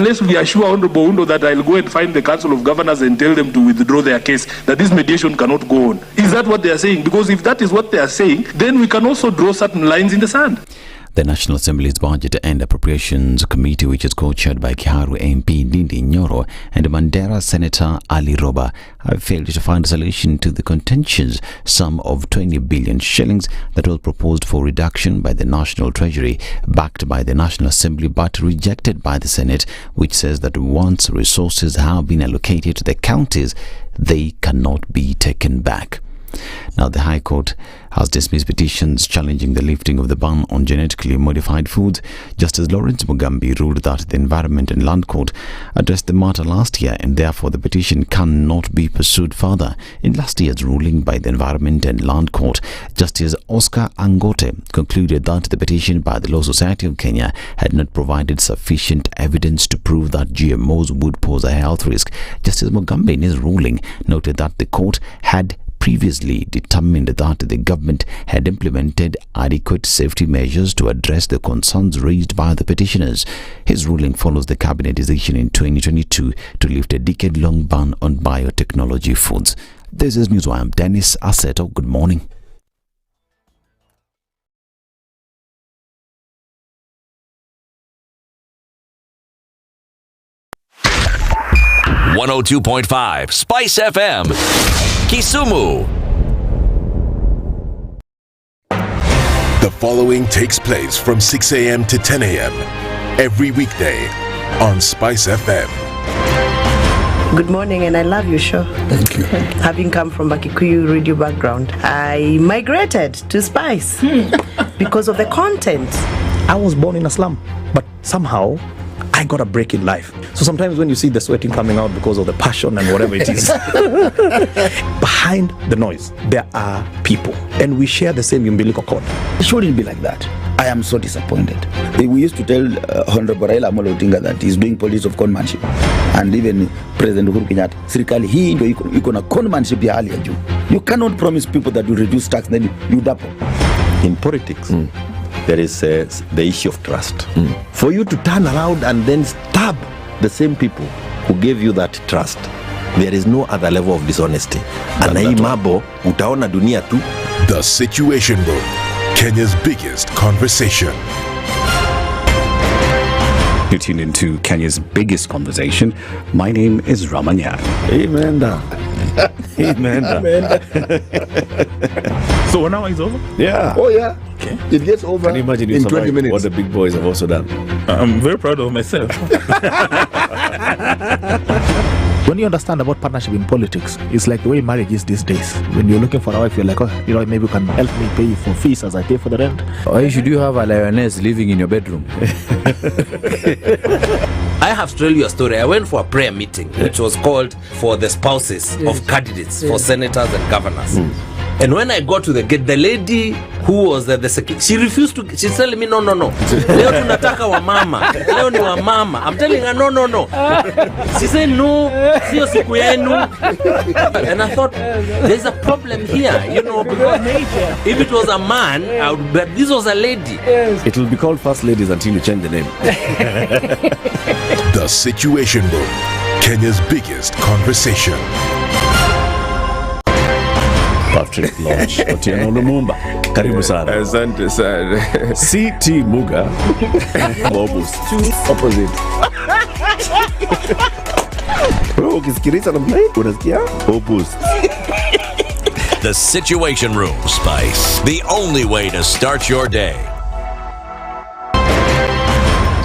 Unless we assure Honorable Undo that I'll go and find the Council of Governors and tell them to withdraw their case, that this mediation cannot go on. Is that what they are saying? Because if that is what they are saying, then we can also draw certain lines in the sand. The National Assembly's Budget and Appropriations Committee, which is co-chaired by Kiharu MP Ndindi Nyoro and Mandera Senator Ali Roba, have failed to find a solution to the contentious sum of 20 billion shillings that was proposed for reduction by the National Treasury, backed by the National Assembly but rejected by the Senate, which says that once resources have been allocated to the counties, they cannot be taken back. Now, the High Court has dismissed petitions challenging the lifting of the ban on genetically modified foods. Justice Lawrence Mugambi ruled that the Environment and Land Court addressed the matter last year and therefore the petition cannot be pursued further. In last year's ruling by the Environment and Land Court, Justice Oscar Angote concluded that the petition by the Law Society of Kenya had not provided sufficient evidence to prove that GMOs would pose a health risk. Justice Mugambi, in his ruling, noted that the court had previously determined that the government had implemented adequate safety measures to address the concerns raised by the petitioners. His ruling follows the cabinet decision in 2022 to lift a decade-long ban on biotechnology foods. This is Newswire. I'm Dennis Asseto. Good morning. .5 SpiceFM, Kisumu. The following takes place from 6 a.m. to 10 a.m. every weekday on SpiceFM. Good morning, and I love your show. Thank you. Having come from a Kikuyu radio background, I migrated to Spice because of the content. I was born in a slum, but somehow I got a break in life. So sometimes when you see the sweating coming out because of the passion and whatever it is, behind the noise, there are people. And we share the same umbilical cord. It shouldn't be like that. I am so disappointed. We used to tell Honorable Raila Amolo Odinga that he's doing politics of conmanship. And even President Uhuru Kenyatta, serikali hii ndio iko na conmanship ya hali ya juu. You cannot promise people that you reduce tax, then you double. In politics, there is the issue of trust. For you to turn around and then stab the same people who gave you that trust, there is no other level of dishonesty. Na hii mambo utaona dunia tu. The Situation Room, Kenya's biggest conversation. You tune into Kenya's biggest conversation. My name is Ramanya. Amen. Amen. So 1 hour is over? Yeah. Oh yeah. Okay. It gets over. Can you imagine in 20 minutes. What the big boys have also done? I'm very proud of myself. When you understand about partnership in politics, it's like the way marriage is these days. When you're looking for a wife, you're like, oh, maybe you can help me pay for fees as I pay for the rent. Why should you have a lioness living in your bedroom? I have to tell you a story. I went for a prayer meeting, which was called for the spouses of candidates for senators and governors. And when I got to the gate, the lady who was the secretary, she refused to. She's telling me, no. Leo tunataka wa mama. Leo ni wa mama. I'm telling her, no. She said, no, sio siku yenu. And I thought, there's a problem here, because if it was a man, but this was a lady. It will be called First Ladies until you change the name. The Situation Room, Kenya's biggest conversation. Patrick Lodge, Otieno Lumumba. Karibu sana. Asante sana. CT Muga. Mobus. Opposite. Ukisikiliza namna hii unasikia Opus. The Situation Room, Spice. The only way to start your day.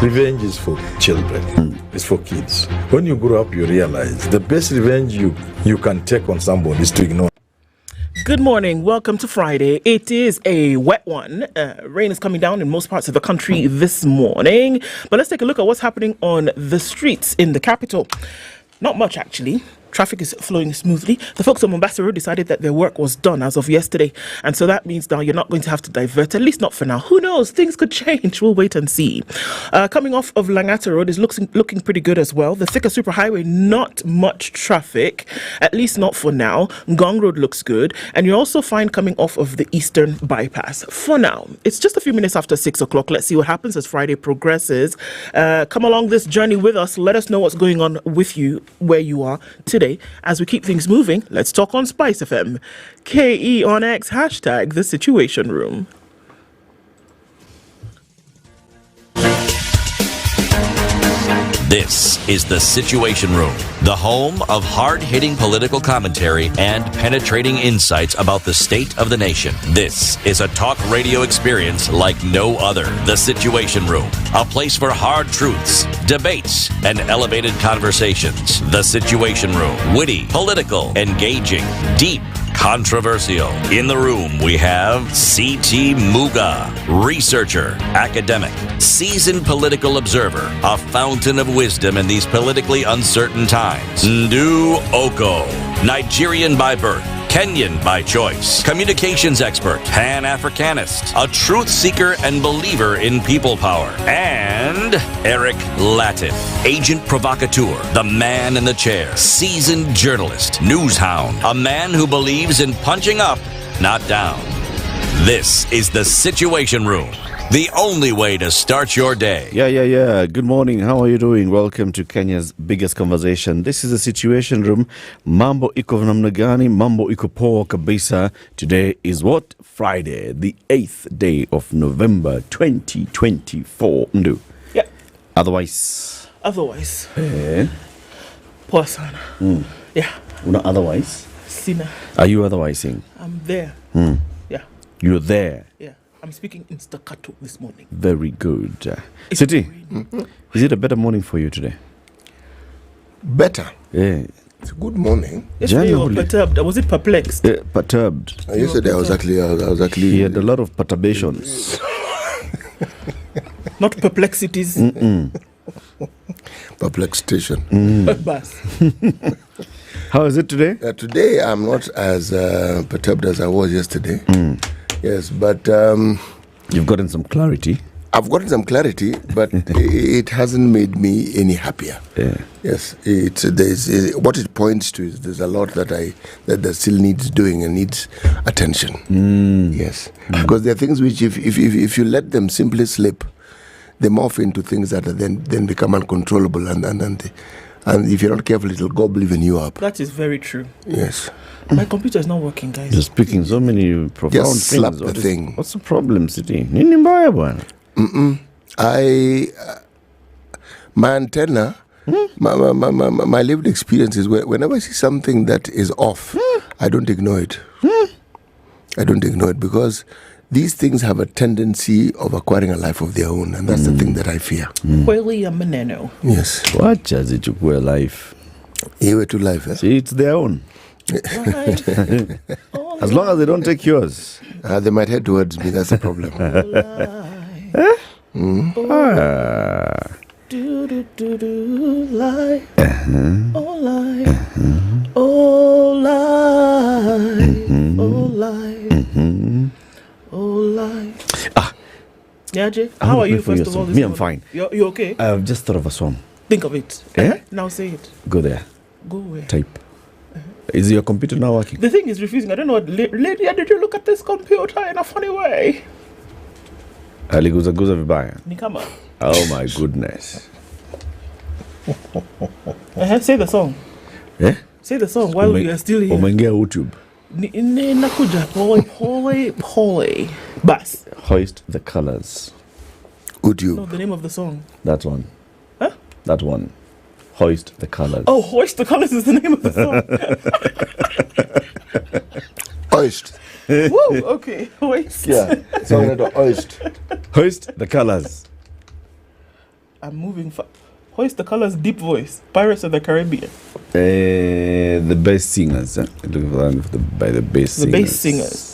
Revenge is for children. It's for kids. When you grow up, you realize the best revenge you can take on somebody is to ignore. Good morning. Welcome to Friday. It is a wet one. Rain is coming down in most parts of the country this morning. But let's take a look at what's happening on the streets in the capital. Not much, actually. Traffic is flowing smoothly. The folks on Mombasa Road decided that their work was done as of yesterday. And so that means now you're not going to have to divert, at least not for now. Who knows? Things could change. We'll wait and see. Coming off of Langata Road is looking pretty good as well. The thicker superhighway, not much traffic, at least not for now. Ngong Road looks good. And you'll also find coming off of the Eastern Bypass. For now, it's just a few minutes after 6 o'clock. Let's see what happens as Friday progresses. Come along this journey with us. Let us know what's going on with you, where you are today. As we keep things moving, let's talk on SpiceFM. KE on X, hashtag The Situation Room. This is The Situation Room, the home of hard-hitting political commentary and penetrating insights about the state of the nation. This is a talk radio experience like no other. The Situation Room, a place for hard truths, debates, and elevated conversations. The Situation Room, witty, political, engaging, deep, controversial. In the room, we have C.T. Muga, researcher, academic, seasoned political observer, a fountain of wisdom in these politically uncertain times. Ndu Okoh, Nigerian by birth, Kenyan by choice, communications expert, Pan-Africanist, a truth seeker and believer in people power, and Eric Latiff, agent provocateur, the man in the chair, seasoned journalist, news hound, a man who believes in punching up, not down. This is The Situation Room, the only way to start your day. Yeah. Good morning. How are you doing? Welcome to Kenya's biggest conversation. This is The Situation Room. Mambo iko namna gani? Mambo iko poa kabisa. Today is what? Friday, the 8th day of November 2024. Ndu. Yeah. Otherwise. Poa sana. Yeah. Una otherwise? Sina. Are you otherwising? I'm there. Yeah. You're there. Yeah. I'm speaking in staccato this morning. Very good. City, is it a better morning for you today? Better? Yeah. It's a good morning. Yesterday you were perturbed. Was it perplexed? Perturbed. Yesterday I was actually... He had a lot of perturbations. Not perplexities. Perplexation. Bus. How is it today? Today I'm not as perturbed as I was yesterday. Yes, but... You've gotten some clarity. I've gotten some clarity, but it hasn't made me any happier. Yeah. Yes, what it points to is there's a lot that still needs doing and needs attention. Yes, because there are things which if you let them simply slip, they morph into things that are then become uncontrollable, and if you're not careful, it'll gobble even you up. That is very true. Yes. My computer is not working, guys. You're speaking so many profound Just slap things. the thing. What's the problem, City? Nini mbaya bwana? My antenna, my lived experience is whenever I see something that is off, I don't ignore it. I don't ignore it because these things have a tendency of acquiring a life of their own, and that's the thing that I fear. Kweli ya maneno. Yes. What does it chukua life? Iwe to life, eh? See, it's their own. Right. As long as they don't take yours. They might head towards me, that's the problem. Lie. Oh, lie. Oh, lie. Oh, lie. Oh, lie. Yeah, Jay, how are you, first of all? Me, I'm fine. You okay? I've just thought of a song. Think of it. Eh? Now say it. Go there. Go where? Type. Is your computer now working? The thing is refusing. I don't know what. Lydiah, did you look at this computer in a funny way? Aliguzaguza vibaya. Ni kama. Oh my goodness. Say the song. Eh? Say the song while we are still here. Umeingia YouTube. Nakuja. Pole. Bas. Hoist the colors. YouTube. No, the name of the song. That one. Huh? That one. Hoist the colors. Oh, Hoist the Colors is the name of the song. Hoist. Woo, okay. Hoist. Yeah. Song that hoist. Hoist the colors. I'm moving Hoist the Colors, deep voice. Pirates of the Caribbean. The bass singers. By the bass singers. The bass singers.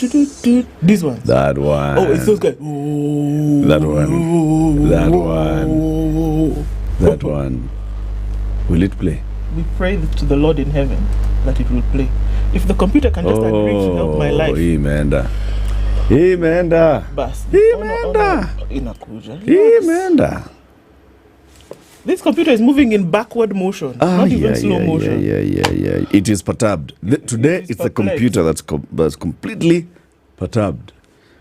This one. That one. Oh, it's those guys. That one. That one. That one. Will it play? we pray to the Lord in heaven that it will play. If the computer can just agree to help my life. Imeenda. Bas. Inakuja. Imeenda. This computer is moving in backward motion, not even slow motion. Yeah. It is perturbed. Today, it's the computer that's completely perturbed.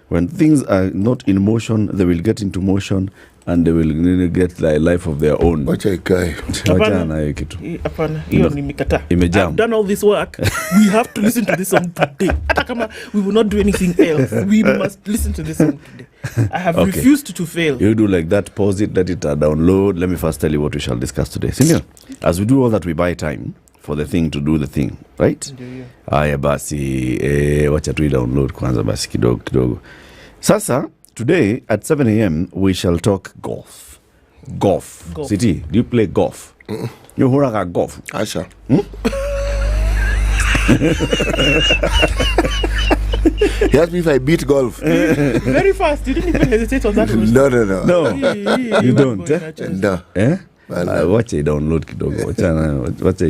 When things are not in motion, they will get into motion and they will get the life of their own. I've done all this work. We have to listen to this song today. We will not do anything else. We must listen to this song today. I have refused to fail. You do like that, pause it, let it download. Let me first tell you what we shall discuss today. Senior, as we do all that, we buy time for the thing to do the thing, right? Aya basi, wacha tu download kwanza basi kidogo. Sasa, today at 7 a.m. we shall talk golf. Golf. City, do you play golf? You huraga golf? Asha. He asked me if I beat golf. Very fast. You didn't even hesitate on that. No. You don't? No. Watch it download kidogo. Watch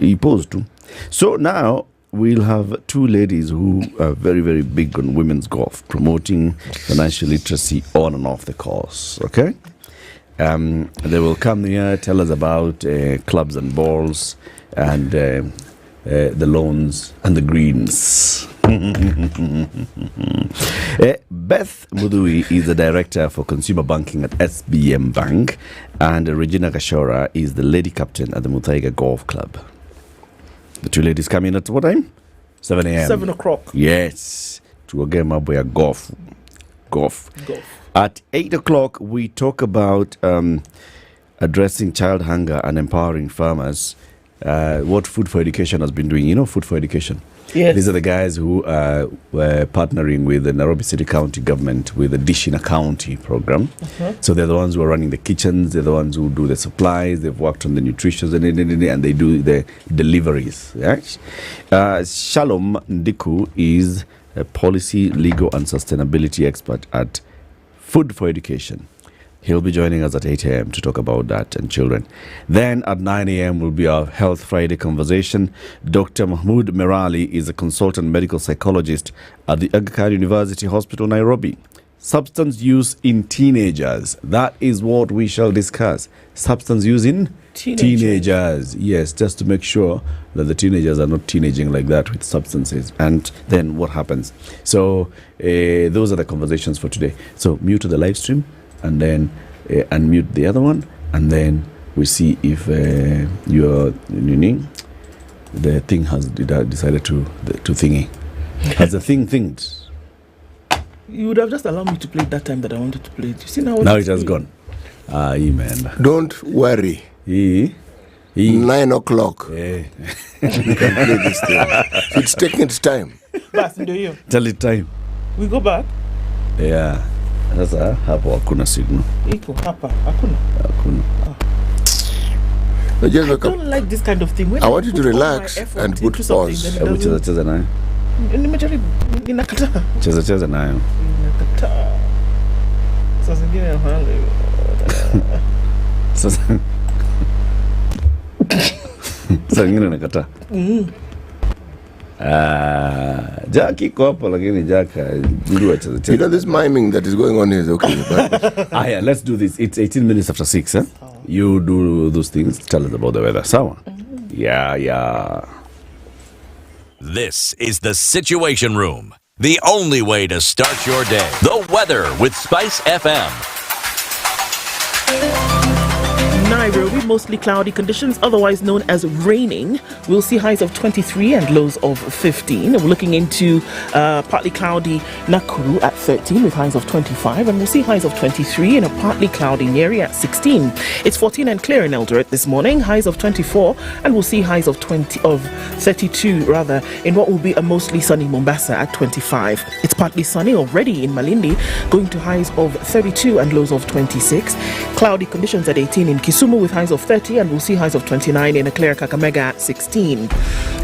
he posed to. So now we'll have two ladies who are very, very big on women's golf, promoting financial literacy on and off the course. Okay? They will come here, tell us about clubs and balls and the lawns and the greens. Beth Mudui is the director for consumer banking at SBM Bank, and Regina Kashora is the lady captain at the Muthaiga Golf Club. The two ladies come in at what time? 7 a.m. 7 o'clock. Yes. To a game of golf. At 8 o'clock, we talk about addressing child hunger and empowering farmers. What Food for Education has been doing. You know Food for Education? Yes. These are the guys who were partnering with the Nairobi City County government with the Dish in a County program. So they're the ones who are running the kitchens, they're the ones who do the supplies, they've worked on the nutrition, and they do the deliveries. Right? Shalom Ndiku is a policy, legal, and sustainability expert at Food for Education. He'll be joining us at 8 a.m. to talk about that and children. Then at 9 a.m. will be our Health Friday conversation. Dr. Mahmoud Merali is a consultant medical psychologist at the Aga Khan University Hospital, Nairobi. Substance use in teenagers. That is what we shall discuss. Substance use in teenagers. Yes, just to make sure that the teenagers are not teenaging like that with substances. And then what happens? So those are the conversations for today. So mute the live stream. And then unmute the other one, and then we see if the thing has decided to thingy. Has the thing thinked? You would have just allowed me to play it that time that I wanted to play it. You see now it has gone. Man. Don't worry. 9 o'clock. We can play this thing. It's taking its time. Tell it time. We go back. Yeah. Sasa hapo hakuna signal. Iko hapa hakuna. I don't like this kind of thing. When I want you to relax and put pause. Hebu cheza nayo. Nimejaribu ninakataa. Cheza nayo. Ninakataa. Sasa zingine hali. Sasa zingine nakataa. Jack iko hapo lakini Jack ndio cheza. You know this miming that is going on here is okay. But yeah, let's do this. It's 18 minutes after 6, eh? You do those things. Tell us about the weather. Sawa? Yeah. This is the Situation Room. The only way to start your day. The weather with SpiceFM. Nairobi, mostly cloudy conditions, otherwise known as raining. We'll see highs of 23 and lows of 15. We're looking into partly cloudy Nakuru at 13 with highs of 25, and we'll see highs of 23 in a partly cloudy Nyeri at 16. It's 14 and clear in Eldoret this morning, highs of 24, and we'll see highs of 32 rather in what will be a mostly sunny Mombasa at 25. It's partly sunny already in Malindi, going to highs of 32 and lows of 26. Cloudy conditions at 18 in Kisumu Kisumu with highs of 30, and we'll see highs of 29 in a clear Kakamega at 16.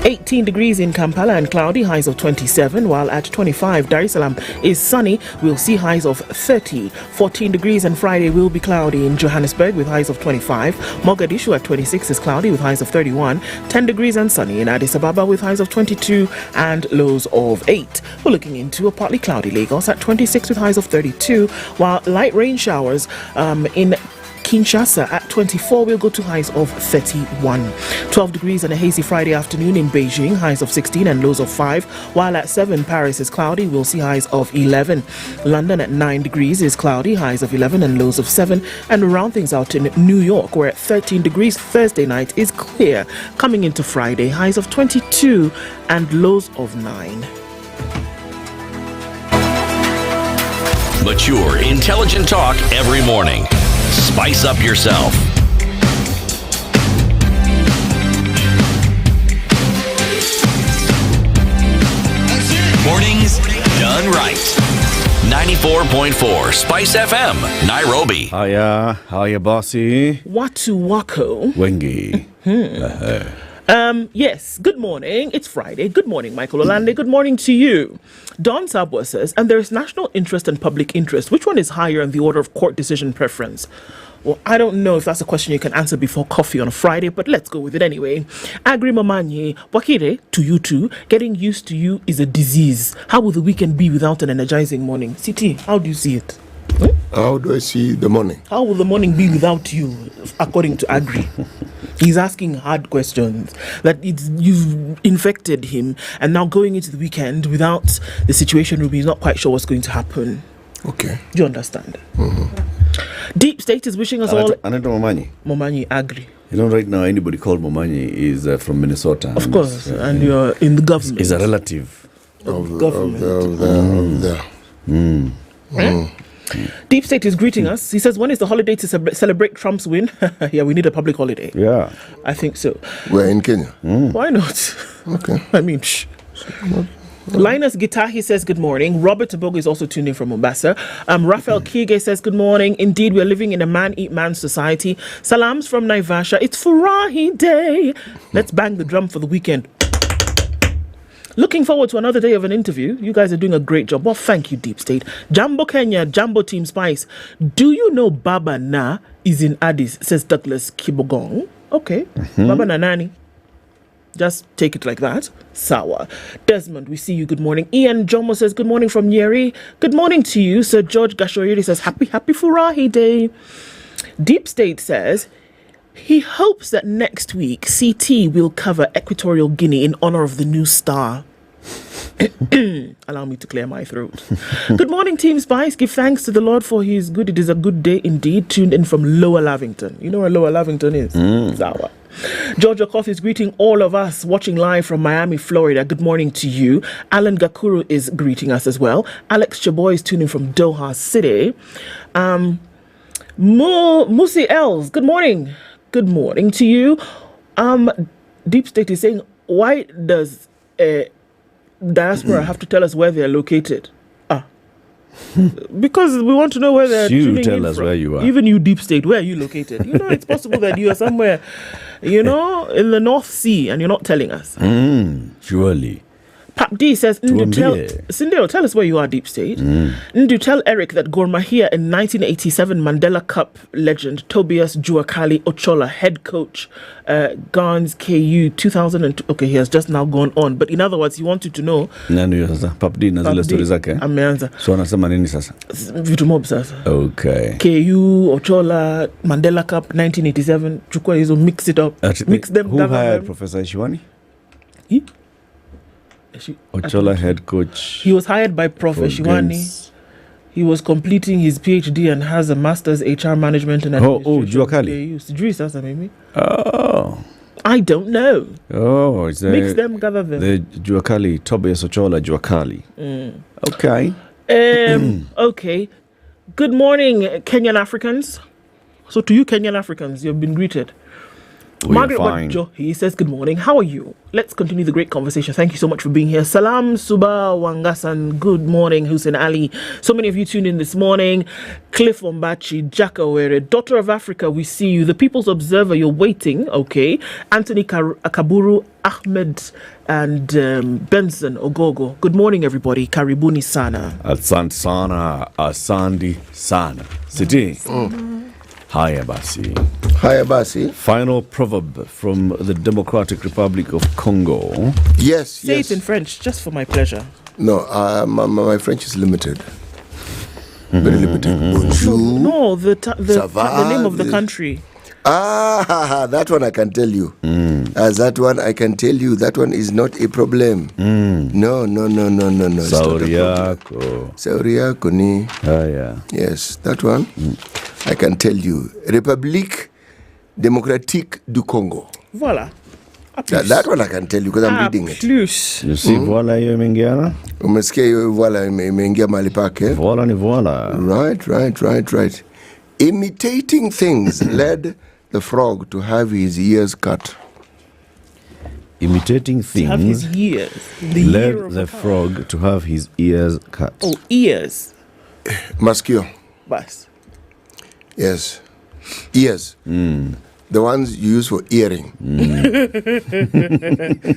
18 degrees in Kampala and cloudy, highs of 27, while at 25 Dar es Salaam is sunny, we'll see highs of 30. 14 degrees and Friday will be cloudy in Johannesburg with highs of 25. Mogadishu at 26 is cloudy with highs of 31. 10 degrees and sunny in Addis Ababa with highs of 22 and lows of 8. We're looking into a partly cloudy Lagos at 26 with highs of 32, while light rain showers in Kinshasa at 24 will go to highs of 31. 12 degrees and a hazy Friday afternoon in Beijing, highs of 16 and lows of 5, while at 7 Paris is cloudy, we'll see highs of 11. London at 9 degrees is cloudy, highs of 11 and lows of 7, and round things out in New York, where at 13 degrees Thursday night is clear, coming into Friday, highs of 22 and lows of 9. Mature, intelligent talk every morning. Spice up yourself. Mornings done right. 94.4 Spice FM, Nairobi. Hiya, bossy. Watu wako. Wengi. Yes, good morning. It's Friday. Good morning, Michael Olande. Good morning to you. Don Sabwa says, and there is national interest and public interest. Which one is higher in the order of court decision preference? Well, I don't know if that's a question you can answer before coffee on a Friday, but let's go with it anyway. Agri Mamanye, Wakire, to you too. Getting used to you is a disease. How will the weekend be without an energizing morning? CT, how do you see it? How do I see the morning? How will the morning be without you, according to Agri? He's asking hard questions. That you've infected him, and now going into the weekend without the situation room, he's not quite sure what's going to happen. Okay. Do you understand? Mm-hmm. Deep State is wishing us all... Anaitwa Momanyi. Momanyi, Agri. You know, right now, anybody called Momanyi is from Minnesota. Of course, and you're in the government. He's a relative. Of the government. Deep State is greeting us. He says, when is the holiday to celebrate Trump's win? Yeah, we need a public holiday. Yeah. I think so. We're in Kenya. Why not? Okay. I mean, Linus Gitahi says good morning. Robert Tabogo is also tuned in from Mombasa. Raphael Kige says good morning. Indeed, we're living in a man-eat-man society. Salams from Naivasha. It's Furahi Day. Let's bang the drum for the weekend. Looking forward to another day of an interview. You guys are doing a great job. Well, thank you, Deep State. Jambo Kenya, Jambo Team Spice. Do you know Baba Na is in Addis, says Douglas Kibogong. Okay. Baba Na Nani. Just take it like that. Sawa. Desmond, we see you. Good morning. Ian Jomo says good morning from Nyeri. Good morning to you. Sir George Gashoyeri says happy Furahi Day. Deep State says he hopes that next week CT will cover Equatorial Guinea in honor of the new star. Allow me to clear my throat. Good morning, Team Spice. Give thanks to the Lord for his good. It is a good day indeed. Tuned in from Lower Lavington. You know where Lower Lavington is? Zawa. George Okoh is greeting all of us watching live from Miami, Florida. Good morning to you. Alan Gakuru is greeting us as well. Alex Chaboy is tuning from Doha City. Musi Els, good morning. Good morning to you. Deep State is saying, why does diaspora have to tell us where they are located? Because we want to know where they're tuning in from. You tell us where you are. Even you, Deep State, where are you located? You know, it's possible that you are somewhere, in the North Sea, and you're not telling us. Surely. Pap D says, Sindeo, tell us where you are, Deep State. Ndu, tell Eric that Gor Mahia in 1987 Mandela Cup legend Tobias Juakali Ochola, head coach, Gans KU 2002. Okay, he has just now gone on. But in other words, he wanted to know. Nani sasa? Pap D na zile stories zake. Ameanza. So anasema nini sasa? Vitu mob sasa. Okay. KU, Ochola, Mandela Cup 1987. Chukua hizo, mix it up. Mix them. Who hired Professor Ishwani? He? Ochola head coach. He was hired by Prof. Shiwani. He was completing his PhD and has a master's HR management and administration. Juakali. Sijui sasa mimi. Oh. I don't know. Oh, it's mix them, gather them. The Juakali, Tobias Ochola Juakali. Okay. Okay. Good morning, Kenyan Africans. So to you Kenyan Africans, you've been greeted. Margaret Wadjo, he says, good morning. How are you? Let's continue the great conversation. Thank you so much for being here. Salam Suba Wangasan. Good morning, Hussein Ali. So many of you tuned in this morning. Cliff Ombachi, Jakawere, Daughter of Africa, we see you. The People's Observer, you're waiting. Okay. Anthony Akaburu, Ahmed, and Benson Ogogo. Good morning, everybody. Karibuni sana. Asante sana, asandi sana. Siti. Haya basi. Haya basi. Final proverb from the Democratic Republic of Congo. Yes, Say it in French, just for my pleasure. No, my French is limited. Very limited. Bonjour. No, the name of the country. That one I can tell you. That one I can tell you. That one is not a problem. No. Sauriako ni. Yeah. Yes, that one I can tell you. République démocratique du Congo. Voilà. That one I can tell you because I'm reading it. You see voila hiyo imeingiana? Umesikia hiyo voila imeingia mahali pake? Voila ni voila. Right. Imitating things led the frog to have his ears cut. Imitating things have his ears. led the frog to have his ears cut. Oh, ears. Maskio. Bas. Yes. Ears. The ones you use for earring.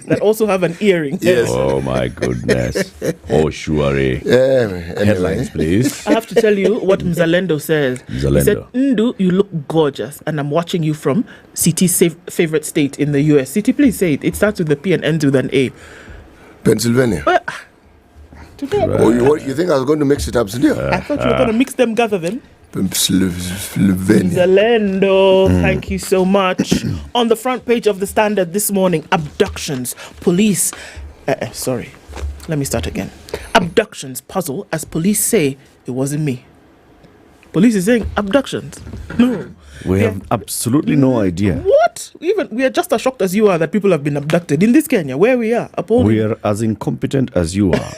That also have an earring. Yes. Oh my goodness. Oh, sure. Anyway. Headlines, please. I have to tell you what Mzalendo says. He said, Ndu, you look gorgeous, and I'm watching you from CT's favorite state in the US. CT, please say it. It starts with the P and ends with an A. Pennsylvania. Oh, you think I was going to mix it up? I thought you were going to mix them, gather them. Zalendo, thank you so much. On the front page of the Standard this morning, abductions. Police. Sorry. Let me start again. Abductions puzzle as police say it wasn't me. Police is saying abductions. No. We have absolutely no idea. What? Even we are just as shocked as you are that people have been abducted in this Kenya, where we are. We are as incompetent as you are.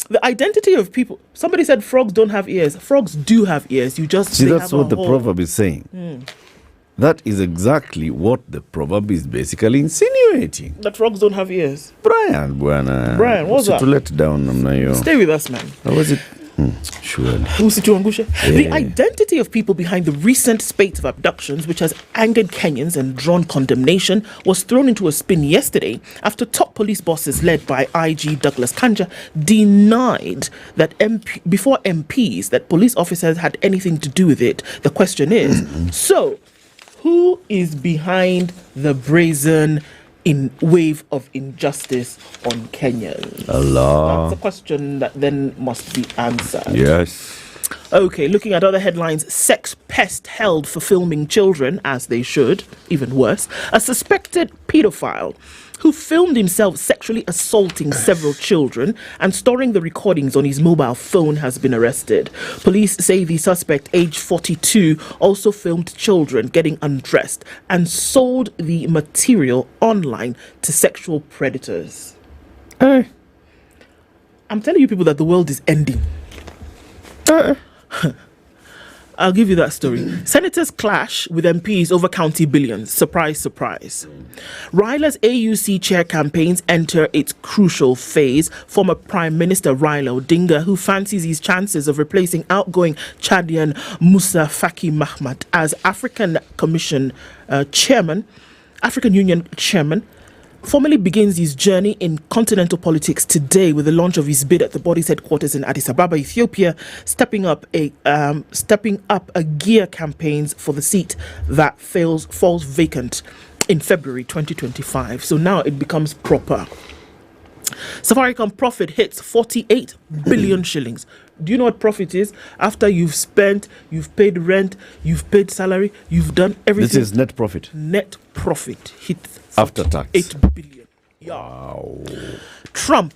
The identity of people. Somebody said frogs don't have ears. Frogs do have ears. You just see. That's what the proverb is saying. That is exactly what the proverb is basically insinuating. That frogs don't have ears. Brian, what's that? To let down. Stay with us, man. How was it? Sure. The identity of people behind the recent spate of abductions, which has angered Kenyans and drawn condemnation, was thrown into a spin yesterday after top police bosses led by IG Douglas Kanja denied that before MPs that police officers had anything to do with it. The question is, so who is behind the brazen wave of injustice on Kenyans? Allah. That's a question that then must be answered. Yes. Okay, looking at other headlines, sex pest held for filming children, as they should, even worse. A suspected pedophile who filmed himself sexually assaulting several children and storing the recordings on his mobile phone has been arrested. Police say the suspect, aged 42, also filmed children getting undressed and sold the material online to sexual predators. I'm telling you people that the world is ending. I'll give you that story. Senators clash with MPs over county billions. Surprise, surprise. Raila's AUC chair campaigns enter its crucial phase. Former Prime Minister Raila Odinga, who fancies his chances of replacing outgoing Chadian Musa Faki Mahamat as African Union chairman, formally begins his journey in continental politics today with the launch of his bid at the body's headquarters in Addis Ababa, Ethiopia, stepping up a gear campaigns for the seat that falls vacant in February 2025. So now it becomes proper. Safaricom profit hits 48 billion shillings. Do you know what profit is? After you've spent, you've paid rent, you've paid salary, you've done everything. This is net profit. Net profit hit after tax 8 billion. Yeah. Wow. Trump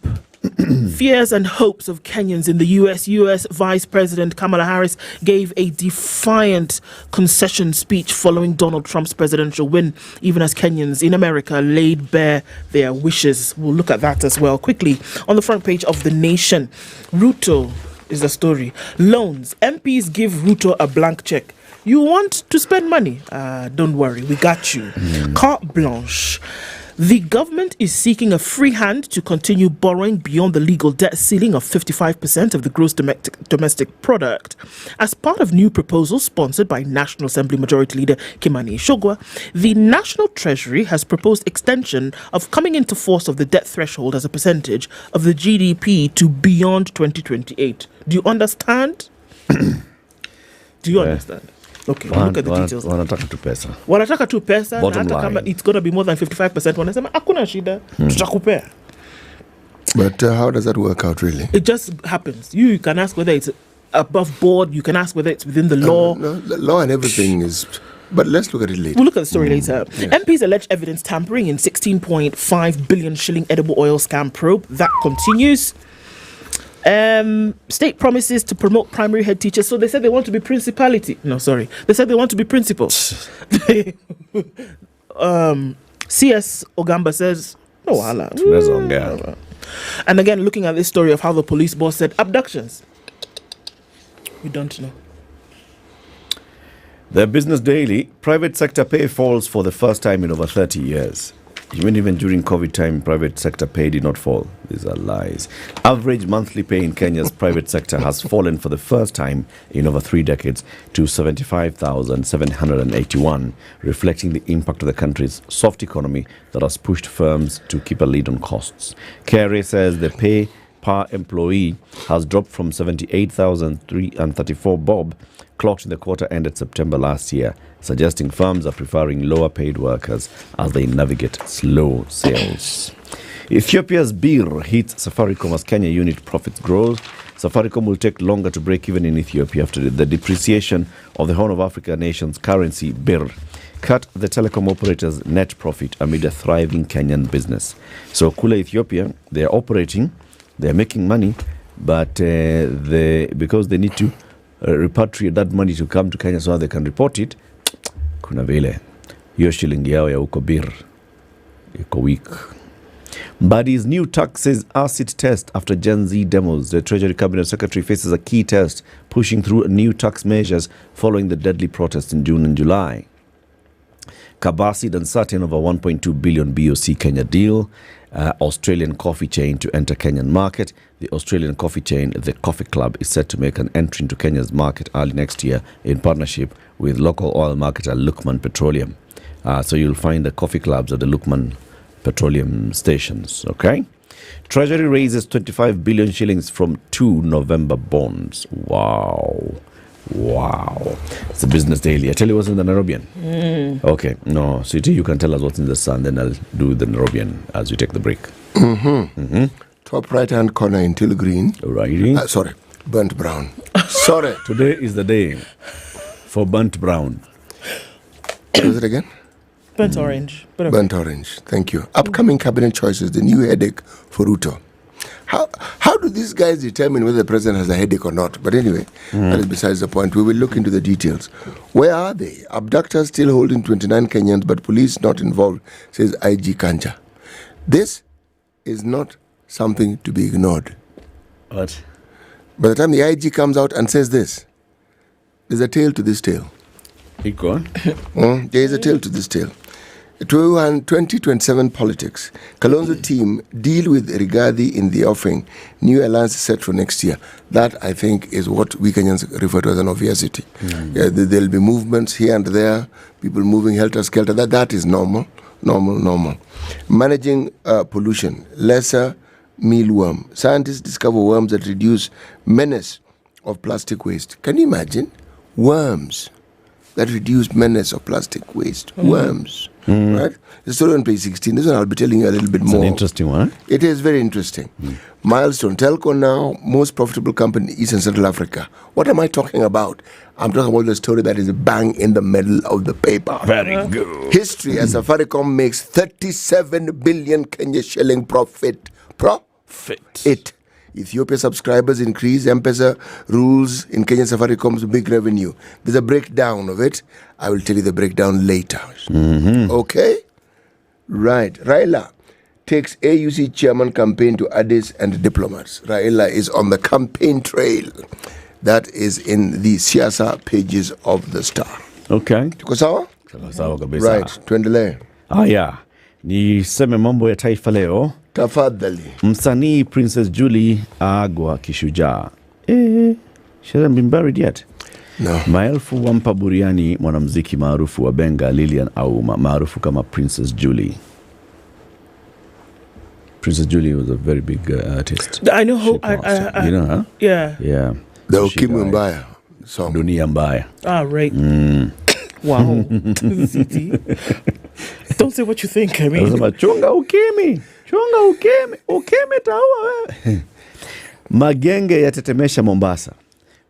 fears and hopes of Kenyans in the US. US Vice President Kamala Harris gave a defiant concession speech following Donald Trump's presidential win, even as Kenyans in America laid bare their wishes. We'll look at that as well quickly. On the front page of The Nation, Ruto is the story. Loans. MPs give Ruto a blank check. You want to spend money? Don't worry, we got you. Carte blanche. The government is seeking a free hand to continue borrowing beyond the legal debt ceiling of 55% of the gross domestic product. As part of new proposals sponsored by National Assembly Majority Leader Kimani Ichung'wah, the National Treasury has proposed extension of coming into force of the debt threshold as a percentage of the GDP to beyond 2028. Do you understand? Do you understand? Okay, look at the details. Wanataka tu pesa. Wanataka tu pesa. Bottom Na hata kama it's going to be more than 55%, wanasema hakuna shida, tutakupea. But how does that work out really? It just happens. You can ask whether it's above board. You can ask whether it's within the law. No, the law and everything is... But let's look at it later. We'll look at the story later. Yes. MPs allege evidence tampering in 16.5 billion shilling edible oil scam probe. That continues. State promises to promote primary head teachers. So they said they want to be principality. No, sorry. They said they want to be principal. CS Ogamba says, no, hala. And again, looking at this story of how the police boss said abductions. We don't know. The Business Daily, private sector pay falls for the first time in over 30 years. Even during COVID time, private sector pay did not fall. These are lies. Average monthly pay in Kenya's private sector has fallen for the first time in over 3 decades to 75,781, reflecting the impact of the country's soft economy that has pushed firms to keep a lid on costs. KRA says the pay per employee has dropped from 78,334 bob clocked in the quarter ended September last year, suggesting firms are preferring lower paid workers as they navigate slow sales. Ethiopia's birr hits Safaricom as Kenya unit profits grow. Safaricom will take longer to break even in Ethiopia after the depreciation of the Horn of Africa nation's currency, birr, cut the telecom operator's net profit amid a thriving Kenyan business. So Kula Ethiopia, they are operating, they are making money, but because they need to repatriate that money to come to Kenya so they can report it, kuna vile hiyo shilingi yao ya uko birr iko weak. Mbadi's new taxes acid test after Gen Z demos. The Treasury Cabinet Secretary faces a key test, pushing through new tax measures following the deadly protests in June and July. Kabasi uncertain over 1.2 billion BOC Kenya deal. Australian coffee chain to enter Kenyan market. The Australian coffee chain, the Coffee Club, is set to make an entry into Kenya's market early next year in partnership with local oil marketer Lukman Petroleum. So you'll find the coffee clubs at the Lukman Petroleum stations, okay? Treasury raises 25 billion shillings from 2 November bonds. Wow. It's the Business Daily. I tell you what's in the Nairobian. Okay, no, Sweetie, you can tell us what's in the Sun, then I'll do the Nairobian as we take the break. Top right-hand corner in teal green. Righty. Sorry, burnt brown. Sorry. Today is the day for burnt brown. What was it again? Burnt orange. Burnt orange. Thank you. Upcoming cabinet choices, the new headache for Ruto. How do these guys determine whether the president has a headache or not? But anyway, that is besides the point. We will look into the details. Where are they? Abductors still holding 29 Kenyans, but police not involved, says IG Kanja. This is not something to be ignored. What? By the time the IG comes out and says this, there's a tail to this tale. There is a tail to this tale. 2027 politics. Kalonzo team deal with Rigathi in the offing. New alliance set for next year. That, I think, is what we Kenyans refer to as an obviously. There'll be movements here and there, people moving helter-skelter. That is normal. Managing pollution. Lesser mealworm. Scientists discover worms that reduce menace of plastic waste. Can you imagine? Worms that reduce menace of plastic waste. Worms. Right? The story on page 16. This one I'll be telling you a little bit more. It's an interesting one. It is very interesting. Milestone. Telco now, most profitable company in East and Central Africa. What am I talking about? I'm talking about the story that is bang in the middle of the paper. Very good. History as Safaricom makes 37 billion Kenya shilling profit. Ethiopia subscribers increase. M-Pesa rules in Kenya Safaricom's big revenue. There's a breakdown of it. I will tell you the breakdown later. Okay? Right. Raila takes AUC chairman campaign to Addis and diplomats. Raila is on the campaign trail. That is in the siasa pages of the Star. Okay. Tuko sawa? Sawa kabisa. Right, tuendelee. Haya, niseme mambo ya taifa leo. Tafadhali. Msanii Princess Julie aagwa kishujaa. She hasn't been buried yet. No. Maelfu wampa buriani mwanamuziki maarufu wa Benga Lilian Auma, maarufu kama Princess Julie. Princess Julie was a very big artist. I know who. You know her? Yeah. Yeah. The Ukimwi Mbaya song. Dunia Mbaya. Ah, right. Wow. Don't say what you think. I mean. Chunga ukimwi. Chunga ukimwi. Ukimwi taua wewe. Magenge yatetemesha Mombasa.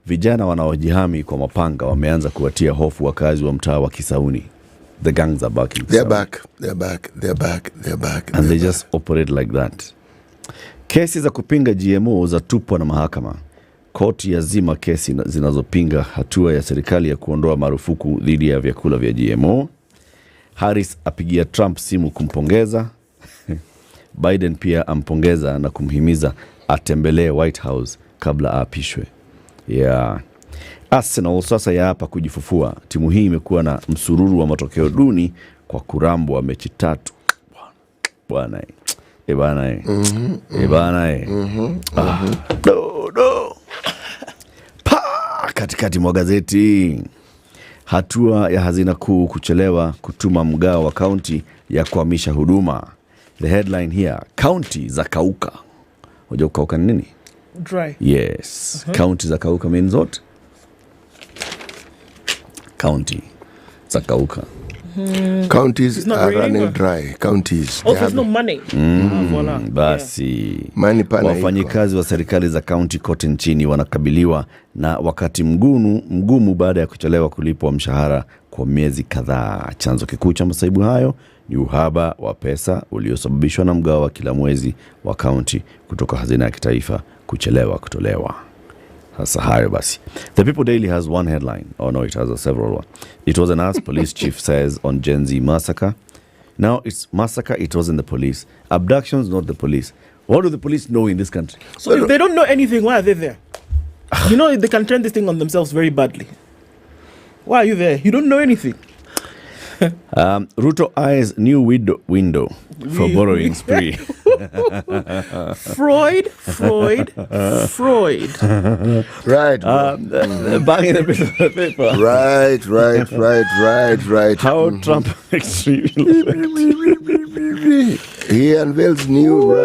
Vijana wanaojihami kwa mapanga wameanza kuwatia hofu wakazi wa mtaa wa Kisauni. The gangs are back in They're back. They're back. They're back. They're back. And they just operate like that. Kesi za kupinga GMO zatupwa na mahakama. Koti yazima kesi zinazopinga hatua ya serikali ya kuondoa marufuku dhidi ya vyakula vya GMO. Harris apigia Trump simu kumpongeza. Biden pia ampongeza na kumhimiza atembelee White House kabla aapishwe. Yeah. Arsenal sasa ya hapa kujifufua. Timu hii imekuwa na msururu wa matokeo duni kwa kurambwa mechi 3. Bwana. Bwana. Bwana. Katikati mwa gazeti. Hatua ya hazina kuu kuchelewa kutuma mgao wa kaunti ya kuhamisha huduma. The headline here, county za kauka. Unajua kauka ni nini? Dry. Yes. County za kauka means what? County za kauka. Counties are running dry. Counties. Oh, there's no money. Voila. Basi. Money pana. Wafanyikazi wa serikali za kaunti kote nchini wanakabiliwa na wakati mgumu baada ya kuchelewa kulipwa mshahara kwa miezi kadhaa. Chanzo kikuu cha masaibu hayo ni uhaba wa pesa uliosababishwa na mgao wa kila mwezi wa kaunti kutoka hazina ya kitaifa kuchelewa kutolewa. Sasa hayo basi. The People Daily has one headline. Oh no, it has a several one. It was an ass, police chief says on Gen Z massacre. Now it's massacre, it wasn't the police. Abductions, not the police. What do the police know in this country? So if they don't know anything, why are they there? You know, they can turn this thing on themselves very badly. Why are you there? You don't know anything. Ruto eyes new window for borrowing spree. Freud. Right. Bang in the middle of the paper. Right. How Trump extremely. He unveils new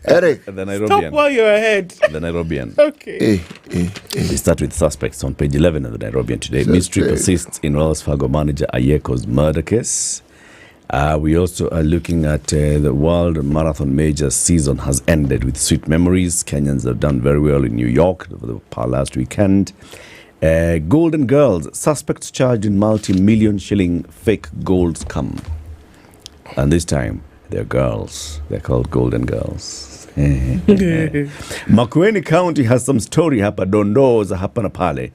Eric. The Nairobian. Stop while you're ahead. The Nairobian. Okay. We start with suspects on page 11 of the Nairobian today. Mystery persists in Wells Fargo manager Ayeko's murder case. We also are looking at the World Marathon Major season has ended with sweet memories. Kenyans have done very well in New York over the last weekend. Golden Girls, suspects charged in multi-million shilling fake gold scam. And this time, they're girls. They're called Golden Girls. Makueni County has some story hapa, dondoo za hapa na pale.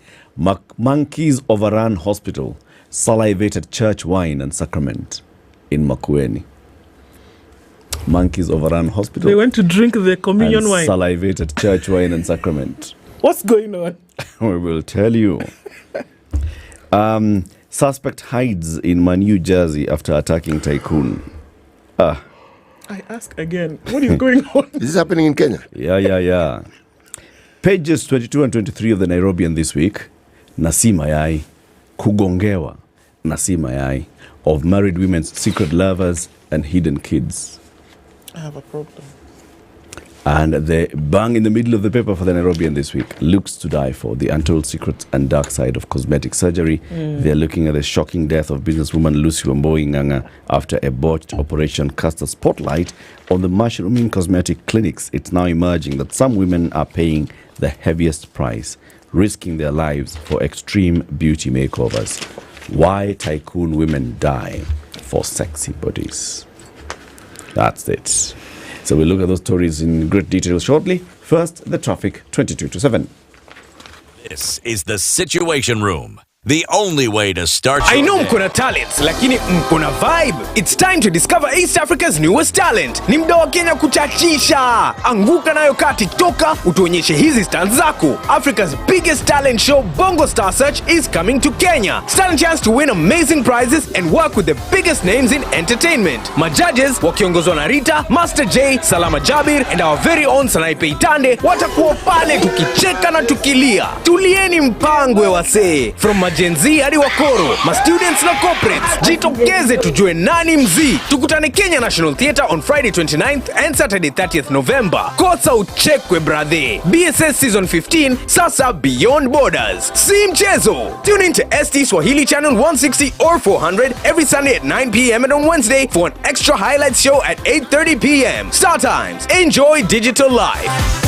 Monkeys overrun hospital, salivated church wine and sacrament in Makueni. Monkeys overrun hospital. They went to drink the communion wine. Salivated church wine and sacrament. What's going on? We will tell you. Suspect hides in New Jersey after attacking tycoon. I ask again, what is going on? Is this happening in Kenya? Yeah. Pages 22 and 23 of the Nairobian this week. Nasima yai. Kugongewa. Nasima yai. Of married women's secret lovers and hidden kids. I have a problem. And the bang in the middle of the paper for the Nairobian this week. Looks to die for. The untold secrets and dark side of cosmetic surgery. They're looking at the shocking death of businesswoman Lucy Wamboi Nganga after a botched operation cast a spotlight on the mushrooming cosmetic clinics. It's now emerging that some women are paying the heaviest price, risking their lives for extreme beauty makeovers. Why tycoon women die for sexy bodies. That's it. So we'll look at those stories in great detail shortly. First, the traffic, 22 to 7. This is the Situation Room The only way to start I your know day. mko na talents, lakini mko na vibe. It's time to discover East Africa's newest talent. Ni mda wa Kenya kuchachisha. Anguka nayo kati toka, utuonyeshe hizi stands zako. Africa's biggest talent show, Bongo Star Search, is coming to Kenya. Stand a chance to win amazing prizes and work with the biggest names in entertainment. Majudges wakiongozwa na Rita, Master J, Salama Jabir, and our very own Sanaipe Itande watakuwa pale tukicheka na tukilia. Tulieni mpangwe wasee. From Gen Z hadi wakoro, ma students na corporates, jitokeze tujue nani mzii. Tukutane Kenya National Theatre on Friday 29th and Saturday 30th November. Kosa uchekwe brother. BSS Season 15, sasa beyond borders. Si mchezo. Tune in to ST Swahili Channel 160 or 400 every Sunday at 9 p.m. and on Wednesday for an extra highlights show at 8:30 p.m. Star Times. Enjoy digital life.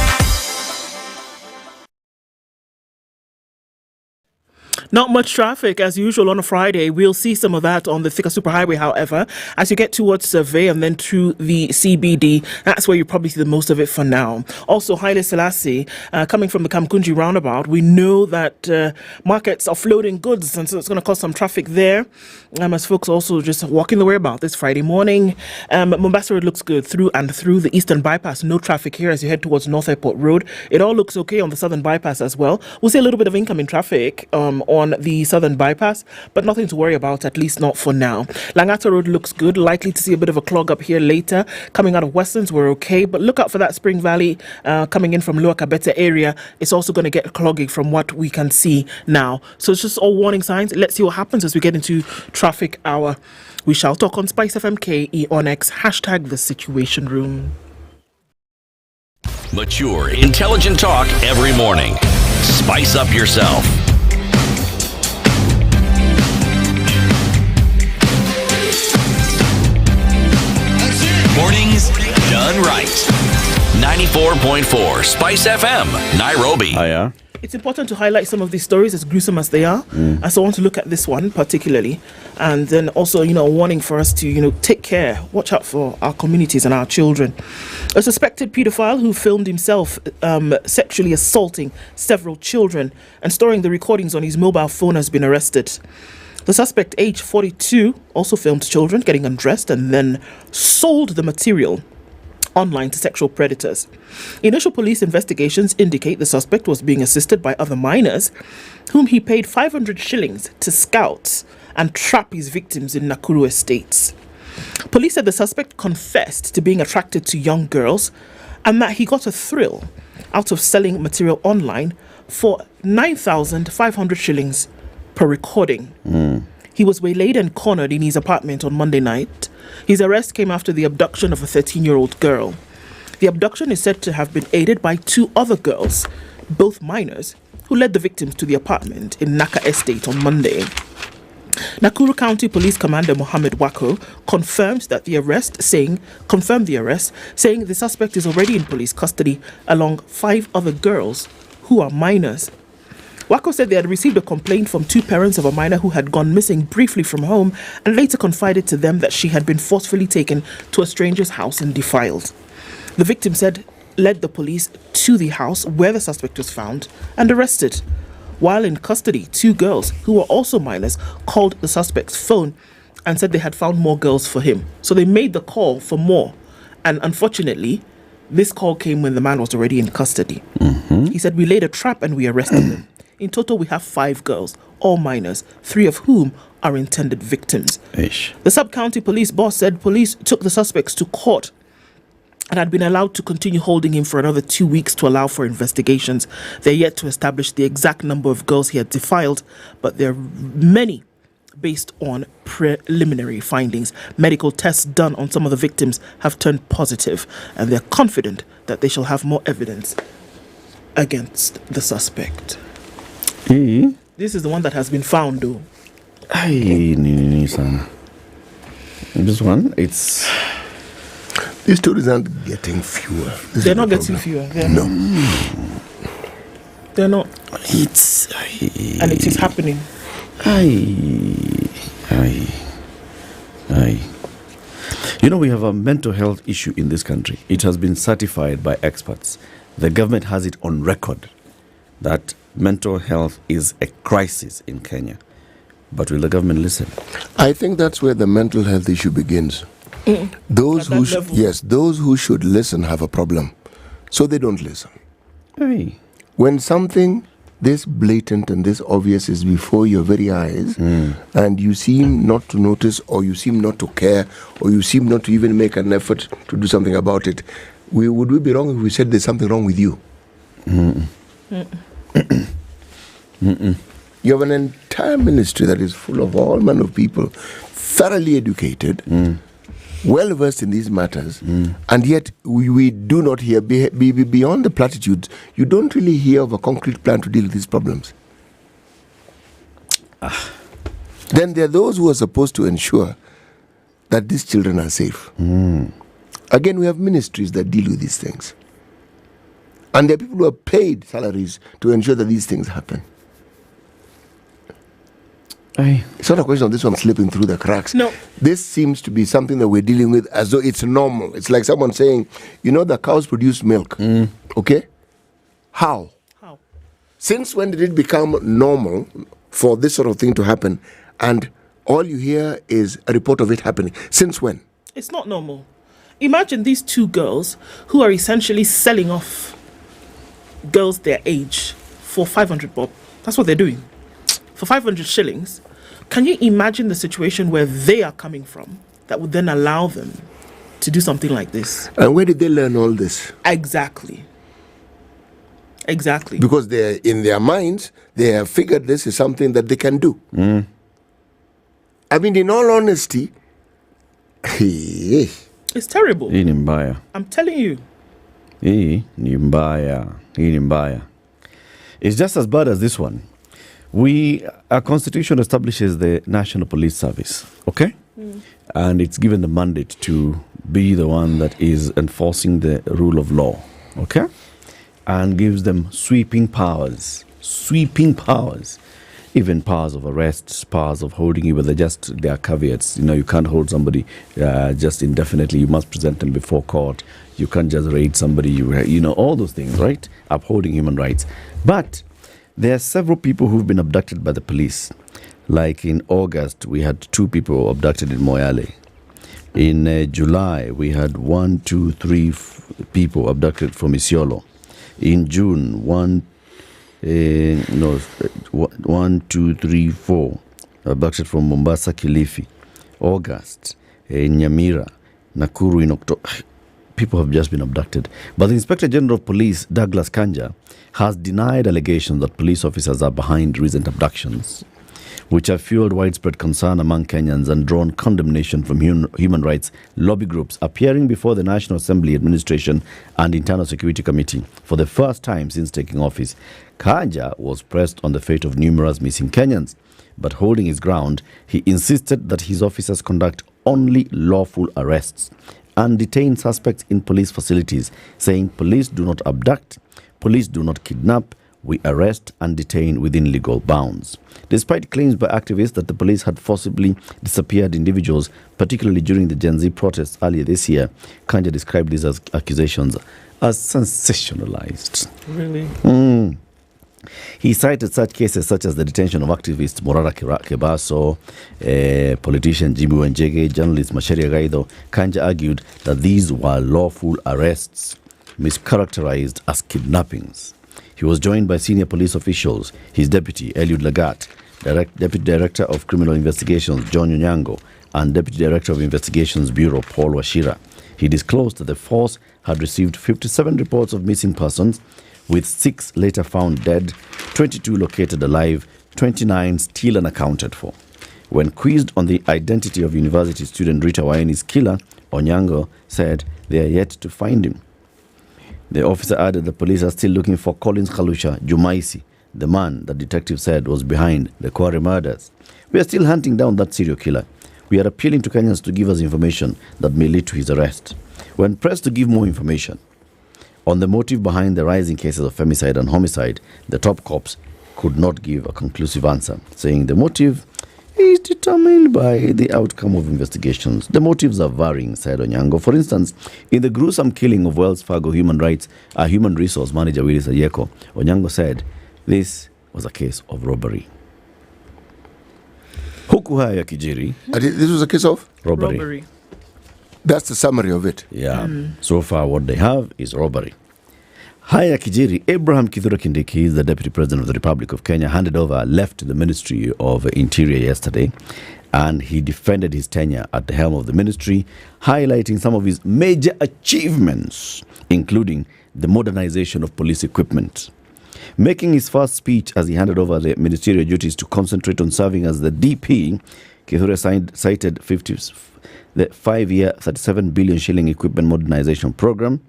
Not much traffic as usual on a Friday. We'll see some of that on the Thika Superhighway, however. As you get towards Survey and then through the CBD, that's where you probably see the most of it for now. Also, Haile Selassie, coming from the Kamkunji roundabout, we know that markets are floating goods, and so it's going to cause some traffic there. As folks also just walking the way about this Friday morning. Mombasa Road looks good through and through the Eastern Bypass. No traffic here as you head towards North Airport Road. It all looks okay on the Southern Bypass as well. We'll see a little bit of incoming traffic on the Southern Bypass, but nothing to worry about, at least not for now. Langata Road looks good. Likely to see a bit of a clog up here later. Coming out of Westerns, we're okay, but look out for that Spring Valley coming in from Lower Kabete area. It's also going to get clogging from what we can see now. So it's just all warning signs. Let's see what happens as we get into traffic hour. We shall talk on SpiceFM KE on X, hashtag the Situation Room. Mature, intelligent talk every morning. Spice up yourself. Mornings done right. 94.4 Spice FM, Nairobi. Hiya. It's important to highlight some of these stories, as gruesome as they are. And so I want to look at this one particularly. And then also, a warning for us to, take care, watch out for our communities and our children. A suspected paedophile who filmed himself sexually assaulting several children and storing the recordings on his mobile phone has been arrested. The suspect, age 42, also filmed children getting undressed and then sold the material online to sexual predators. Initial police investigations indicate the suspect was being assisted by other minors, whom he paid 500 shillings to scout and trap his victims in Nakuru estates. Police said the suspect confessed to being attracted to young girls and that he got a thrill out of selling material online for 9,500 shillings per recording. He was waylaid and cornered in his apartment on Monday night. His arrest came after the abduction of a 13-year-old girl. The abduction is said to have been aided by two other girls, both minors, who led the victims to the apartment in Naka Estate on Monday. Nakuru County Police Commander Mohammed Wako confirmed the arrest, saying the suspect is already in police custody along 5 other girls who are minors. Wako said they had received a complaint from 2 parents of a minor who had gone missing briefly from home and later confided to them that she had been forcefully taken to a stranger's house and defiled. The victim led the police to the house where the suspect was found and arrested. While in custody, 2 girls, who were also minors, called the suspect's phone and said they had found more girls for him. So they made the call for more. And unfortunately, this call came when the man was already in custody. He said, "We laid a trap and we arrested them. In total, we have 5 girls, all minors, 3 of whom are intended victims." The sub-county police boss said police took the suspects to court and had been allowed to continue holding him for another 2 weeks to allow for investigations. They're yet to establish the exact number of girls he had defiled, but there are many based on preliminary findings. Medical tests done on some of the victims have turned positive, and they're confident that they shall have more evidence against the suspect. This is the one that has been found, though. This one, it's... These stories aren't getting fewer. They're not getting fewer. They're not. It's... And it is happening. We have a mental health issue in this country. It has been certified by experts. The government has it on record that mental health is a crisis in Kenya. But will the government listen? I think that's where the mental health issue begins. Those who should listen have a problem, so they don't listen. Hey. When something this blatant and this obvious is before your very eyes, and you seem not to notice, or you seem not to care, or you seem not to even make an effort to do something about it, would we be wrong if we said there's something wrong with you? You have an entire ministry that is full of all manner of people, thoroughly educated, well versed in these matters, and yet we do not hear, beyond the platitudes, you don't really hear of a concrete plan to deal with these problems. Then there are those who are supposed to ensure that these children are safe. Again, we have ministries that deal with these things. And there are people who are paid salaries to ensure that these things happen. It's not a question of this one slipping through the cracks. No. This seems to be something that we're dealing with as though it's normal. It's like someone saying, you know, the cows produce milk. Okay? How? Since when did it become normal for this sort of thing to happen? And all you hear is a report of it happening. Since when? It's not normal. Imagine these two girls who are essentially selling off girls their age for 500 bob. That's what they're doing. For 500 shillings. Can you imagine the situation where they are coming from that would then allow them to do something like this? And where did they learn all this? Exactly. Because they're in their minds, they have figured this is something that they can do. I mean, in all honesty, it's terrible. I'm telling you. It's just as bad as this one. Our constitution establishes the National Police Service, okay? And it's given the mandate to be the one that is enforcing the rule of law, okay? And gives them sweeping powers, even powers of arrest, powers of holding you, but there are caveats. You know, you can't hold somebody just indefinitely. You must present them before court. You can't just raid somebody, you know, all those things, right? Upholding human rights. But there are several people who've been abducted by the police. Like in August, we had 2 people abducted in Moyale. In July, we had 3 people abducted from Isiolo. In June, 4 abducted from Mombasa, Kilifi. August, Nyamira, Nakuru in October. People have just been abducted. But the Inspector General of Police, Douglas Kanja, has denied allegations that police officers are behind recent abductions, which have fueled widespread concern among Kenyans and drawn condemnation from human rights lobby groups appearing before the National Assembly Administration and Internal Security Committee for the first time since taking office. Kanja was pressed on the fate of numerous missing Kenyans, but holding his ground, he insisted that his officers conduct only lawful arrests and detain suspects in police facilities, saying police do not abduct, police do not kidnap, we arrest and detain within legal bounds. Despite claims by activists that the police had forcibly disappeared individuals, particularly during the Gen Z protests earlier this year, Kanja described these accusations as sensationalized. Really? He cited such cases such as the detention of activist Morara Kebaso, politician Jimmy Wenjege, journalist Macharia Gaido. Kanja argued that these were lawful arrests, mischaracterized as kidnappings. He was joined by senior police officials, his deputy, Eliud Lagat, Deputy Director of Criminal Investigations, John Onyango, and Deputy Director of Investigations Bureau, Paul Washira. He disclosed that the force had received 57 reports of missing persons, with 6 later found dead, 22 located alive, 29 still unaccounted for. When quizzed on the identity of university student Rita Waini's killer, Onyango said they are yet to find him. The officer added the police are still looking for Collins Khalusha Jumaisi, the man that detectives said was behind the Quarry murders. We are still hunting down that serial killer. We are appealing to Kenyans to give us information that may lead to his arrest. When pressed to give more information on the motive behind the rising cases of femicide and homicide, the top cops could not give a conclusive answer, saying the motive is determined by the outcome of investigations. The motives are varying, said Onyango. For instance, in the gruesome killing of Wells Fargo human resource manager Willis Ayeko, Onyango said This was a case of robbery. Huku haya kijiri. This was a case of? Robbery. That's the summary of it. Yeah. So far what they have is robbery. Haya kijiri, Abraham Kithure Kindiki is the Deputy President of the Republic of Kenya, left the Ministry of Interior yesterday, and he defended his tenure at the helm of the ministry, highlighting some of his major achievements, including the modernization of police equipment. Making his first speech as he handed over the ministerial duties to concentrate on serving as the DP, Kithure cited the 5-year 37 billion shilling equipment modernization program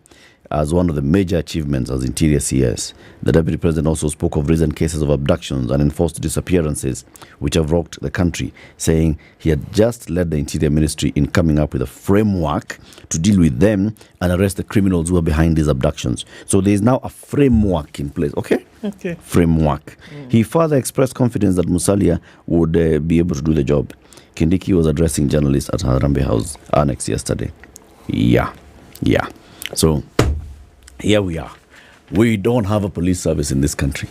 as one of the major achievements as Interior CS. The Deputy President also spoke of recent cases of abductions and enforced disappearances which have rocked the country, saying he had just led the Interior Ministry in coming up with a framework to deal with them and arrest the criminals who are behind these abductions. So there is now a framework in place, okay? Framework. He further expressed confidence that Musalia would be able to do the job. Kindiki was addressing journalists at Harambee House Annex yesterday. Yeah. So here we are. We don't have a police service in this country.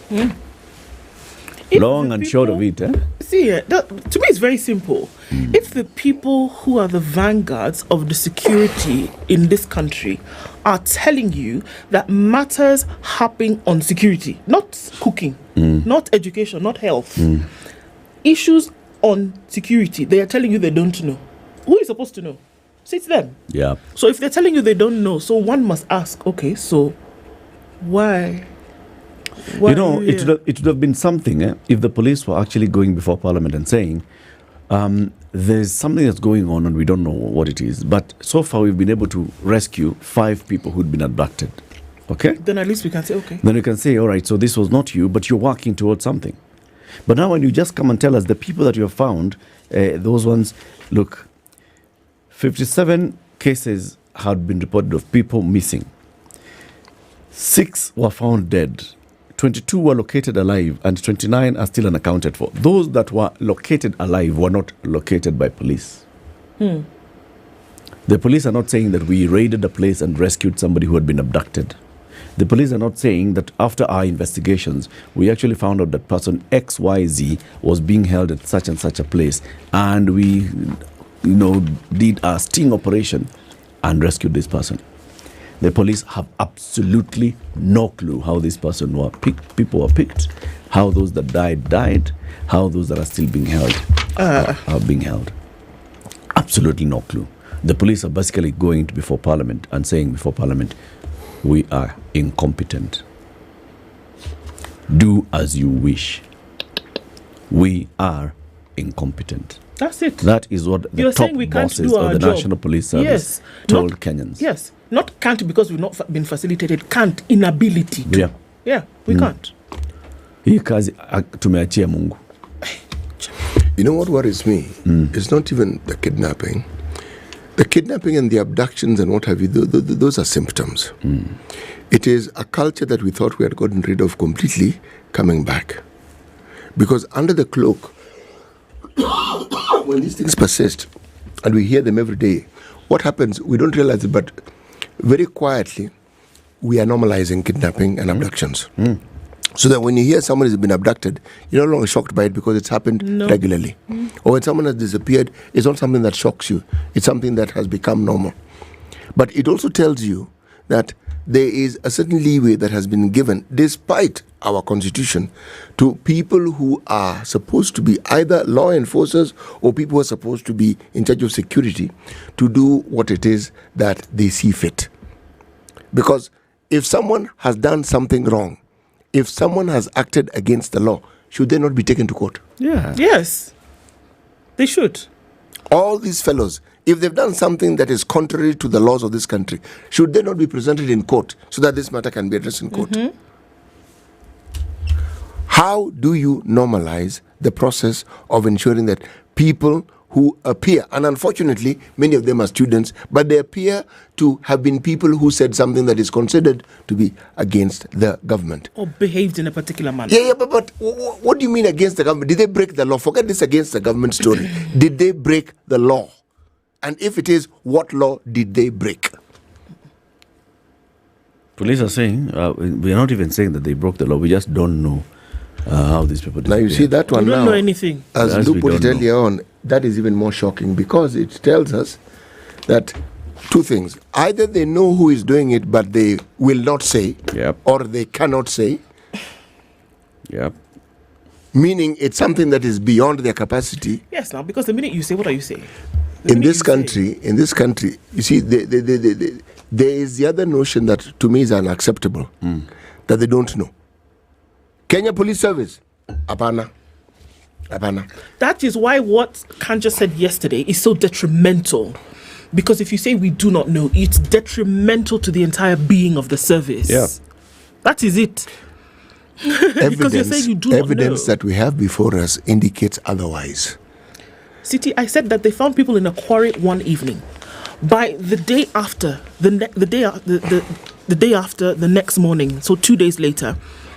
Long and short of it. See, to me it's very simple. If the people who are the vanguards of the security in this country are telling you that matters happen on security, not cooking, not education, not health, issues on security, they are telling you they don't know. Who is supposed to know? So it's them. Yeah. So if they're telling you they don't know, so one must ask, okay, so why? It would have been something if the police were actually going before Parliament and saying, there's something that's going on and we don't know what it is. But so far we've been able to rescue 5 people who'd been abducted. Okay? Then at least we can say, okay. Then you can say, all right, so this was not you, but you're working towards something. But now when you just come and tell us the people that you have found, those ones, look, 57 cases had been reported of people missing. 6 were found dead. 22 were located alive and 29 are still unaccounted for. Those that were located alive were not located by police. The police are not saying that we raided a place and rescued somebody who had been abducted. The police are not saying that after our investigations, we actually found out that person XYZ was being held at such and such a place and we did a sting operation and rescued this person. The police have absolutely no clue how this person people were picked, how those that died, how those that are still being held are being held. Absolutely no clue. The police are basically going before Parliament and saying before Parliament, we are incompetent. Do as you wish. We are incompetent. That's it. That is what the top bosses of the National Police Service told Kenyans. Yes. Not can't because we've not been facilitated. Can't. Inability to. Yeah, we can't. Hii kazi tumeachia Mungu. You know what worries me? It's not even the kidnapping. The kidnapping and the abductions and what have you, those are symptoms. It is a culture that we thought we had gotten rid of completely coming back. Because under the cloak, when these things persist and we hear them every day, what happens, we don't realize it, but very quietly, we are normalizing kidnapping and abductions. So that when you hear someone has been abducted, you're no longer shocked by it because it's happened regularly. Or when someone has disappeared, it's not something that shocks you. It's something that has become normal. But it also tells you that there is a certain leeway that has been given, despite our constitution, to people who are supposed to be either law enforcers or people who are supposed to be in charge of security to do what it is that they see fit. Because if someone has done something wrong, if someone has acted against the law, should they not be taken to court? Yeah. Yes. They should. All these fellows, if they've done something that is contrary to the laws of this country, should they not be presented in court so that this matter can be addressed in court? How do you normalize the process of ensuring that people who appear, and unfortunately many of them are students, but they appear to have been people who said something that is considered to be against the government or behaved in a particular manner? But what do you mean against the government? Did they break the law? Forget this against the government story. Did they break the law? And if it is, what law did they break? Police are saying, we are not even saying that they broke the law, we just don't know how these people Now you see that one We don't now. know anything. As Lou put it earlier on, that is even more shocking because it tells us that two things: either they know who is doing it, but they will not say, or they cannot say. Yep. Meaning it's something that is beyond their capacity. Yes, now, because the minute you say, what are you saying? In this country, you see, there is the other notion that to me is unacceptable, that they don't know. Kenya Police Service, apana. That is why what Kanja said yesterday is so detrimental. Because if you say we do not know, it's detrimental to the entire being of the service. Yeah. That is it. Because you're saying you do not know. Evidence that we have before us indicates otherwise. City, I said that they found people in a quarry one evening. By the day after, the day after, the next morning, so 2 days later,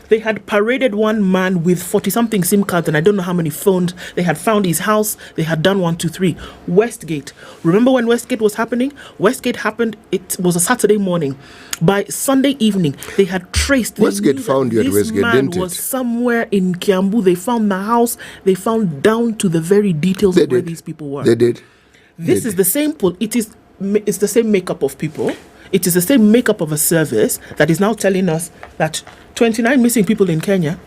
they had paraded one man with 40-something SIM cards, and I don't know how many phones. They had found his house. They had done 1, 2, 3. Westgate. Remember when Westgate was happening? Westgate happened. It was a Saturday morning. By Sunday evening, they had traced. Westgate found you at Westgate, didn't it? This man was somewhere in Kiambu. They found the house. They found down to the very details of where these people were. They did. This is the same. It's the same makeup of people. It is the same makeup of a service that is now telling us that 29 missing people in Kenya.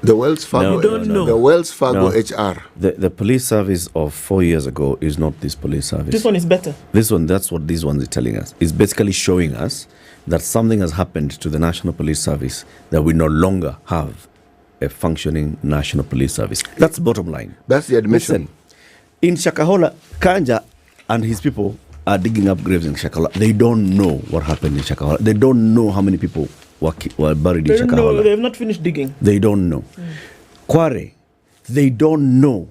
The Wells Fargo. The Wells Fargo HR. The police service of 4 years ago is not this police service. This one is better. That's what this one is telling us. It's basically showing us that something has happened to the National Police Service, that we no longer have a functioning National Police Service. That's the bottom line. That's the admission. Listen, in Shakahola, Kanja and his people are digging up graves in Shakahola. They don't know what happened in Shakahola. They don't know how many people were buried in Shakahola. They have not finished digging. They don't know. Kware, they don't know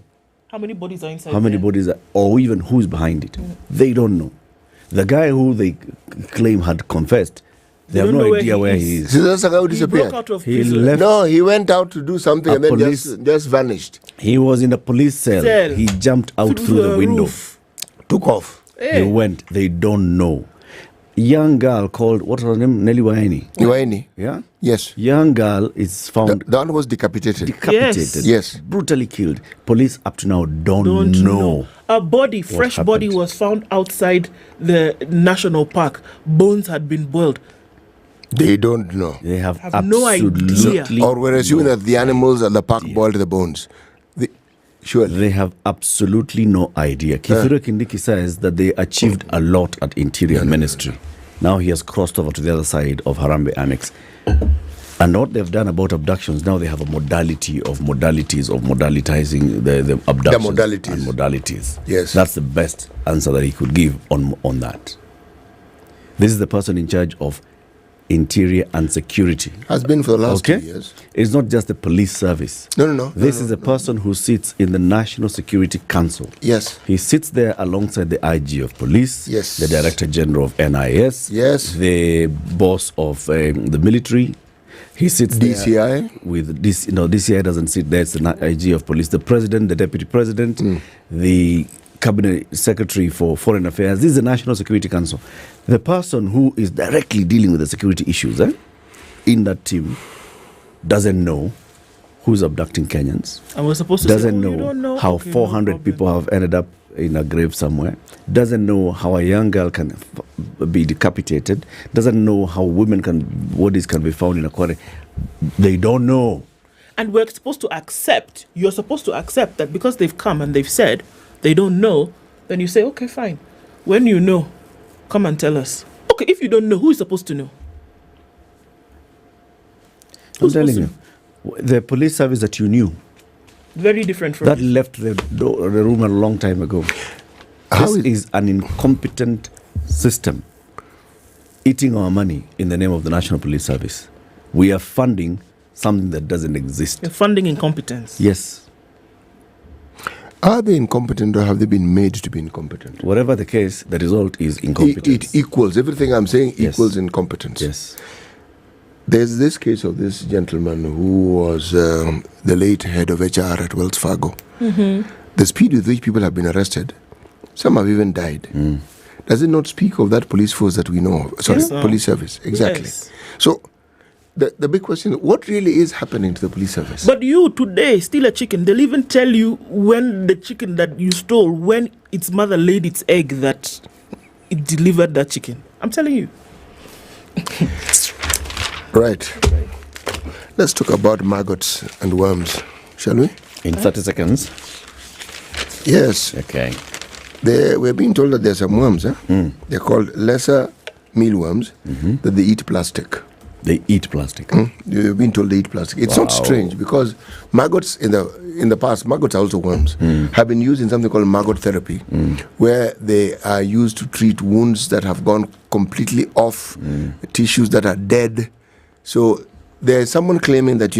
how many bodies are inside. How many bodies are, or even who's behind it. They don't know. The guy who they claim had confessed, they have no idea where he is. So that's how he disappeared. Broke out of He prison. left. No, he went out to do something and then police- just vanished. He was in a police cell. He jumped out through the window. Took off. He went. They don't know. Young girl called, what was her name? Nelly Waini. Waini. Yeah? Yes. Young girl is found. The one was decapitated. Decapitated. Yes. Brutally killed. Police up to now don't know. A body, fresh body, was found outside the national park. Bones had been boiled. They don't know. They have no idea. Or we're assuming that the animals at the park boiled the bones. They have absolutely no idea. Kithure Kindiki says that they achieved a lot at Interior Ministry. Now he has crossed over to the other side of Harambee Annex. And what they've done about abductions, now they have a modality of modalities of modalitizing the abductions and modalities. Yes. That's the best answer that he could give on that. This is the person in charge of Interior and Security. Has been for the last 2 years. It's not just the police service. No. This is a person who sits in the National Security Council. Yes. He sits there alongside the IG of police, yes, the Director General of NIS, yes, the boss of the military. He sits DCI there with this. DCI doesn't sit there. It's the IG of police, the president, the deputy president, the cabinet secretary for foreign affairs. This is the National Security Council. The person who is directly dealing with the security issues in that team doesn't know who's abducting Kenyans. And we're supposed to doesn't say, know, you don't know how okay, 400 people have ended up in a grave somewhere. Doesn't know how a young girl can be decapitated. Doesn't know how bodies can be found in a quarry. They don't know. And you're supposed to accept that because they've come and they've said they don't know, then you say, okay, fine. When you know, come and tell us. Okay, if you don't know, who is supposed to know? I'm telling you, the police service that you knew, very different from that left the room a long time ago. This is an incompetent system eating our money in the name of the National Police Service. We are funding something that doesn't exist. You're funding incompetence. Yes. Are they incompetent or have they been made to be incompetent? Whatever the case, the result is incompetence. It equals, everything I'm saying equals incompetence. Yes. There's this case of this gentleman who was the late head of HR at Wells Fargo. Mm-hmm. The speed with which people have been arrested, some have even died. Does it not speak of that police force that we know of? Sorry, Yes. police service. Exactly. Yes. So the big question is, what really is happening to the police service? But you today steal a chicken. They'll even tell you when the chicken that you stole, when its mother laid its egg, that it delivered that chicken. I'm telling you. Right. Let's talk about maggots and worms, shall we? In 30 seconds. Yes. Okay. We're being told that there's some worms. They're called lesser mealworms, that they eat plastic. They eat plastic. You've been told they eat plastic. It's not strange because maggots in the past, maggots are also worms, have been used in something called maggot therapy, where they are used to treat wounds that have gone completely off, tissues that are dead. So there's someone claiming that,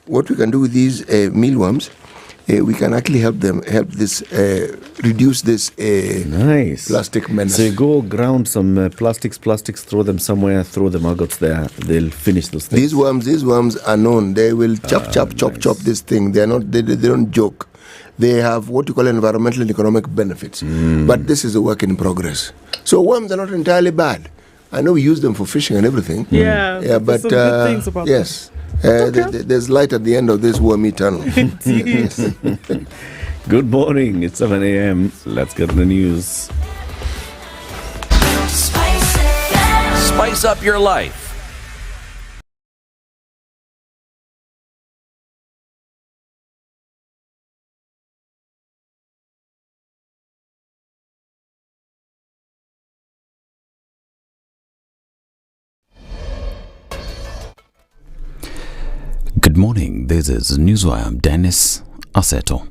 what we can do with these mealworms, we can actually help this reduce this plastic menace. So you go ground some plastics, throw them somewhere, throw the maggots there. They'll finish those things. These worms are known. They will chop this thing. They don't joke. They have what you call environmental and economic benefits. But this is a work in progress. So worms are not entirely bad. I know we use them for fishing and everything. Yeah, but some good things about yes. There's light at the end of this wormy tunnel. Good morning. It's 7 a.m. Let's get the news. Spice up your life. Good morning, this is Newswire. I'm Dennis Aseto.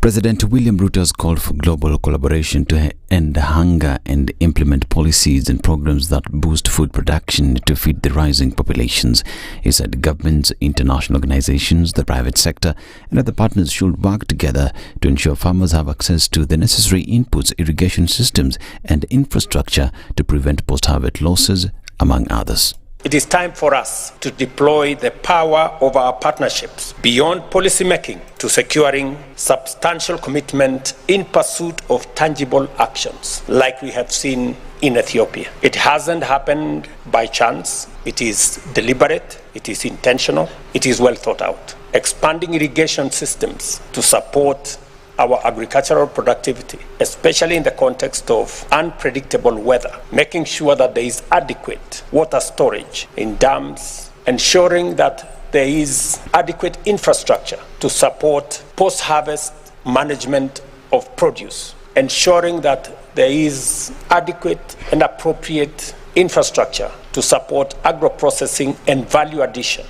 President William Ruto has called for global collaboration to end hunger and implement policies and programs that boost food production to feed the rising populations. He said governments, international organizations, the private sector and other partners should work together to ensure farmers have access to the necessary inputs, irrigation systems and infrastructure to prevent post-harvest losses, among others. It is time for us to deploy the power of our partnerships beyond policy making to securing substantial commitment in pursuit of tangible actions, like we have seen in Ethiopia. It hasn't happened by chance. It is deliberate, it is intentional, it is well thought out. Expanding irrigation systems to support our agricultural productivity, especially in the context of unpredictable weather, making sure that there is adequate water storage in dams, ensuring that there is adequate infrastructure to support post-harvest management of produce, ensuring that there is adequate and appropriate infrastructure to support agro-processing and value addition.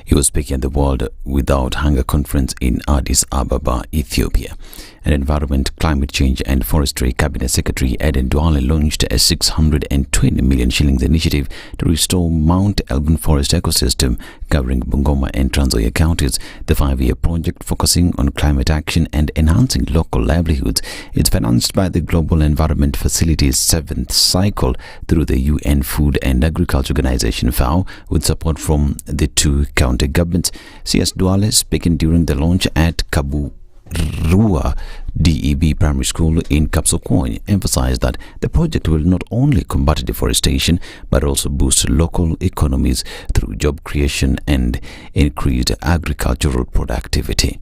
He was speaking at the World Without Hunger Conference in Addis Ababa, Ethiopia. An Environment, Climate Change and Forestry Cabinet Secretary Ednah Duale launched a 620 million shillings initiative to restore Mount Elgon forest ecosystem covering Bungoma and Trans Nzoia counties. The 5-year project, focusing on climate action and enhancing local livelihoods, is financed by the Global Environment Facility's 7th cycle through the UN Food and Agriculture Organization FAO, with support from the 2 county governments. CS Duale, speaking during the launch at Rua DEB Primary School in Kapsokony, emphasized that the project will not only combat deforestation but also boost local economies through job creation and increased agricultural productivity.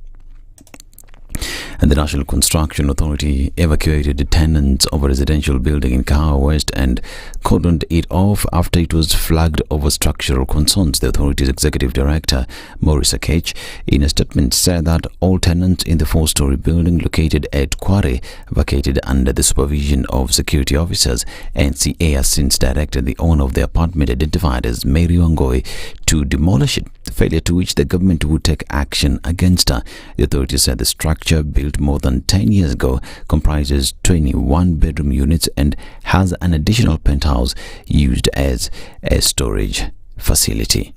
And the National Construction Authority evacuated tenants of a residential building in Kahawa West and cordoned it off after it was flagged over structural concerns. The authority's executive director, Maurice Akech, in a statement said that all tenants in the 4-story building located at Kware vacated under the supervision of security officers. NCA has since directed the owner of the apartment, identified as Mary Wangoi, to demolish it, failure to which the government would take action against her. The authority said the structure, built more than 10 years ago, comprises 21 bedroom units and has an additional penthouse used as a storage facility.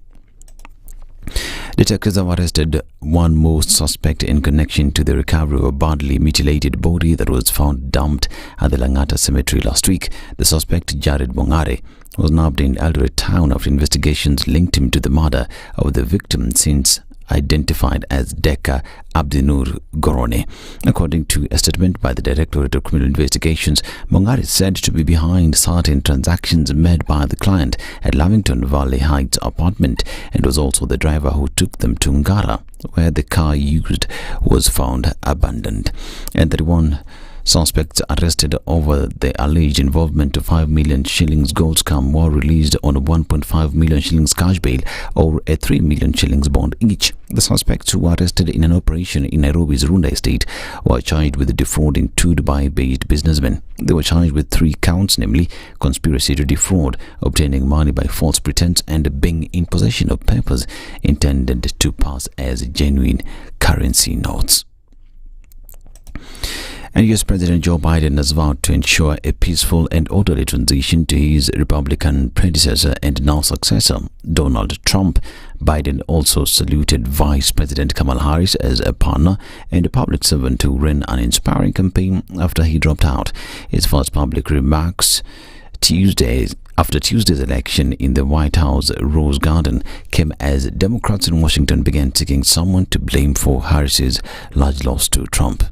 Detectives have arrested one more suspect in connection to the recovery of a badly mutilated body that was found dumped at the Langata cemetery last week. The suspect, Jared Bongare, was nabbed in Eldoret town after investigations linked him to the murder of the victim since identified as Deka Abdinur Gorone. According to a statement by the Directorate of Criminal Investigations, Mongari is said to be behind certain transactions made by the client at Lavington Valley Heights apartment and was also the driver who took them to Ngara, where the car used was found abandoned. And 31 suspects arrested over the alleged involvement of 5 million shillings gold scam were released on a 1.5 million shillings cash bail or a 3 million shillings bond each. The suspects who were arrested in an operation in Nairobi's Runda estate were charged with defrauding 2 Dubai-based businessmen. They were charged with 3 counts, namely conspiracy to defraud, obtaining money by false pretense, and being in possession of papers intended to pass as genuine currency notes. And US President Joe Biden has vowed to ensure a peaceful and orderly transition to his Republican predecessor and now successor, Donald Trump. Biden also saluted Vice President Kamala Harris as a partner and a public servant who ran an inspiring campaign after he dropped out. His first public remarks after Tuesday's election in the White House Rose Garden came as Democrats in Washington began seeking someone to blame for Harris's large loss to Trump.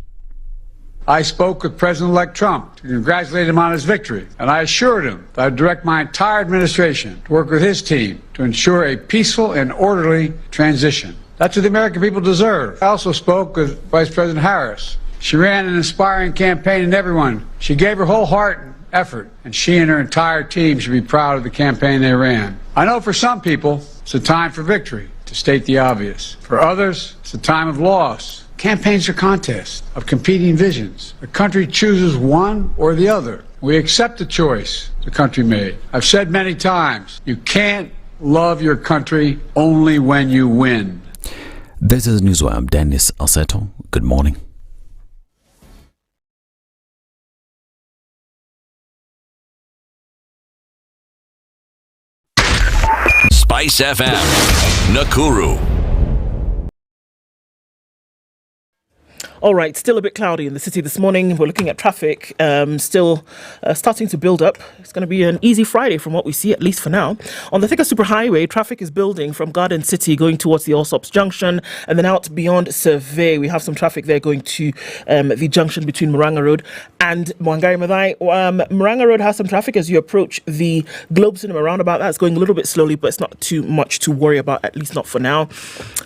I spoke with President-elect Trump to congratulate him on his victory, and I assured him that I would direct my entire administration to work with his team to ensure a peaceful and orderly transition. That's what the American people deserve. I also spoke with Vice President Harris. She ran an inspiring campaign, and everyone, she gave her whole heart and effort, and she and her entire team should be proud of the campaign they ran. I know for some people, it's a time for victory, to state the obvious. For others, it's a time of loss. Campaigns are contests of competing visions. The country chooses one or the other. We accept the choice the country made. I've said many times, you can't love your country only when you win. This is Newswire. I'm Dennis Aseto. Good morning. SpiceFM, Nakuru. All right, still a bit cloudy in the city this morning. We're looking at traffic, still starting to build up. It's going to be an easy Friday from what we see, at least for now. On the Thika Superhighway, traffic is building from Garden City going towards the Allsops Junction and then out beyond Survey. We have some traffic there going to the junction between Murang'a Road and Wangari Maathai. Murang'a Road has some traffic as you approach the Globe Cinema roundabout. That's going a little bit slowly, but it's not too much to worry about, at least not for now.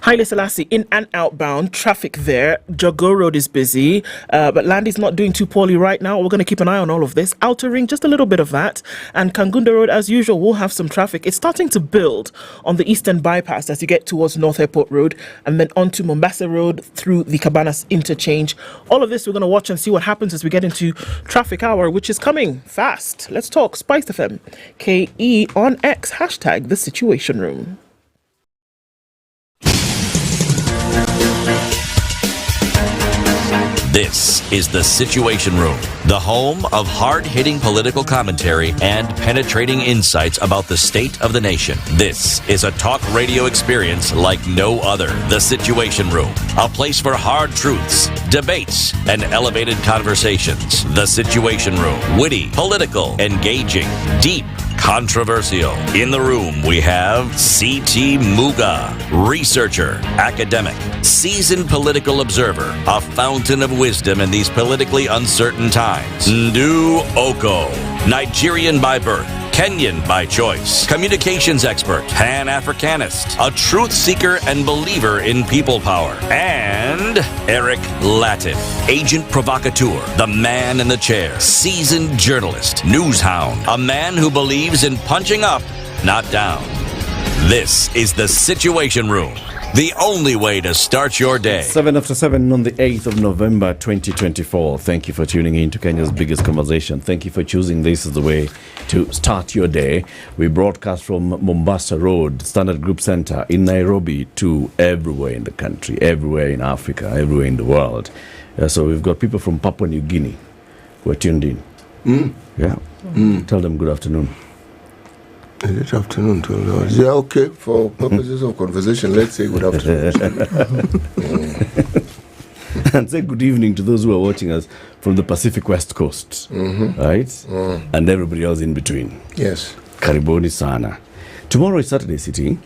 Haile Selassie, in and outbound, traffic there. Jogo Road is busy, but Landy's not doing too poorly right now. We're going to keep an eye on all of this. Outer Ring, just a little bit of that. And Kangunda Road, as usual, will have some traffic. It's starting to build on the Eastern Bypass as you get towards North Airport Road and then onto Mombasa Road through the Cabanas interchange. All of this we're going to watch and see what happens as we get into traffic hour, which is coming fast. Let's talk SpiceFM KE on X, hashtag the Situation Room. This is The Situation Room, the home of hard-hitting political commentary and penetrating insights about the state of the nation. This is a talk radio experience like no other. The Situation Room, a place for hard truths, debates, and elevated conversations. The Situation Room, witty, political, engaging, deep, controversial. In the room, we have C.T. Muga, researcher, academic, seasoned political observer, a fountain of wisdom in these politically uncertain times. Ndu Okoh, Nigerian by birth, Kenyan by choice, communications expert, Pan-Africanist, a truth seeker and believer in people power, and Eric Latiff, agent provocateur, the man in the chair, seasoned journalist, news hound, a man who believes in punching up, not down. This is The Situation Room, the only way to start your day. 7 after 7 on the 8th of November 2024. Thank you for tuning in to Kenya's biggest conversation. Thank you for choosing this as the way to start your day. We broadcast from Mombasa Road, Standard Group Center in Nairobi to everywhere in the country, everywhere in Africa, everywhere in the world. So we've got people from Papua New Guinea who are tuned in. Yeah. Tell them good afternoon. Good afternoon to you. Yeah, okay. For purposes of conversation, let's say good afternoon. And say good evening to those who are watching us from the Pacific West Coast, right? And everybody else in between. Yes. Karibuni sana. Tomorrow is Saturday, City.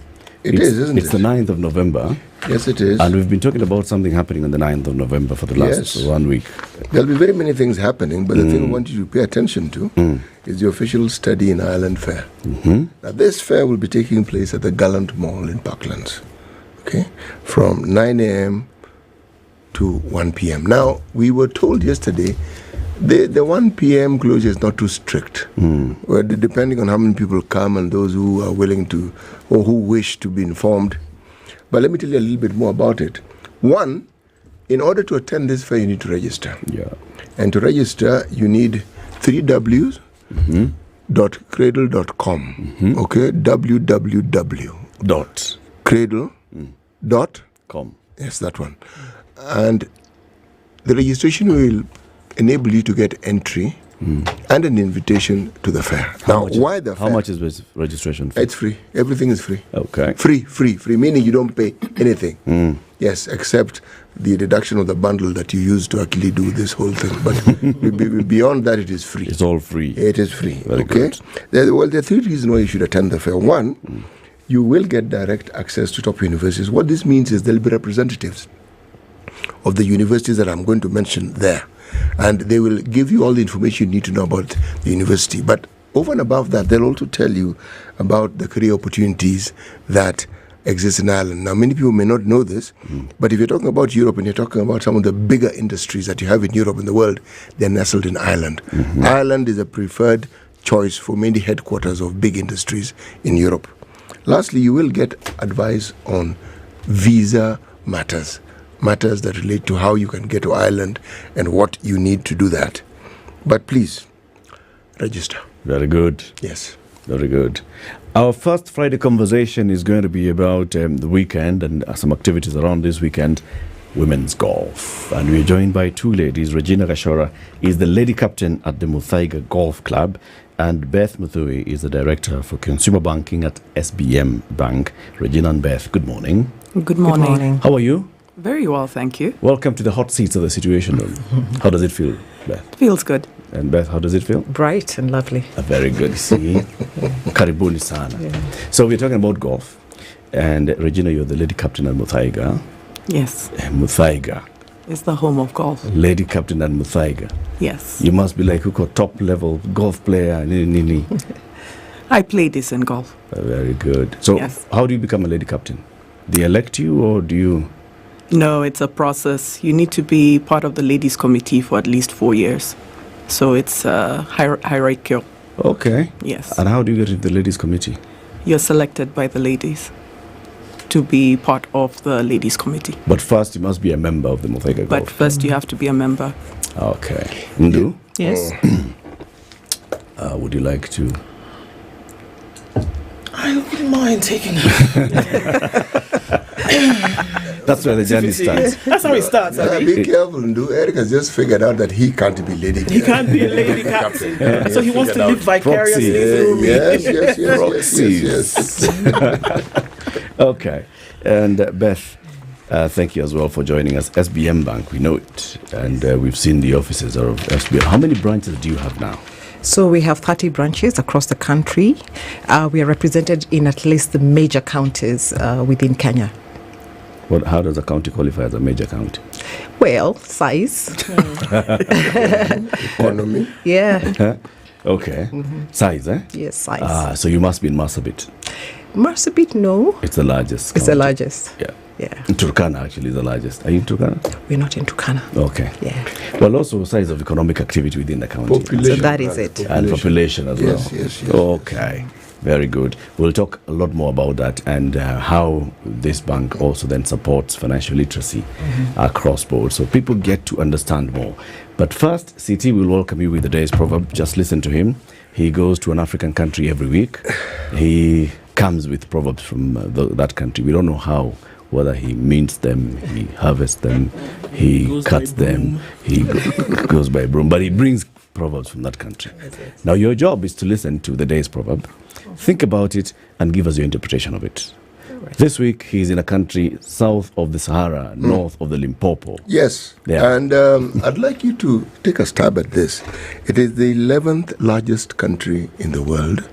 It's the 9th of November. Yes, it is. And we've been talking about something happening on the 9th of November for the last 1 week. There'll be very many things happening, but the thing I want you to pay attention to is the official study in Ireland Fair. Now, this fair will be taking place at the Gallant Mall in Parklands, okay, from 9 a.m. to 1 p.m. Now, we were told yesterday the 1 p.m. closure is not too strict. Well, depending on how many people come and those who are willing to or who wish to be informed. But let me tell you a little bit more about it. One, in order to attend this fair, you need to register. Yeah. And to register, you need 3 W's. .cradle.com. Okay, www.cradle.com. Yes, that one. And the registration will enable you to get entry and an invitation to the fair. Now, why the fair? How much is this registration fee? It's free. Everything is free. Okay. Free, meaning you don't pay anything. Yes, except the deduction of the bundle that you use to actually do this whole thing. But beyond that, it is free. It's all free. It is free. Very okay. There are 3 reasons why you should attend the fair. One, you will get direct access to top universities. What this means is there will be representatives of the universities that I'm going to mention there. And they will give you all the information you need to know about the university. But over and above that, they'll also tell you about the career opportunities that exist in Ireland. Now, many people may not know this, but if you're talking about Europe and you're talking about some of the bigger industries that you have in Europe and the world, they're nestled in Ireland. Ireland is a preferred choice for many headquarters of big industries in Europe. Lastly, you will get advice on visa matters that relate to how you can get to Ireland and what you need to do that. But please, register. Very good. Yes. Very good. Our first Friday conversation is going to be about the weekend and some activities around this weekend, women's golf. And we're joined by 2 ladies. Regina Gashora is the lady captain at the Muthaiga Golf Club, and Beth Muthui is the director for consumer banking at SBM Bank. Regina and Beth, good morning. Good morning. How are you? Very well, thank you. Welcome to the hot seats of the Situation Room. How does it feel, Beth? Feels good. And Beth, how does it feel? Bright and lovely. Very good. See? Karibuni sana. So we're talking about golf. And Regina, you're the lady captain at Muthaiga. Yes. Muthaiga. It's the home of golf. Lady captain at Muthaiga. Yes. You must be like a top level golf player. I play decent golf. Very good. So how do you become a lady captain? They elect you or do you... No, it's a process. You need to be part of the ladies committee for at least 4 years. So it's hierarchical. Okay. Yes. And how do you get into the ladies committee? You're selected by the ladies to be part of the ladies committee. But first you must be a member of the Muthaiga Golf. But first you have to be a member. Okay. Ndu? Yes. Would you like to... I wouldn't mind taking That's where the journey starts. That's how it starts. Be careful, Ndu. Eric has just figured out that he can't be lady captain. He can't be a lady captain. So he wants to live vicariously through me. Yes. Okay. And Beth, thank you as well for joining us. SBM Bank, we know it. And we've seen the offices of SBM. How many branches do you have now? So we have 30 branches across the country. We are represented in at least the major counties within Kenya. Well, how does a county qualify as a major county? Well, size. Economy. Yeah. Okay. Size, eh? Yes, size. So you must be in Marsabit. Marsabit, no. It's the largest. It's the largest. Yeah. Yeah. Turkana actually is the largest. Are you in Turkana? We're not in Turkana. Okay. Yeah. Well, also size of economic activity within the county. Population. So that is it. And population as well. Yes. Okay. Very good. We'll talk a lot more about that and how this bank also then supports financial literacy across board, so people get to understand more. But first, CT will welcome you with the day's proverb. Just listen to him. He goes to an African country every week. He comes with proverbs from that country. We don't know how, whether he mints them, he harvests them, he cuts them, he goes by broom, but he brings proverbs from that country. Now your job is to listen to the day's proverb, think about it, and give us your interpretation of it. This week he's in a country south of the Sahara, north of the Limpopo. Yes, and I'd like you to take a stab at this. It is the 11th largest country in the world.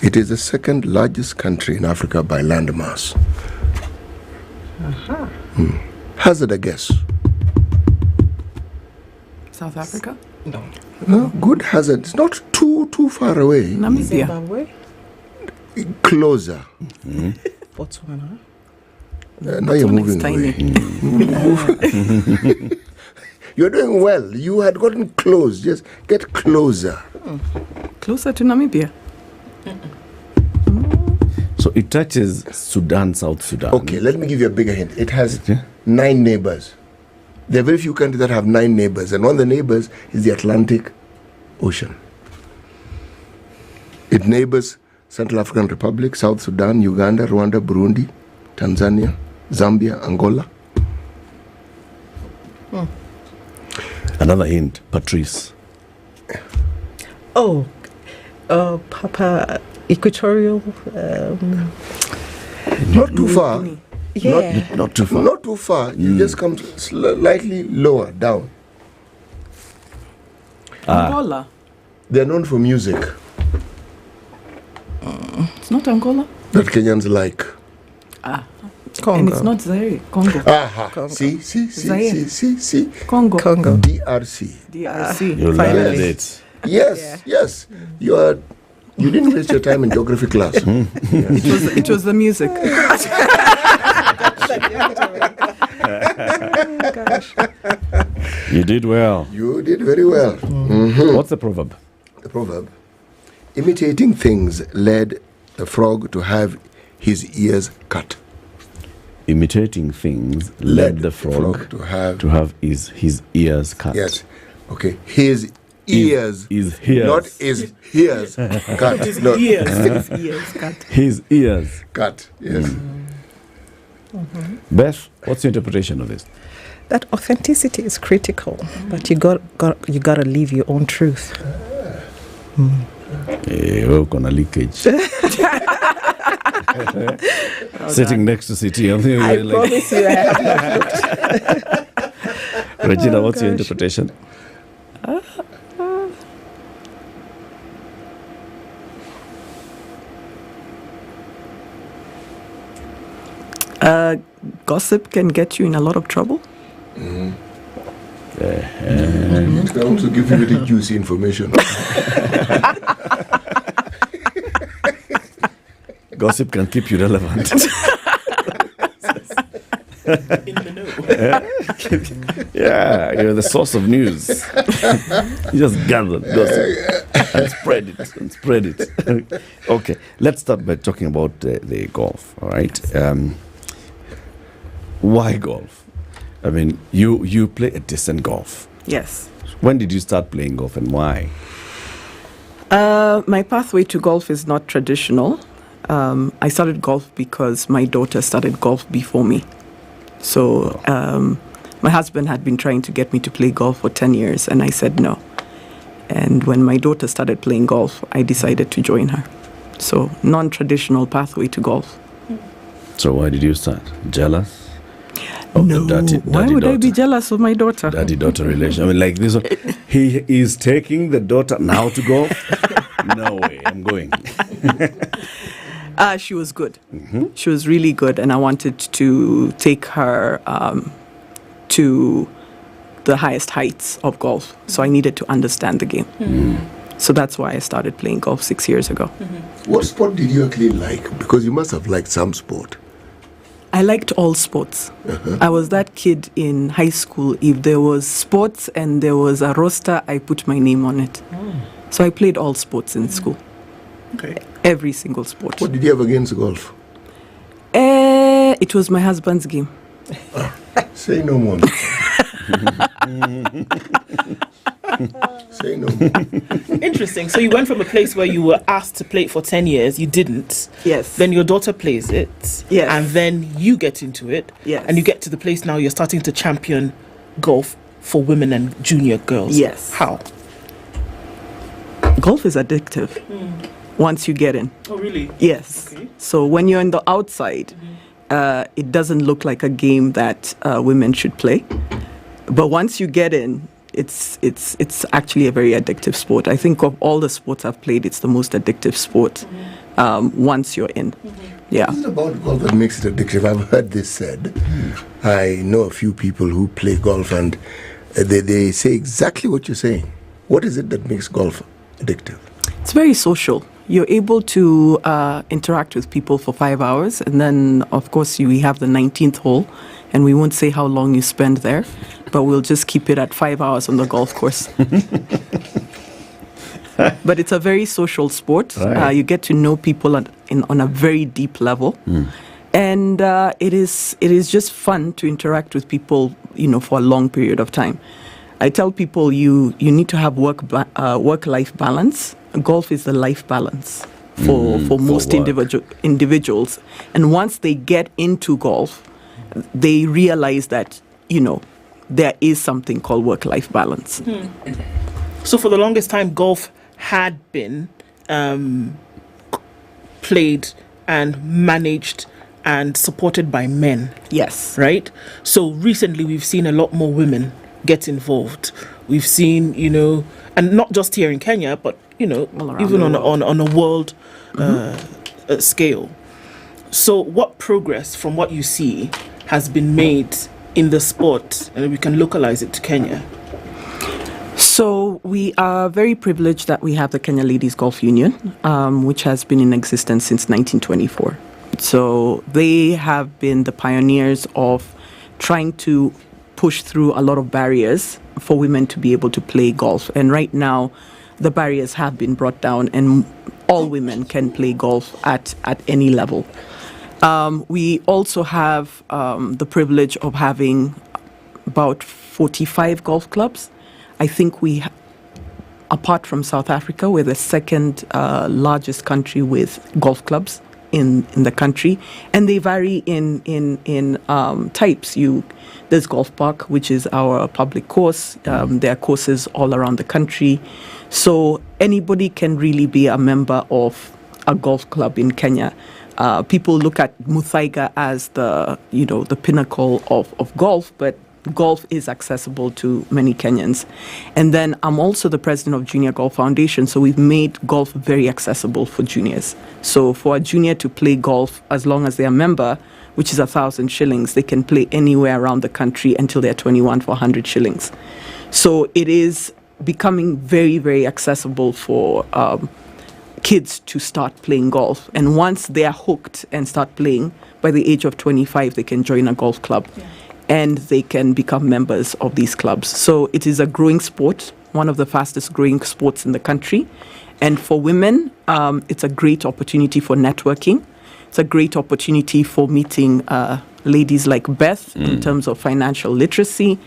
It is the second largest country in Africa by landmass. Hazard a guess. South Africa? No, good hazard. It's not too far away. Namibia. Zimbabwe? Closer. Botswana? Now you're moving away. You're doing well. You had gotten close. Just get closer. Closer to Namibia. So it touches Sudan, South Sudan. Okay, let me give you a bigger hint. It has 9 neighbors. There are very few countries that have 9 neighbors, and one of the neighbors is the Atlantic Ocean. It neighbors Central African Republic, South Sudan, Uganda, Rwanda, Burundi, Tanzania, Zambia, Angola. Another hint, Patrice. Oh, Papa Equatorial. Not too far. Yeah. Not too far. Not too far. You just come slightly lower down. Angola. They're known for music It's not Angola. that Kenyans like. Congo. And it's not Zaire. Congo. Aha. Congo. See. Congo. DRC. DRC. You learned it. Yes. You didn't waste your time in geography class. It was the music. You did well. You did very well. What's the proverb? The proverb: imitating things led the frog to have his ears cut. Imitating things led the frog to have his ears cut. Yes. Okay. His ears. His ears. Not his ears cut. His No. ears. His ears cut. His ears. Cut. Yes. Beth, what's your interpretation of this? That authenticity is critical, but you got to live your own truth. Gonna leakage. Sitting next to City. I promise you I have not looked. Regina, what's your interpretation? Gossip can get you in a lot of trouble. It can also give you very juicy information. Gossip can keep you relevant. In the know. Yeah, you're the source of news. You just gather gossip and spread it. Okay, let's start by talking about the golf. All right. Why golf? I mean, you play a decent golf. Yes. When did you start playing golf and why? My pathway to golf is not traditional. I started golf because my daughter started golf before me. So my husband had been trying to get me to play golf for 10 years, and I said no. And when my daughter started playing golf, I decided to join her. So non-traditional pathway to golf. So why did you start? Jealous? No, why would I be jealous of my daughter? Daddy-daughter relation. I mean, like this one, he is taking the daughter now to golf? No way, I'm going. She was good. She was really good, and I wanted to take her to the highest heights of golf. So I needed to understand the game. So that's why I started playing golf 6 years ago. What sport did you actually like? Because you must have liked some sport. I liked all sports. I was that kid in high school. If there was sports and there was a roster, I put my name on it. So I played all sports in school. Okay. Every single sport. What did you have against golf? It was my husband's game. Say no more. Say no more. Interesting. So you went from a place where you were asked to play it for 10 years, you didn't. Yes. Then your daughter plays it. Yes. And then you get into it. Yes. And you get to the place now you're starting to champion golf for women and junior girls. Yes. How? Golf is addictive once you get in. Oh, really? Yes. Okay. So when you're on the outside, it doesn't look like a game that women should play. But once you get in, it's actually a very addictive sport. I think of all the sports I've played, it's the most addictive sport once you're in. Yeah. What is it about golf that makes it addictive? I've heard this said. I know a few people who play golf, and they say exactly what you're saying. What is it that makes golf addictive? It's very social. You're able to interact with people for 5 hours, and then, of course, we have the 19th hole, and we won't say how long you spend there, but we'll just keep it at 5 hours on the golf course. But it's a very social sport. Right. You get to know people on a very deep level. And it is just fun to interact with people, for a long period of time. I tell people you need to have work-life balance. Golf is the life balance for most individuals. And once they get into golf, they realize that, there is something called work-life balance. So for the longest time, golf had been played and managed and supported by men. Yes. Right? So recently we've seen a lot more women get involved. We've seen, and not just here in Kenya, but, even on a world scale. So what progress from what you see has been made in the sport, and we can localize it to Kenya? So we are very privileged that we have the Kenya Ladies Golf Union, which has been in existence since 1924. So they have been the pioneers of trying to push through a lot of barriers for women to be able to play golf. And right now, the barriers have been brought down, and all women can play golf at any level. We also have the privilege of having about 45 golf clubs. I think apart from South Africa, we're the second largest country with golf clubs in the country, and they vary in types. There's Golf Park, which is our public course. There are courses all around the country, so anybody can really be a member of a golf club in Kenya. People look at Muthaiga as the pinnacle of golf, but golf is accessible to many Kenyans. And then I'm also the president of Junior Golf Foundation, so we've made golf very accessible for juniors. So for a junior to play golf, as long as they're a member, which is 1,000 shillings, they can play anywhere around the country until they're 21 for 100 shillings. So it is becoming very, very accessible for kids to start playing golf. And once they're hooked and start playing, by the age of 25, they can join a golf club. Yeah. And they can become members of these clubs. So it is a growing sport, one of the fastest growing sports in the country. And for women, it's a great opportunity for networking. It's a great opportunity for meeting ladies like Beth in terms of financial literacy.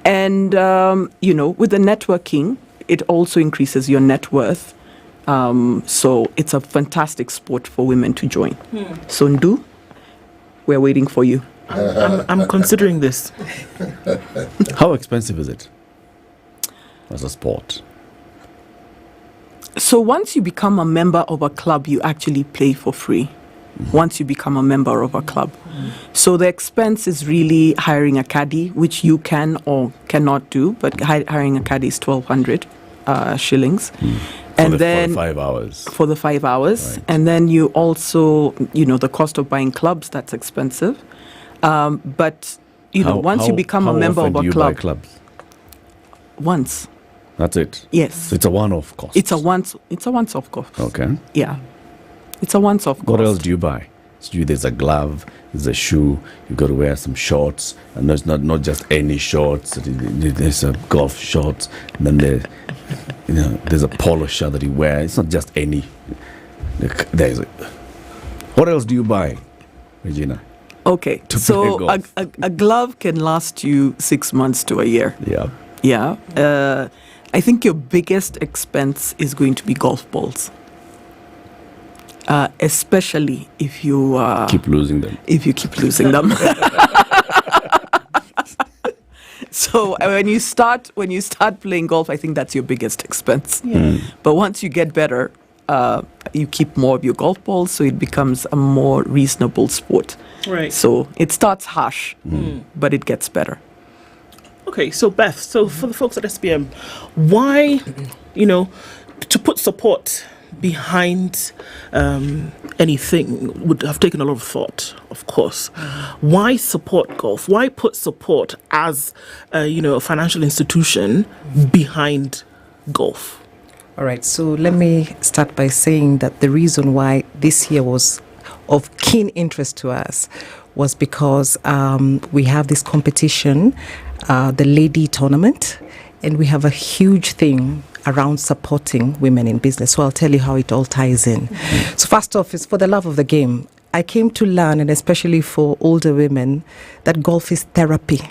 And, with the networking, it also increases your net worth. So it's a fantastic sport for women to join. So Ndu, we're waiting for you. I'm considering this. How expensive is it as a sport? So once you become a member of a club, you actually play for free. Once you become a member of a club. So the expense is really hiring a caddy, which you can or cannot do, but hiring a caddy is 1,200 shillings. For the 5 hours. For the 5 hours. Right. And then you also, the cost of buying clubs, that's expensive. But once you become a member of a club, buy clubs? Once. That's it. Yes. So it's a one-off cost. It's a once-off cost. Okay. Yeah. It's a once-off cost. What else do you buy? So there's a glove, there's a shoe. You got to wear some shorts, and there's not just any shorts. There's a golf shorts, and then there's a polo shirt that you wear. It's not just any. What else do you buy, Regina? Okay, so a glove can last you 6 months to a year. Yeah. Yeah. I think your biggest expense is going to be golf balls. Especially if you keep losing them. If you keep losing them. So when you start playing golf, I think that's your biggest expense. Yeah. But once you get better, you keep more of your golf balls, so it becomes a more reasonable sport. Right. So it starts harsh, but it gets better. Okay, so Beth, for the folks at SPM, why, to put support behind anything would have taken a lot of thought, of course. Why support golf? Why put support as a financial institution behind golf? All right, so let me start by saying that the reason why this year was of keen interest to us was because we have this competition, the lady tournament, and we have a huge thing around supporting women in business. So I'll tell you how it all ties in. So first off, is for the love of the game. I came to learn, and especially for older women, that golf is therapy.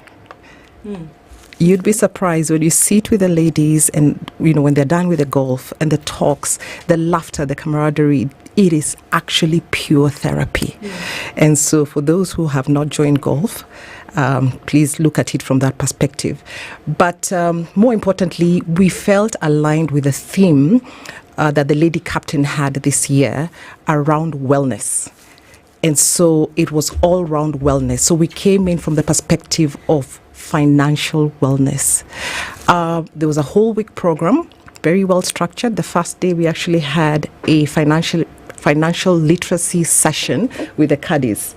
You'd be surprised when you sit with the ladies and, when they're done with the golf and the talks, the laughter, the camaraderie, it is actually pure therapy. And so for those who have not joined golf, please look at it from that perspective. But more importantly, we felt aligned with the theme that the lady captain had this year around wellness. And so it was all around wellness. So we came in from the perspective of financial wellness. There was a whole week program, very well structured. The first day we actually had a financial literacy session with the caddies.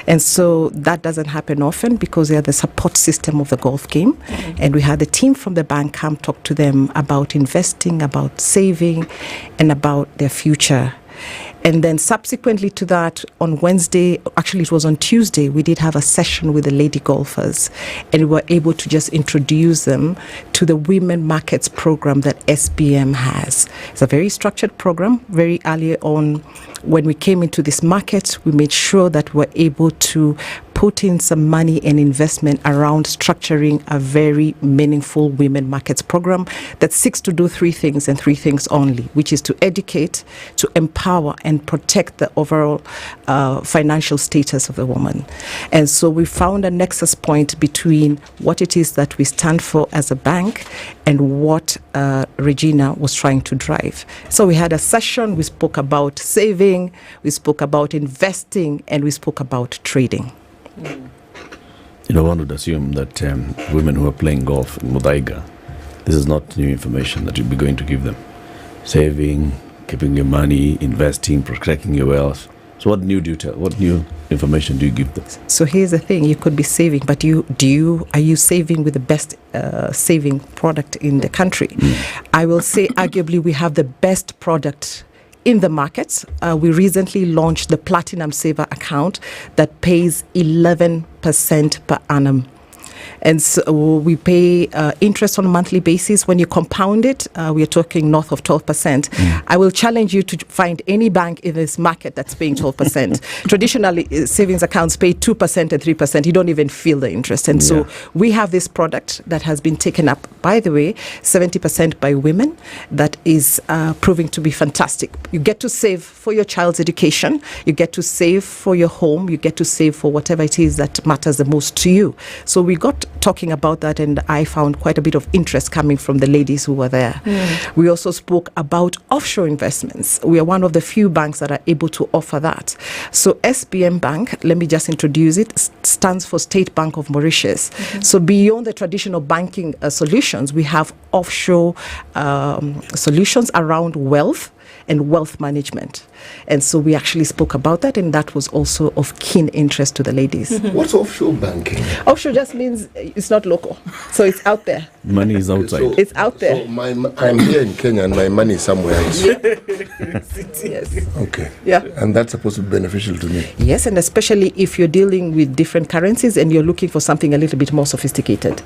And so that doesn't happen often because they are the support system of the golf game. And we had the team from the bank come talk to them about investing, about saving, and about their future. And then subsequently to that, on Wednesday, actually it was on Tuesday, we did have a session with the lady golfers, and we were able to just introduce them to the Women Markets program that SBM has. It's a very structured program. Very early on, when we came into this market, we made sure that we were able to put in some money and investment around structuring a very meaningful women markets program that seeks to do three things and three things only, which is to educate, to empower, and protect the overall financial status of the woman. And so we found a nexus point between what it is that we stand for as a bank and what Regina was trying to drive. So we had a session, we spoke about saving, we spoke about investing, and we spoke about trading. One would assume that women who are playing golf in Muthaiga, this is not new information that you'll be going to give them. Saving, keeping your money, investing, protecting your wealth. So what new information do you give them? So here's the thing, you could be saving, but are you saving with the best saving product in the country? I will say arguably we have the best product in the markets. We recently launched the Platinum Saver account that pays 11% per annum. And so we pay interest on a monthly basis. When you compound it, we are talking north of 12%. I will challenge you to find any bank in this market that's paying 12%. Traditionally, savings accounts pay 2% and 3%. You don't even feel the interest. And so we have this product that has been taken up, by the way, 70% by women. That is proving to be fantastic. You get to save for your child's education. You get to save for your home. You get to save for whatever it is that matters the most to you. So we got talking about that, and I found quite a bit of interest coming from the ladies who were there. We also spoke about offshore investments. We are one of the few banks that are able to offer that. So SBM Bank, let me just introduce it, stands for State Bank of Mauritius. So beyond the traditional banking solutions, we have offshore solutions around wealth and wealth management. And so we actually spoke about that, and that was also of keen interest to the ladies. What's offshore banking? Offshore just means it's not local. So it's out there. Money is outside. So, it's out there. So I'm here in Kenya and my money is somewhere else. Yes. Okay. Yeah. And that's supposed to be beneficial to me. Yes, and especially if you're dealing with different currencies and you're looking for something a little bit more sophisticated.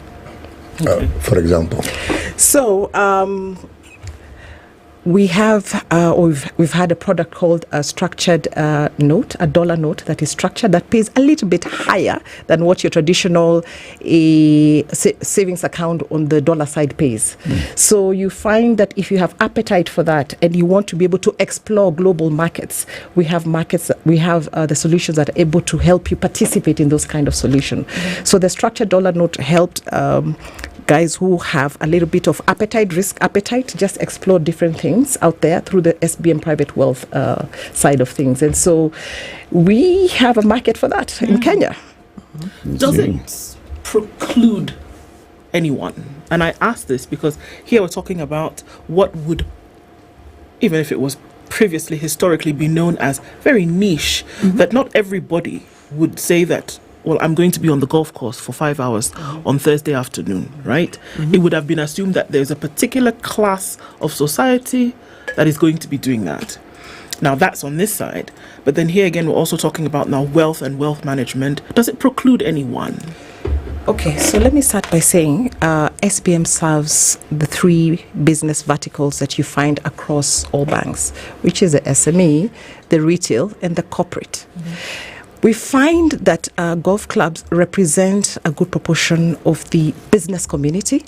For example? So, we have, we've had a product called a structured note, a dollar note that is structured, that pays a little bit higher than what your traditional savings account on the dollar side pays. So you find that if you have appetite for that and you want to be able to explore global markets, we have the solutions that are able to help you participate in those kind of solutions. So the structured dollar note helped guys who have a little bit of risk appetite, just explore different things out there through the SBM private wealth side of things. And so we have a market for that in Kenya. Does it preclude anyone? And I ask this because here we're talking about what would, even if it was previously, historically, been known as very niche, that not everybody would say that, well, I'm going to be on the golf course for 5 hours on Thursday afternoon, right? It would have been assumed that there's a particular class of society that is going to be doing that. Now, that's on this side. But then here again, we're also talking about now wealth and wealth management. Does it preclude anyone? Okay, so let me start by saying SBM serves the three business verticals that you find across all banks, which is the SME, the retail, and the corporate. We find that golf clubs represent a good proportion of the business community,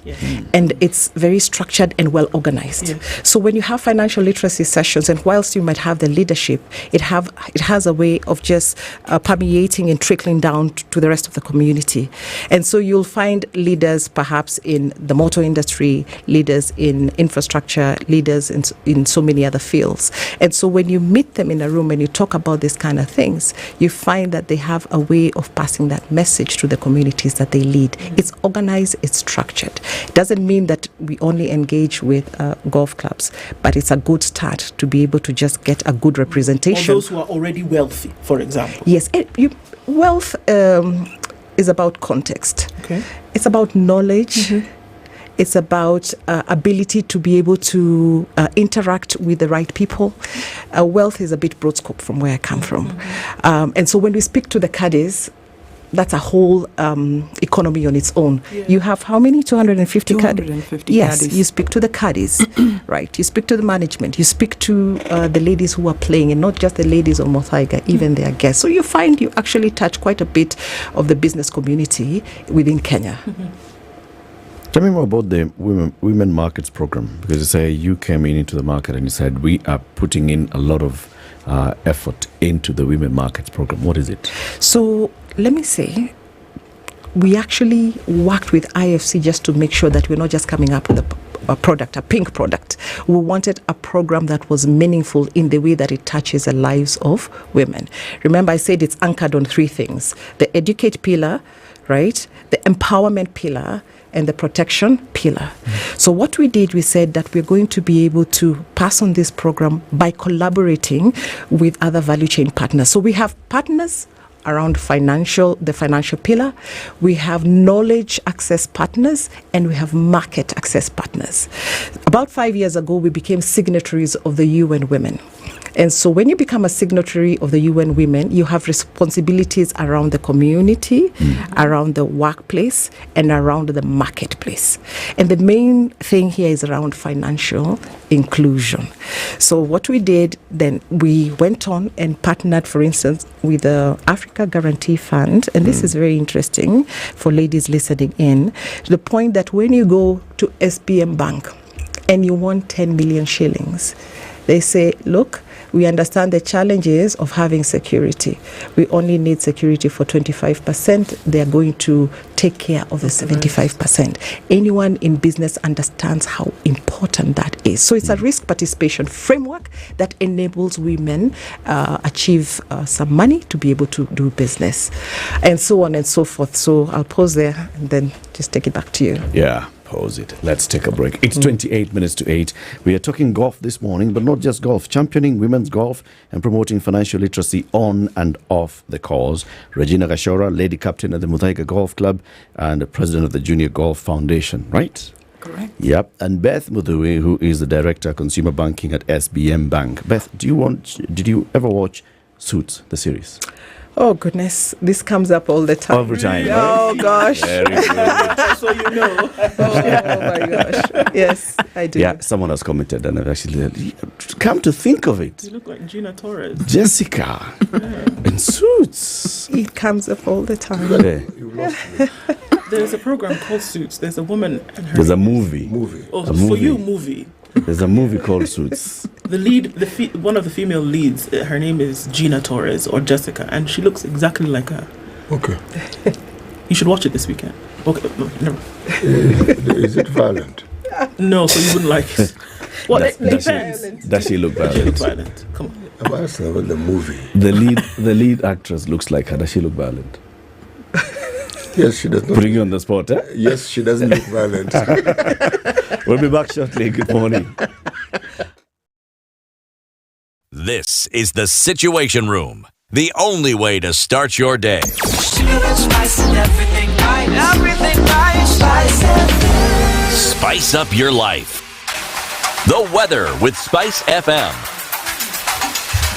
and it's very structured and well organized. So when you have financial literacy sessions, and whilst you might have the leadership, it has a way of just permeating and trickling down to the rest of the community. And so you'll find leaders perhaps in the motor industry, leaders in infrastructure, leaders in so many other fields. And so when you meet them in a room and you talk about these kind of things, you find that they have a way of passing that message to the communities that they lead. It's organized, it's structured. It doesn't mean that we only engage with golf clubs, but it's a good start to be able to just get a good representation. Or those who are already wealthy, for example. Yes, wealth is about context. Okay. It's about knowledge. It's about ability to be able to interact with the right people. Wealth is a bit broad scope from where I come from. And so when we speak to the caddies, that's a whole economy on its own. You have how many? 250 caddies? 250 yes, caddies. you speak to the caddies, right? You speak to the management. You speak to the ladies who are playing, and not just the ladies of Muthaiga, even their guests. So you find you actually touch quite a bit of the business community within Kenya. Tell me more about the women markets program, because you say you came into the market and you said we are putting in a lot of effort into the women markets program. What is it? So let me say, we actually worked with IFC just to make sure that we're not just coming up with a product, a pink product. We wanted a program that was meaningful in the way that it touches the lives of women. Remember, I said it's anchored on three things: the educate pillar, right? The empowerment pillar, and the protection pillar. So what we did, we said that we're going to be able to pass on this program by collaborating with other value chain partners. So we have partners around the financial pillar, we have knowledge access partners, and we have market access partners. About 5 years ago, we became signatories of the UN Women. And so when you become a signatory of the UN Women, you have responsibilities around the community, around the workplace, and around the marketplace. And the main thing here is around financial inclusion. So what we did then, we went on and partnered, for instance, with the Africa Guarantee Fund. And this is very interesting for ladies listening in, to the point that when you go to SBM Bank and you want 10 million shillings, they say, look, we understand the challenges of having security. We only need security for 25%. They are going to take care of the 75%. Anyone in business understands how important that is. So it's a risk participation framework that enables women achieve some money to be able to do business, and so on and so forth. So I'll pause there and then just take it back to you. Yeah. It. Let's take a break. It's 28 minutes to 8. We are talking golf this morning, but not just golf. Championing women's golf and promoting financial literacy on and off the course. Regina Gashora, lady captain at the Muthaiga Golf Club and president of the Junior Golf Foundation, right? Correct. Yep. And Beth Mudhui, who is the director of consumer banking at SBM Bank. Beth, did you ever watch Suits, the series? Oh, goodness. This comes up all the time. Every time. Oh, gosh. Very good. So you know. Oh, my gosh. Yes, I do. Yeah, someone has commented, and I've actually come to think of it. You look like Gina Torres. Jessica in Suits. It comes up all the time. There's a program called Suits. There's a woman. And her There's a movie. Oh, A for you, movie. There's a movie called Suits. The lead, one of the female leads, her name is Gina Torres or Jessica, and she looks exactly like her. Okay. You should watch it this weekend. Okay, no. Is it violent? No, so you wouldn't like it. Well, depends. Does she look violent? She looks violent. Come on. I'm asking about the movie. The lead actress looks like her. Does she look violent? Yes, she does not. Putting you on the spot, eh? Yes, she doesn't look violent. We'll be back shortly. Good morning. This is the Situation Room, the only way to start your day. Spice up your life. The weather with SpiceFM.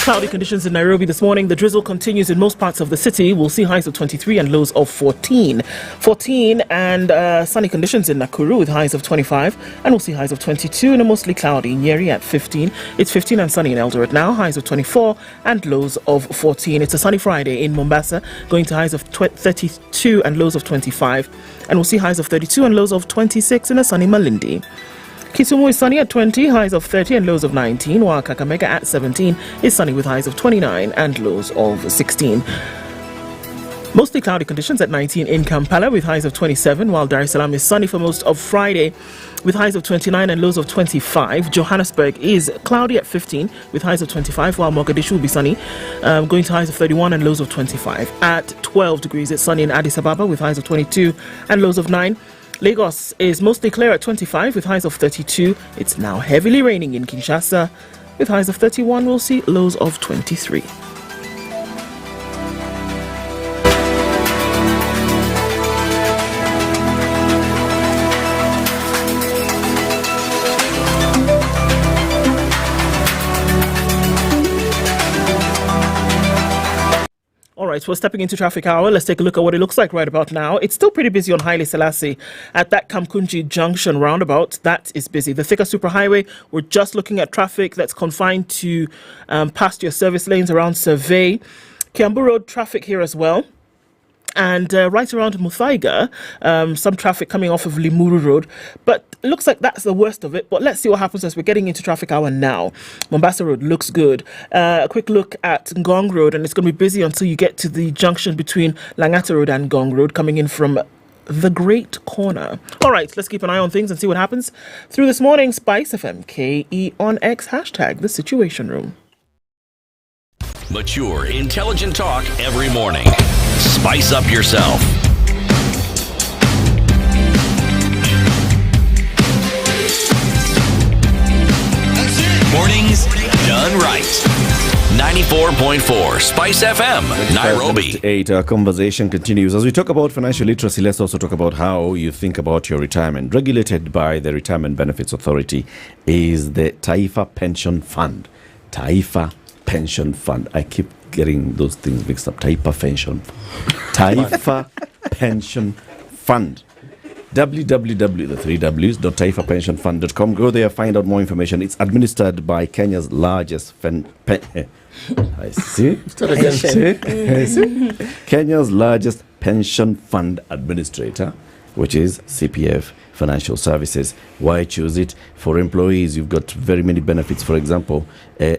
Cloudy conditions in Nairobi this morning. The drizzle continues in most parts of the city. We'll see highs of 23 and lows of 14. 14 and sunny conditions in Nakuru with highs of 25. And we'll see highs of 22 and a mostly cloudy. Nyeri at 15. It's 15 and sunny in Eldoret now. Highs of 24 and lows of 14. It's a sunny Friday in Mombasa, going to highs of 32 and lows of 25. And we'll see highs of 32 and lows of 26 in a sunny Malindi. Kisumu is sunny at 20, highs of 30 and lows of 19, while Kakamega at 17 is sunny with highs of 29 and lows of 16. Mostly cloudy conditions at 19 in Kampala with highs of 27, while Dar es Salaam is sunny for most of Friday with highs of 29 and lows of 25. Johannesburg is cloudy at 15 with highs of 25, while Mogadishu will be sunny, going to highs of 31 and lows of 25. At 12 degrees, it's sunny in Addis Ababa with highs of 22 and lows of 9. Lagos is mostly clear at 25 with highs of 32. It's now heavily raining in Kinshasa with highs of 31. We'll see lows of 23. All right, we're stepping into traffic hour. Let's take a look at what it looks like right about now. It's still pretty busy on Haile Selassie at that Kamkunji Junction roundabout. That is busy. The Thika Superhighway, we're just looking at traffic that's confined to past your service lanes around Survey. Kiambu Road traffic here as well. And right around Muthaiga, some traffic coming off of Limuru Road. But it looks like that's the worst of it. But let's see what happens as we're getting into traffic hour now. Mombasa Road looks good. A quick look at Ngong Road, and it's going to be busy until you get to the junction between Langata Road and Ngong Road, coming in from the Great Corner. All right, let's keep an eye on things and see what happens through this morning. SpiceFM, KE on X, hashtag The Situation Room. Mature, intelligent talk every morning. Spice up yourself. Mornings done right. 94.4 Spice FM, Nairobi. 8, our conversation continues. As we talk about financial literacy, let's also talk about how you think about your retirement. Regulated by the Retirement Benefits Authority is the Taifa Pension Fund. Taifa Pension Fund. I keep getting those things mixed up. Taifa Pension Fund. www.taifapensionfund.com. Go there, find out more information. It's administered by Kenya's largest Kenya's largest pension fund administrator, which is CPF Financial Services. Why choose it? For employees, you've got very many benefits. For example,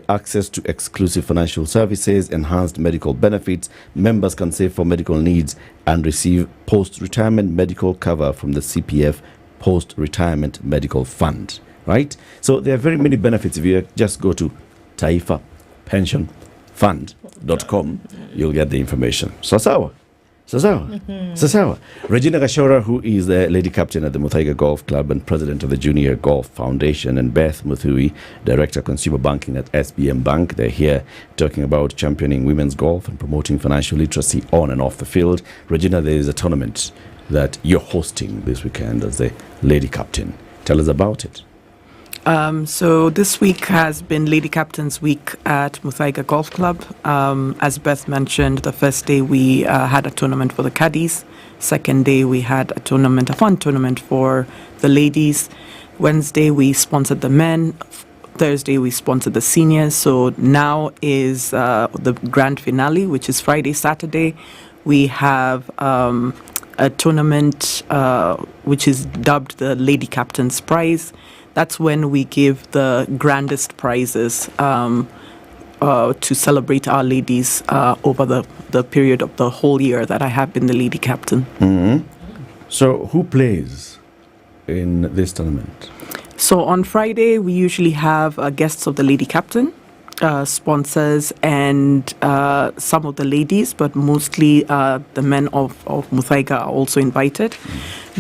access to exclusive financial services, enhanced medical benefits. Members can save for medical needs and receive post-retirement medical cover from the CPF Post-Retirement Medical Fund. Right? So there are very many benefits. If you just go to taifapensionfund.com, you'll get the information. Sasawa. Regina Gashora, who is the lady captain at the Muthaiga Golf Club and president of the Junior Golf Foundation, and Beth Muthui, director of consumer banking at SBM Bank. They're here talking about championing women's golf and promoting financial literacy on and off the field. Regina, there is a tournament that you're hosting this weekend as the lady captain. Tell us about it. So this week has been Lady Captain's Week at Muthaiga Golf Club. As Beth mentioned, the first day we had a tournament for the caddies. Second day we had a fun tournament for the ladies. Wednesday we sponsored the men. Thursday we sponsored the seniors. So now is the grand finale, which is Friday, Saturday. We have a tournament which is dubbed the Lady Captain's Prize. That's when we give the grandest prizes to celebrate our ladies over the period of the whole year that I have been the lady captain. Mm-hmm. So who plays in this tournament? So on Friday, we usually have guests of the lady captain, sponsors, and some of the ladies, but mostly the men of Muthaiga are also invited.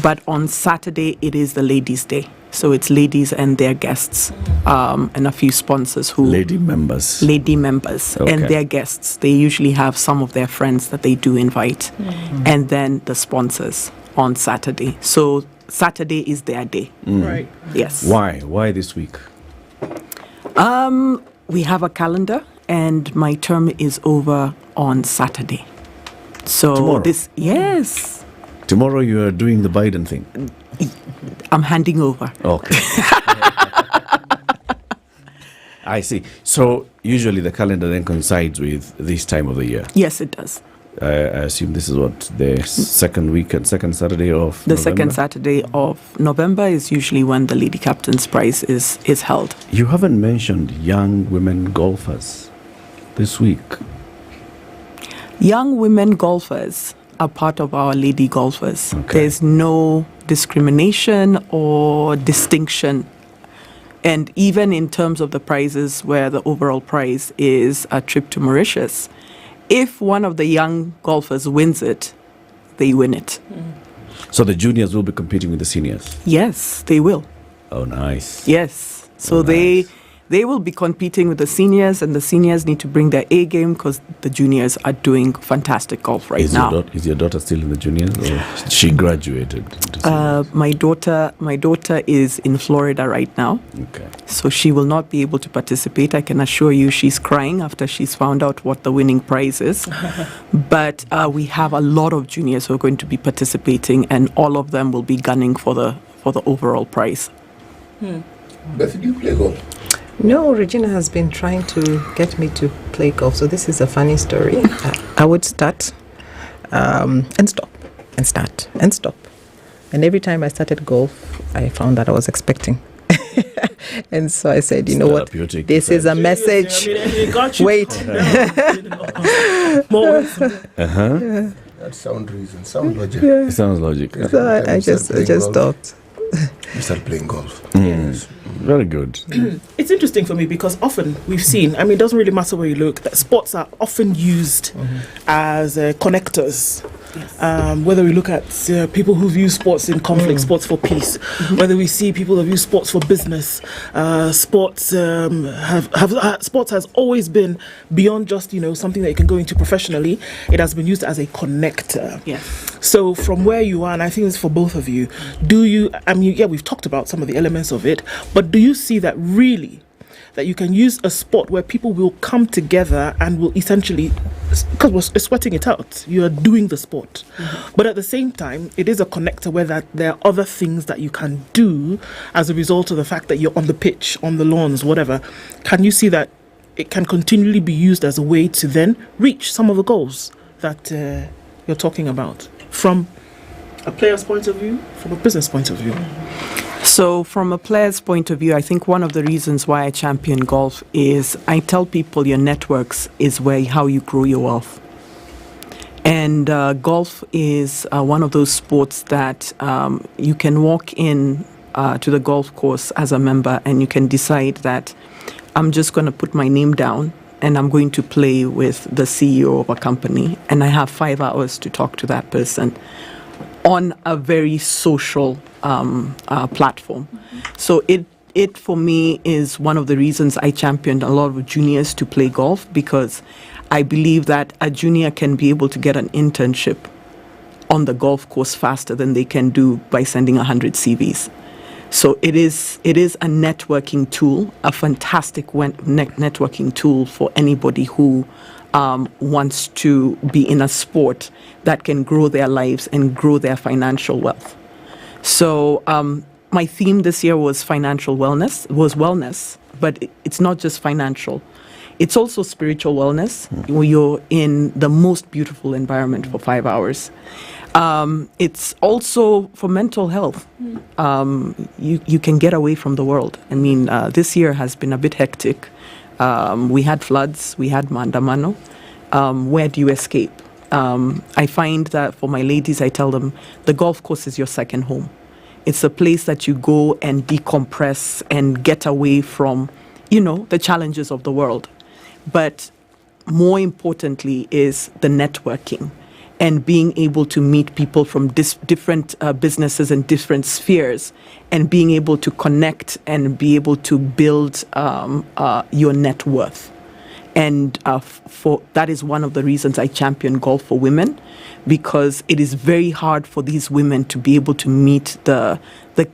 But on Saturday, it is the ladies' day. So it's ladies and their guests, and a few sponsors who... Lady members. Okay. And their guests. They usually have some of their friends that they do invite. And then the sponsors on Saturday. So Saturday is their day. Right. Yes. Why this week? We have a calendar, and my term is over on Saturday. So Tomorrow? Yes. Tomorrow you are doing the Biden thing. I'm handing over. Okay. I see. So usually the calendar then coincides with this time of the year. Yes, it does. I assume this is what, the second Saturday of The November? second Saturday of November is usually when the Lady Captain's Prize is held. You haven't mentioned young women golfers this week. Young women golfers are part of our lady golfers. Okay. There's no discrimination or distinction. And even in terms of the prizes, where the overall prize is a trip to Mauritius, if one of the young golfers wins it, they win it. So the juniors will be competing with the seniors? Yes, they will. Oh, nice. Yes. So they will be competing with the seniors, and the seniors need to bring their A game because the juniors are doing fantastic golf right now. Is your daughter still in the juniors, or she graduated? My daughter is in Florida right now. Okay. So she will not be able to participate. I can assure you she's crying after she's found out what the winning prize is. But we have a lot of juniors who are going to be participating, and all of them will be gunning for the overall prize. Beth, do you play golf? No, Regina has been trying to get me to play golf. So this is a funny story. I would start and stop and start and stop. And every time I started golf, I found that I was expecting. And so I said, you know what? This is a message. Wait. That sound reason, sound logic. It sounds logic. So I just stopped. You start playing golf. Yes. Very good. It's interesting for me because often we've seen, it doesn't really matter where you look, that sports are often used as connectors. Yes. Whether we look at people who've used sports in conflict, sports for peace, whether we see people who've used sports for business, sports sports has always been beyond just something that you can go into professionally. It has been used as a connector. Yes. So from where you are, and I think it's for both of you, we've talked about some of the elements of it, but do you see that really that you can use a sport where people will come together and will essentially, because we're sweating it out, you are doing the sport, but at the same time it is a connector where that there are other things that you can do as a result of the fact that you're on the pitch, on the lawns, whatever. Can you see that it can continually be used as a way to then reach some of the goals that you're talking about from a player's point of view, from a business point of view? So from a player's point of view, I think one of the reasons why I champion golf is I tell people your networks is how you grow your wealth. And golf is one of those sports that you can walk in to the golf course as a member and you can decide that I'm just going to put my name down and I'm going to play with the CEO of a company, and I have 5 hours to talk to that person on a very social platform. So it for me is one of the reasons I championed a lot of juniors to play golf, because I believe that a junior can be able to get an internship on the golf course faster than they can do by sending 100 CVs. So it is a networking tool, a fantastic networking tool for anybody who wants to be in a sport that can grow their lives and grow their financial wealth. So my theme this year was wellness, but it's not just financial. It's also spiritual wellness, where you're in the most beautiful environment for 5 hours. It's also for mental health. You can get away from the world. I mean, this year has been a bit hectic. We had floods, we had maandamano. Where do you escape? I find that for my ladies, I tell them the golf course is your second home. It's a place that you go and decompress and get away from, the challenges of the world. But more importantly is the networking. and being able to meet people from different businesses and different spheres, and being able to connect and be able to build your net worth. And for that is one of the reasons I champion golf for women, because it is very hard for these women to be able to meet the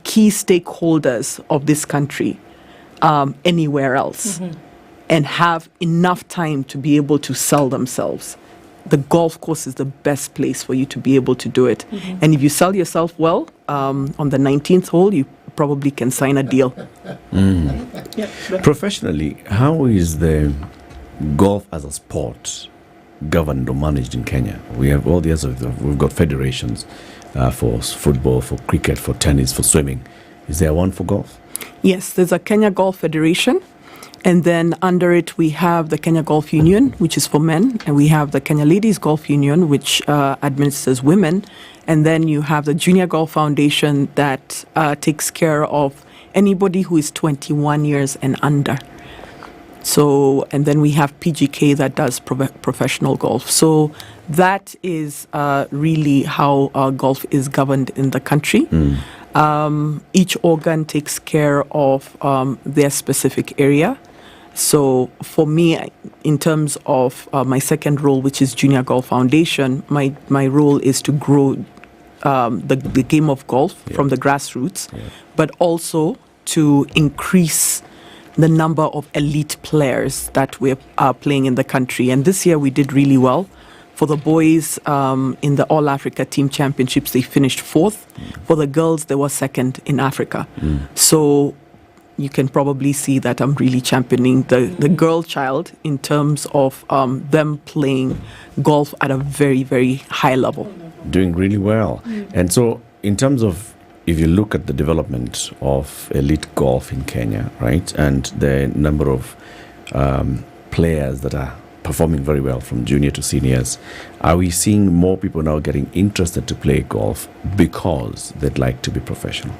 key stakeholders of this country anywhere else, and have enough time to be able to sell themselves. The golf course is the best place for you to be able to do it. And if you sell yourself well, on the 19th hole, you probably can sign a deal. Professionally, how is the golf as a sport governed or managed in Kenya? We have all the others. We've got federations for football, for cricket, for tennis, for swimming. Is there one for golf? Yes, there's a Kenya Golf Federation. And then under it, we have the Kenya Golf Union, which is for men. And we have the Kenya Ladies Golf Union, which administers women. And then you have the Junior Golf Foundation that takes care of anybody who is 21 years and under. So, and then we have PGK that does professional golf. So that is really how golf is governed in the country. Each organ takes care of their specific area. So for me, in terms of my second role, which is Junior Golf Foundation, my role is to grow the game of golf from the grassroots, but also to increase the number of elite players that we're playing in the country. And this year we did really well. For the boys in the All Africa Team Championships, they finished 4th. For the girls, they were 2nd in Africa. So you can probably see that I'm really championing the girl child in terms of them playing golf at a very, very high level. Doing really well. And so in terms of, if you look at the development of elite golf in Kenya, right, and the number of players that are performing very well from junior to seniors, are we seeing more people now getting interested to play golf because they'd like to be professional?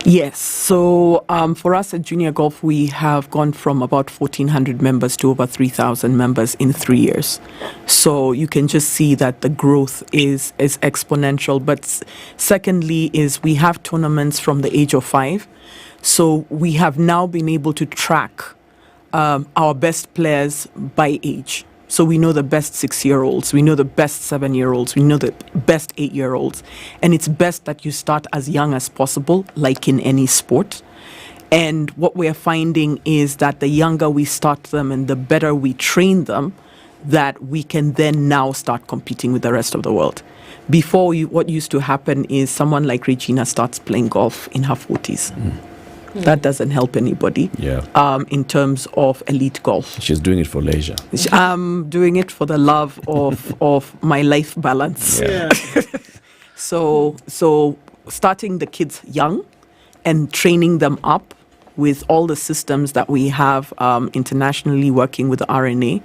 Yes. So for us at Junior Golf, we have gone from about 1,400 members to over 3,000 members in 3 years. So you can just see that the growth is exponential. But secondly is we have tournaments from the age of 5. So we have now been able to track our best players by age. So we know the best 6-year-olds, we know the best 7-year-olds, we know the best 8-year-olds. And it's best that you start as young as possible, like in any sport. And what we're finding is that the younger we start them and the better we train them, that we can then now start competing with the rest of the world. Before, what used to happen is someone like Regina starts playing golf in her 40s. That doesn't help anybody in terms of elite golf. She's doing it for leisure. I'm doing it for the love of my life balance. So starting the kids young and training them up with all the systems that we have internationally, working with the RNA,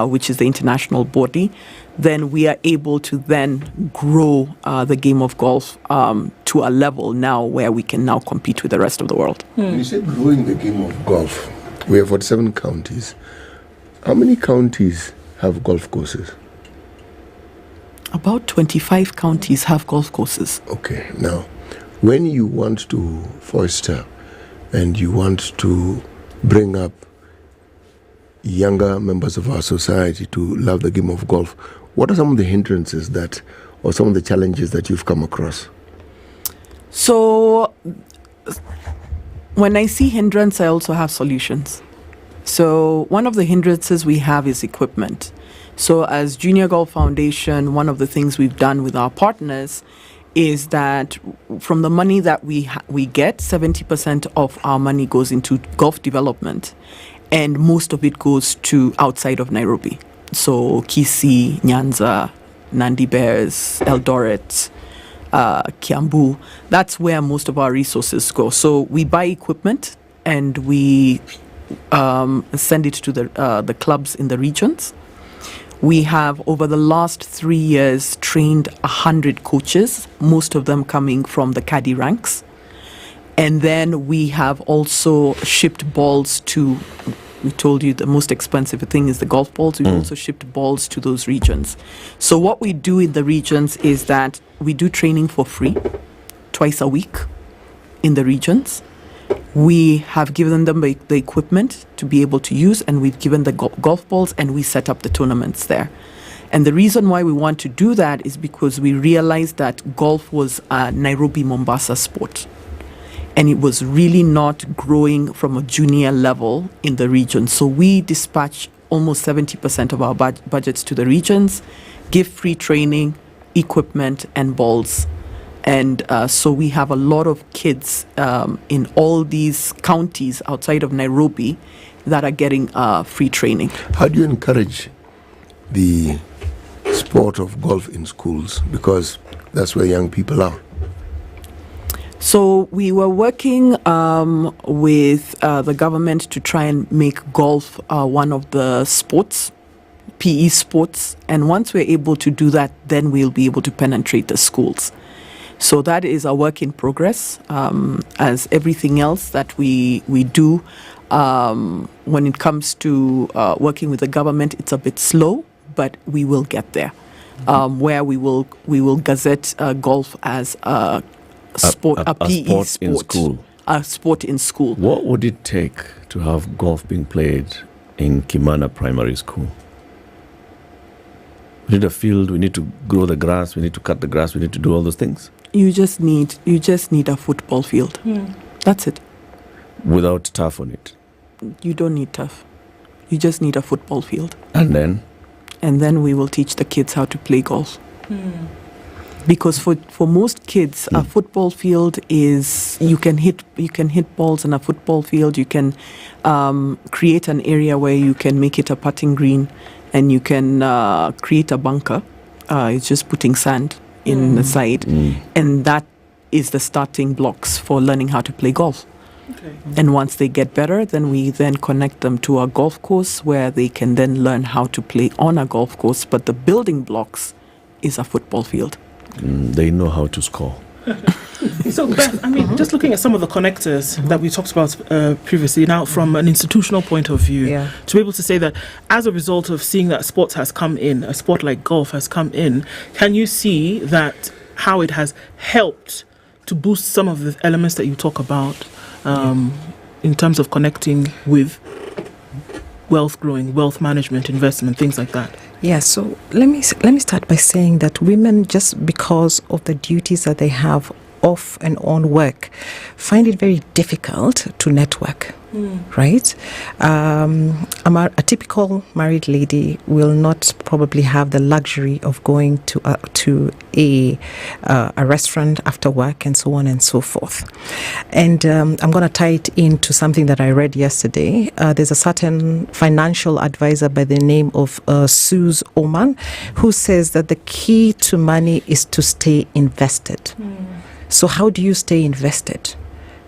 which is the international body, then we are able to then grow the game of golf to a level now where we can now compete with the rest of the world. You said growing the game of golf. We have 47 counties. How many counties have golf courses? About 25 counties have golf courses. Okay, now, when you want to foster and you want to bring up younger members of our society to love the game of golf, what are some of the hindrances that, or some of the challenges that you've come across? So when I see hindrance, I also have solutions. So one of the hindrances we have is equipment. So as Junior Golf Foundation, one of the things we've done with our partners is that from the money that we get, 70% of our money goes into golf development, and most of it goes to outside of Nairobi. So Kisii, Nyanza, Nandi Bears, Eldoret, Kiambu. That's where most of our resources go. So we buy equipment and we send it to the clubs in the regions. We have, over the last 3 years, trained 100 coaches, most of them coming from the caddy ranks. And then we have also shipped balls to We told you the most expensive thing is the golf balls. We've also shipped balls to those regions. So what we do in the regions is that we do training for free twice a week in the regions. We have given them the equipment to be able to use, and we've given the golf balls, and we set up the tournaments there. And the reason why we want to do that is because we realized that golf was a Nairobi, Mombasa sport. And it was really not growing from a junior level in the region. So we dispatch almost 70% of our budgets to the regions, give free training, equipment, and balls. And so we have a lot of kids in all these counties outside of Nairobi that are getting free training. How do you encourage the sport of golf in schools? Because that's where young people are. So we were working with the government to try and make golf one of the sports, PE sports. And once we're able to do that, then we'll be able to penetrate the schools. So that is a work in progress, as everything else that we do. When it comes to working with the government, it's a bit slow, but we will get there. Where we will gazette golf as a sport, a PE sport in school. A sport in school. What would it take to have golf being played in Kimana Primary School? We need a field. We need to grow the grass. We need to cut the grass. We need to do all those things. You just need a football field. That's it. Without turf on it. You don't need turf. You just need a football field. And then? And then we will teach the kids how to play golf. Because for most kids, a football field is you can hit balls in a football field. You can create an area where you can make it a putting green, and you can create a bunker. It's just putting sand in the side, and that is the starting blocks for learning how to play golf. Okay. And once they get better, then we then connect them to a golf course where they can then learn how to play on a golf course. But the building blocks is a football field. They know how to score. So, Beth, I mean, just looking at some of the connectors that we talked about previously, now from an institutional point of view, to be able to say that as a result of seeing that sports has come in, a sport like golf has come in, can you see that how it has helped to boost some of the elements that you talk about in terms of connecting with wealth growing, wealth management, investment, things like that? Yeah, so let me start by saying that women, just because of the duties that they have off and on work, find it very difficult to network, right? A typical married lady will not probably have the luxury of going to a restaurant after work and so on and so forth. And I'm going to tie it into something that I read yesterday. There's a certain financial advisor by the name of Suze Oman, who says that the key to money is to stay invested. So how do you stay invested?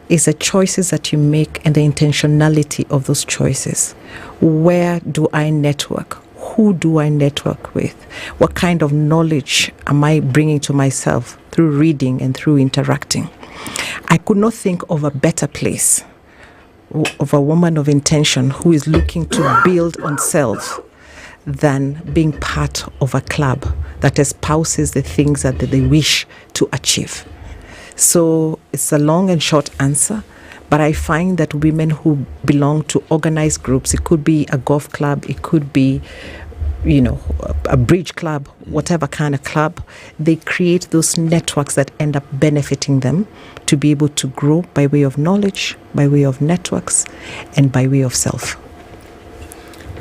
It's the choices that you make and the intentionality of those choices. Where do I network? Who do I network with? What kind of knowledge am I bringing to myself through reading and through interacting? I could not think of a better place of a woman of intention who is looking to build on self than being part of a club that espouses the things that they wish to achieve. So it's a long and short answer, but I find that women who belong to organized groups, it could be a golf club, it could be, a bridge club, whatever kind of club, they create those networks that end up benefiting them to be able to grow by way of knowledge, by way of networks, and by way of self.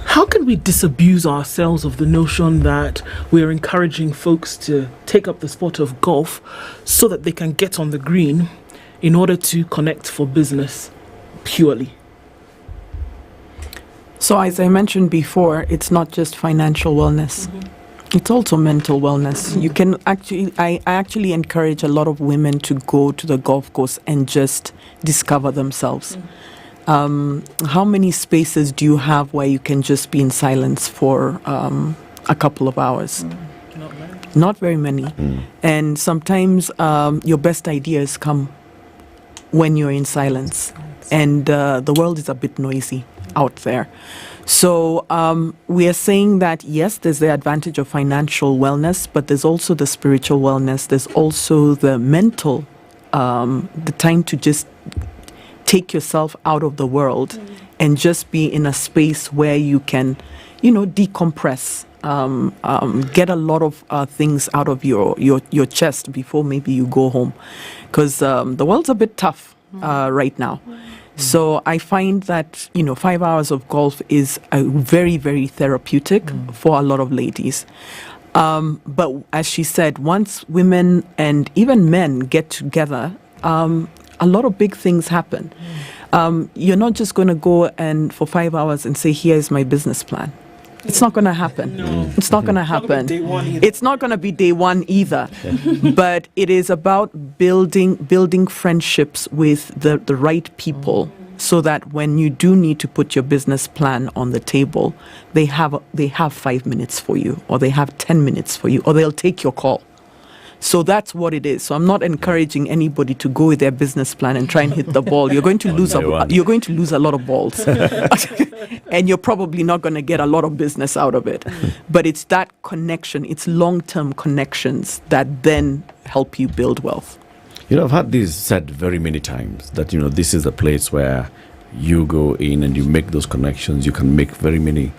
How can we disabuse ourselves of the notion that we're encouraging folks to take up the sport of golf so that they can get on the green in order to connect for business purely? So as I mentioned before, it's not just financial wellness. It's also mental wellness. You can I actually encourage a lot of women to go to the golf course and just discover themselves. How many spaces do you have where you can just be in silence for a couple of hours? Not very many. And sometimes your best ideas come when you're in silence. And the world is a bit noisy. out there. So we are saying that, yes, there's the advantage of financial wellness, but there's also the spiritual wellness. There's also the mental, the time to just take yourself out of the world and just be in a space where you can, decompress, get a lot of things out of your chest before maybe you go home. Because the world's a bit tough right now. So I find that, 5 hours of golf is a very, very therapeutic for a lot of ladies. But as she said, once women and even men get together, a lot of big things happen. You're not just going to go and for 5 hours and say, here's my business plan. It's not going to happen. No. It's not going to happen. It's not going to be day one either. But it is about building friendships with the right people, so that when you do need to put your business plan on the table, they have 5 minutes for you, or they have 10 minutes for you, or they'll take your call. So that's what it is. So I'm not encouraging anybody to go with their business plan and try and hit the ball. You're going to lose a lot of balls. And you're probably not going to get a lot of business out of it. But it's that connection, it's long-term connections that then help you build wealth. I've had this said very many times that, this is a place where you go in and you make those connections. You can make very many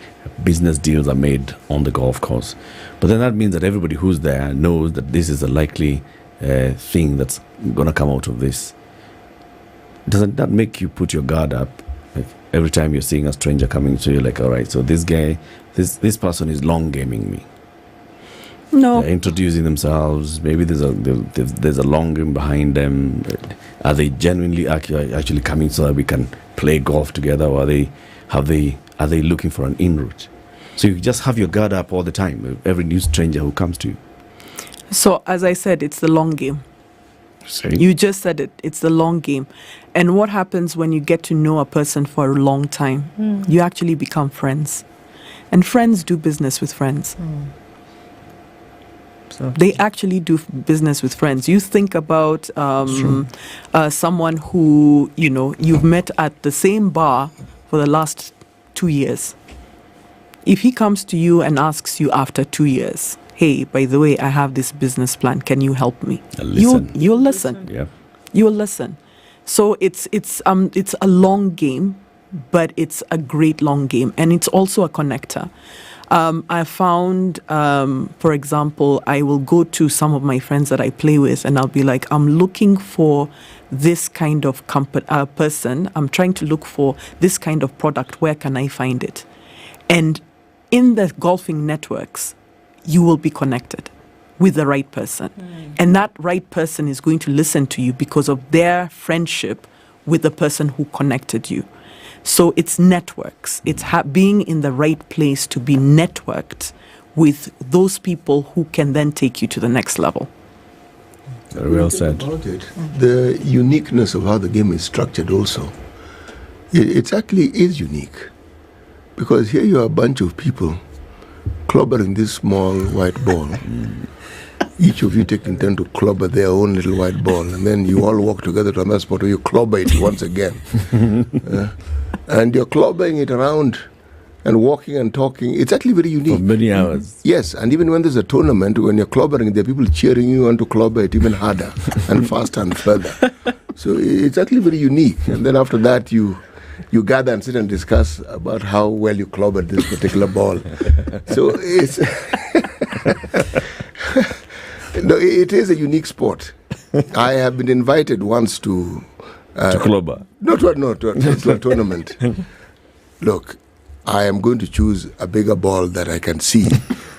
business deals are made on the golf course. But then that means that everybody who's there knows that this is a likely thing that's going to come out of this. Doesn't that make you put your guard up? Like every time you're seeing a stranger coming to you, like, all right, so this guy, this person is long gaming me. No. They're introducing themselves. Maybe there's a long game behind them. Are they genuinely actually coming so that we can play golf together, or are they looking for an in route? So you just have your guard up all the time with every new stranger who comes to you. So as I said, it's the long game. See? You just said it. It's the long game. And what happens when you get to know a person for a long time? You actually become friends. And friends do business with friends. So they actually do business with friends. You think about someone who, you've met at the same bar for the last 2 years. If he comes to you and asks you after 2 years, hey, by the way, I have this business plan, can you help me? You'll listen. Yeah. You'll listen. So it's a long game, but it's a great long game, and it's also a connector. I found, for example, I will go to some of my friends that I play with, and I'll be like, I'm looking for this kind of person. I'm trying to look for this kind of product. Where can I find it? And in the golfing networks, you will be connected with the right person. And that right person is going to listen to you because of their friendship with the person who connected you. So it's networks. It's being in the right place to be networked with those people who can then take you to the next level. Very well said. The uniqueness of how the game is structured also, it actually is unique. Because here you are a bunch of people clobbering this small white ball. Each of you taking turn to clobber their own little white ball, and then you all walk together to another spot where you clobber it once again. And you're clobbering it around and walking and talking. It's actually very unique. For many hours. Yes, and even when there's a tournament, when you're clobbering, there are people cheering you on to clobber it even harder and faster and further. So it's actually very unique. And then after that, you gather and sit and discuss about how well you clobbered this particular ball. So it's no, it is a unique sport. I have been invited once to clobber. To a tournament. Look, I am going to choose a bigger ball that I can see.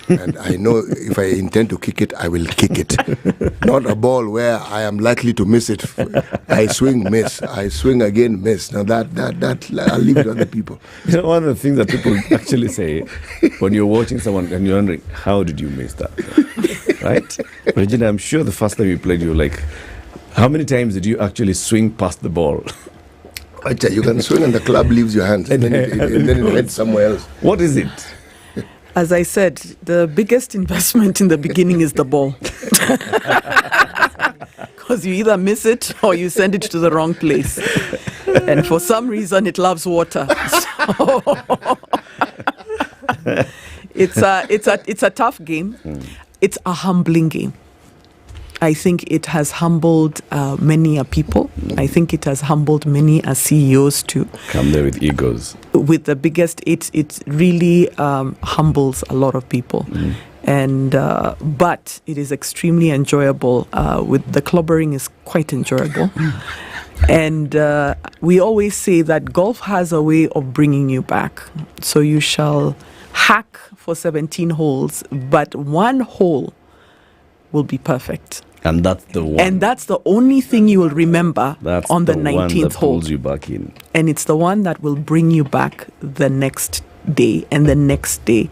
And I know if I intend to kick it, I will kick it. Not a ball where I am likely to miss it. I swing, miss. I swing again, miss. Now that I'll leave it to other people. One of the things that people actually say when you're watching someone and you're wondering, how did you miss that? Right? But Regina, I'm sure the first time you played, you were like, how many times did you actually swing past the ball? You can swing and the club leaves your hands, and then it heads somewhere else. What is it? As I said, the biggest investment in the beginning is the ball. Because you either miss it or you send it to the wrong place. And for some reason, it loves water. It's a tough game. It's a humbling game. I think it has humbled many a people. I think it has humbled many a CEOs too. Come there with egos. With the biggest, it really humbles a lot of people. And but it is extremely enjoyable. With the clubbering is quite enjoyable. And we always say that golf has a way of bringing you back. So you shall hack for 17 holes, but one hole will be perfect. And that's the one. And that's the only thing you will remember on the 19th one that hole. pulls you back in. And it's the one that will bring you back the next day and the next day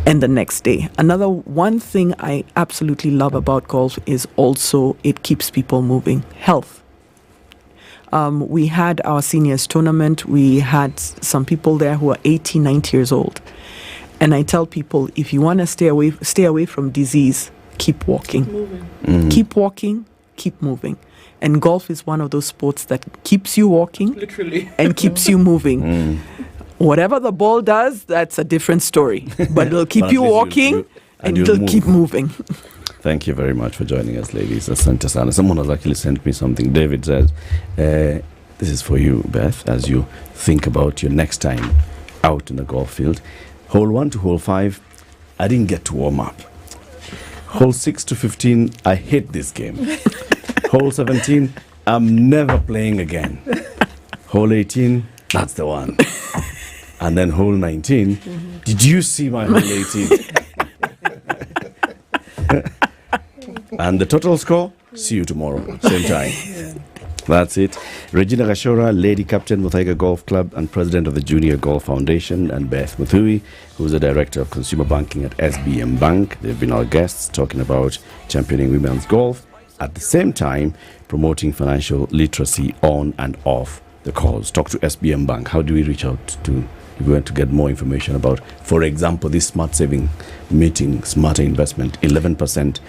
and the next day. Another one thing I absolutely love about golf is also it keeps people moving. Health. We had our seniors tournament. We had some people there who are 80, 90 years old. And I tell people, if you want to stay away from disease, keep walking. Keep walking, keep moving. And golf is one of those sports that keeps you walking and keeps you moving. Whatever the ball does, that's a different story. But it'll keep you walking and it'll keep moving. Thank you very much for joining us, ladies. Asante sana. Someone has actually sent me something. David says, this is for you, Beth, as you think about your next time out in the golf field. Hole 1 to hole 5, I didn't get to warm up. Hole 6 to 15, I hate this game. Hole 17, I'm never playing again. Hole 18, that's the one. And then hole 19, did you see my hole 18? And the total score, see you tomorrow, same time. That's it. Regina Gashora, Lady Captain, Muthaiga Golf Club and President of the Junior Golf Foundation, and Beth Muthui, who's the Director of Consumer Banking at SBM Bank. They've been our guests talking about championing women's golf, at the same time promoting financial literacy on and off the course. Talk to SBM Bank. How do we reach out to, if we want to get more information about, for example, this smart saving meeting, smarter investment, 11%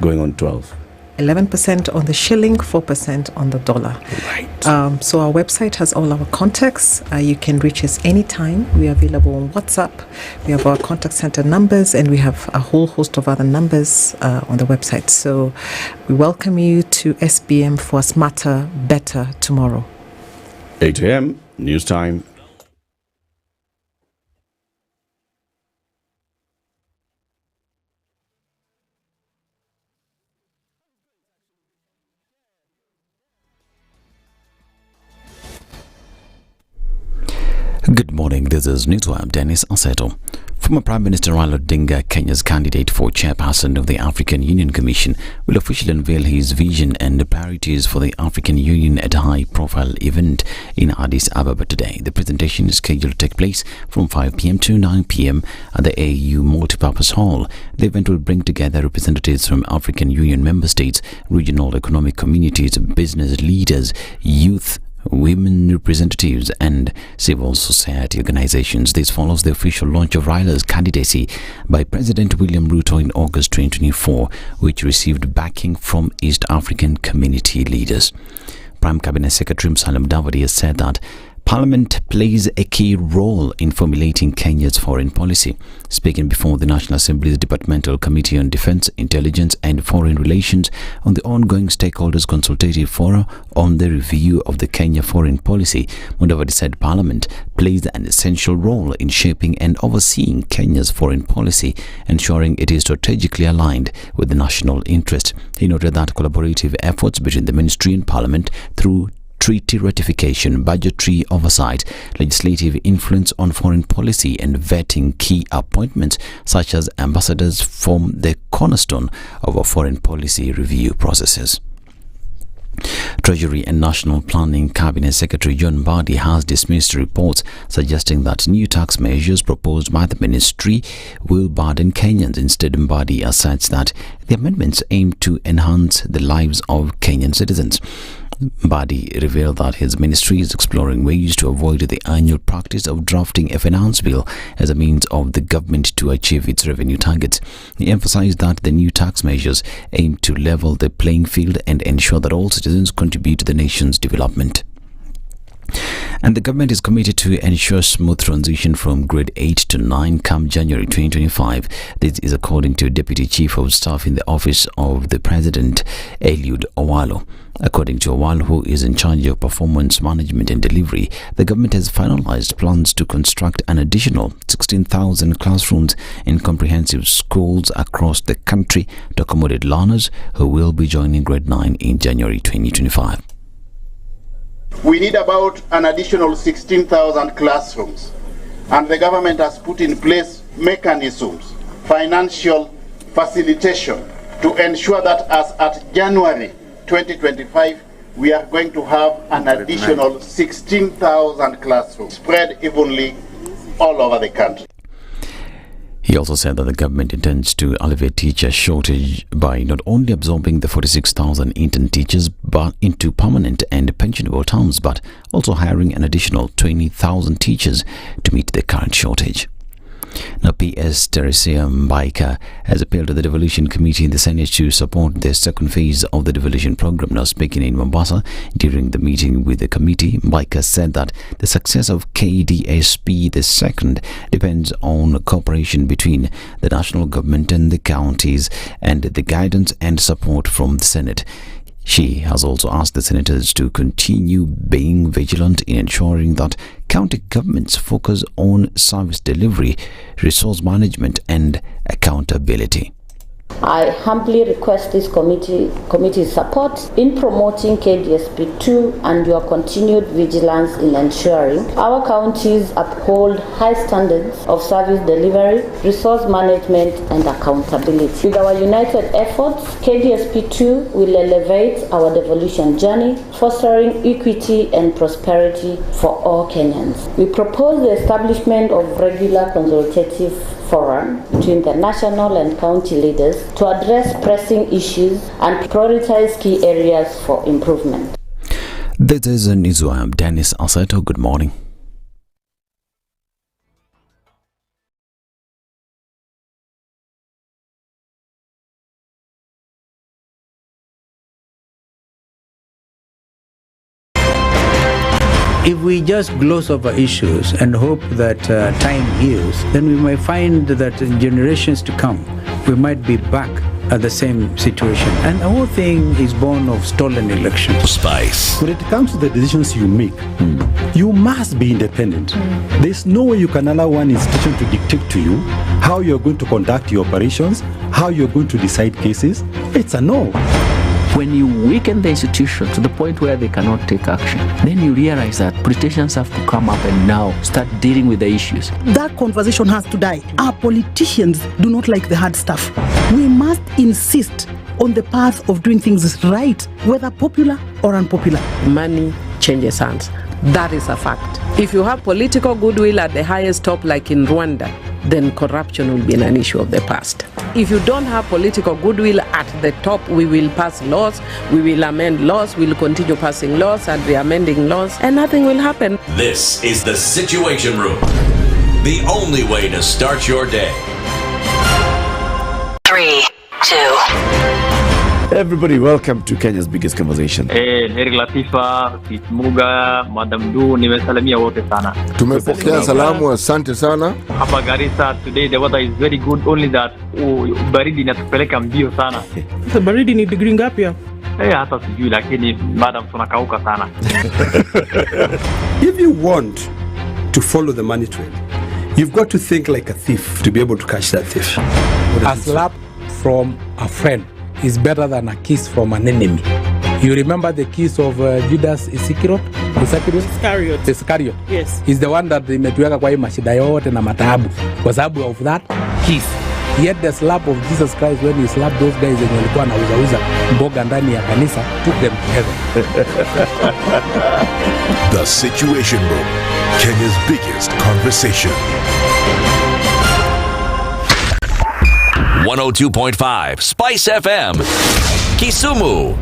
going on 12%? 11% on the shilling, 4% on the dollar. Right. So our website has all our contacts. You can reach us anytime. We are available on WhatsApp. We have our contact center numbers, and we have a whole host of other numbers on the website. So we welcome you to SBM for a smarter, better tomorrow. 8 a.m. news time. Good morning, this is Newswire. Dennis Aseto. Former Prime Minister Raila Odinga, Kenya's candidate for chairperson of the African Union Commission, will officially unveil his vision and priorities for the African Union at a high-profile event in Addis Ababa today. The presentation is scheduled to take place from 5 p.m. to 9 p.m. at the AU Multipurpose Hall. The event will bring together representatives from African Union member states, regional economic communities, business leaders, youth, women representatives and civil society organizations. This follows the official launch of Raila's candidacy by President William Ruto in August 2024, which received backing from East African community leaders. Prime Cabinet Secretary Musalia Mudavadi has said that Parliament plays a key role in formulating Kenya's foreign policy. Speaking before the National Assembly's Departmental Committee on Defence, Intelligence and Foreign Relations on the ongoing Stakeholders Consultative Forum on the review of the Kenya foreign policy, Mudavadi said Parliament plays an essential role in shaping and overseeing Kenya's foreign policy, ensuring it is strategically aligned with the national interest. He noted that collaborative efforts between the Ministry and Parliament through treaty ratification, budgetary oversight, legislative influence on foreign policy and vetting key appointments such as ambassadors form the cornerstone of our foreign policy review processes. Treasury and National Planning Cabinet Secretary John Mbadi has dismissed reports suggesting that new tax measures proposed by the ministry will burden Kenyans. Instead, Mbadi asserts that the amendments aim to enhance the lives of Kenyan citizens. Mbadi revealed that his ministry is exploring ways to avoid the annual practice of drafting a finance bill as a means of the government to achieve its revenue targets. He emphasized that the new tax measures aim to level the playing field and ensure that all citizens contribute to the nation's development. And the government is committed to ensure smooth transition from grade 8 to 9 come January 2025. This is according to Deputy Chief of Staff in the Office of the President, Eliud Owalo. According to Owalo, who is in charge of performance management and delivery, the government has finalized plans to construct an additional 16,000 classrooms in comprehensive schools across the country to accommodate learners who will be joining grade 9 in January 2025. We need about an additional 16,000 classrooms, and the government has put in place mechanisms, financial facilitation, to ensure that as at January 2025, we are going to have an additional 16,000 classrooms spread evenly all over the country. He also said that the government intends to alleviate teacher shortage by not only absorbing the 46,000 intern teachers but into permanent and pensionable terms, but also hiring an additional 20,000 teachers to meet the current shortage. Now, PS Teresia Mbaika has appealed to the Devolution Committee in the Senate to support the second phase of the Devolution program. Now, speaking in Mombasa during the meeting with the committee, Mbaika said that the success of KDSP the second depends on cooperation between the national government and the counties and the guidance and support from the Senate. She has also asked the senators to continue being vigilant in ensuring that county governments focus on service delivery, resource management and accountability. I humbly request this committee's support in promoting KDSP2 and your continued vigilance in ensuring our counties uphold high standards of service delivery, resource management and accountability. With our united efforts, KDSP2 will elevate our devolution journey, fostering equity and prosperity for all Kenyans. We propose the establishment of regular consultative forum between the national and county leaders to address pressing issues and prioritize key areas for improvement. This is Newswire. Dennis Asato, good morning. If we just gloss over issues and hope that time heals, then we might find that in generations to come, we might be back at the same situation. And the whole thing is born of stolen elections. Spice. When it comes to the decisions you make, you must be independent. There's no way you can allow one institution to dictate to you how you're going to conduct your operations, how you're going to decide cases. It's a no. When you weaken the institution to the point where they cannot take action, then you realize that politicians have to come up and now start dealing with the issues. That conversation has to die. Our politicians do not like the hard stuff. We must insist on the path of doing things right, whether popular or unpopular. Money changes hands. That is a fact. If you have political goodwill at the highest top, like in Rwanda, then corruption will be an issue of the past. If you don't have political goodwill at the top, we will pass laws, we will amend laws, we will continue passing laws and re-amending laws, and nothing will happen. This is the Situation Room, the only way to start your day. 3, 2. Everybody, welcome to Kenya's biggest conversation. Heri Latifa, Muga, Madam Du, nimesalamia wote sana. Tumepokea salamu, asante sana. Hapa Garissa today the weather is very good, only that baridi inatupeleka mbio sana. Sasa baridi ni degree ngapi hapo? Hata sijui lakini madam tunakauka sana. If you want to follow the money trail, you've got to think like a thief to be able to catch that thief. A slap from a friend is better than a kiss from an enemy. You remember the kiss of Judas Iscariot? Iscariot. Yes. He's the one that imetuweka kwa hii mashida yote na mataabu kwa sababu of that kiss. Yet the slap of Jesus Christ when he slapped those guys wenye walikuwa wanauza mboga ndani ya kanisa took them to heaven. The Situation Room, Kenya's biggest conversation. 102.5 Spice FM, Kisumu.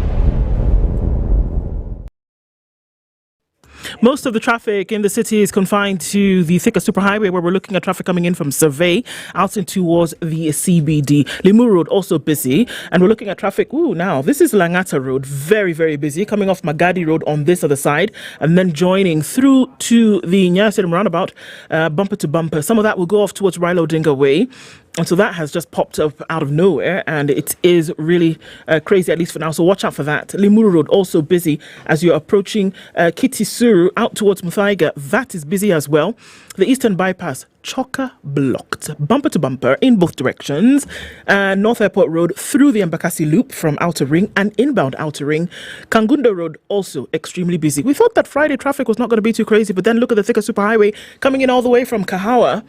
Most of the traffic in the city is confined to the thicker superhighway, where we're looking at traffic coming in from Survey out in towards the CBD. Limuru Road also busy, and we're looking at traffic. Now this is Langata Road, very, very busy, coming off Magadi Road on this other side, and then joining through to the Nyeri roundabout, bumper to bumper. Some of that will go off towards Raila Odinga Way. And so that has just popped up out of nowhere, and it is really crazy, at least for now. So watch out for that. Limuru Road also busy as you're approaching Kitisuru out towards Muthaiga. That is busy as well. The Eastern Bypass, chocker blocked, bumper to bumper in both directions. North Airport Road through the Embakasi Loop from Outer Ring and inbound Outer Ring. Kangundo Road also extremely busy. We thought that Friday traffic was not going to be too crazy, but then look at the thicker superhighway coming in all the way from Kahawa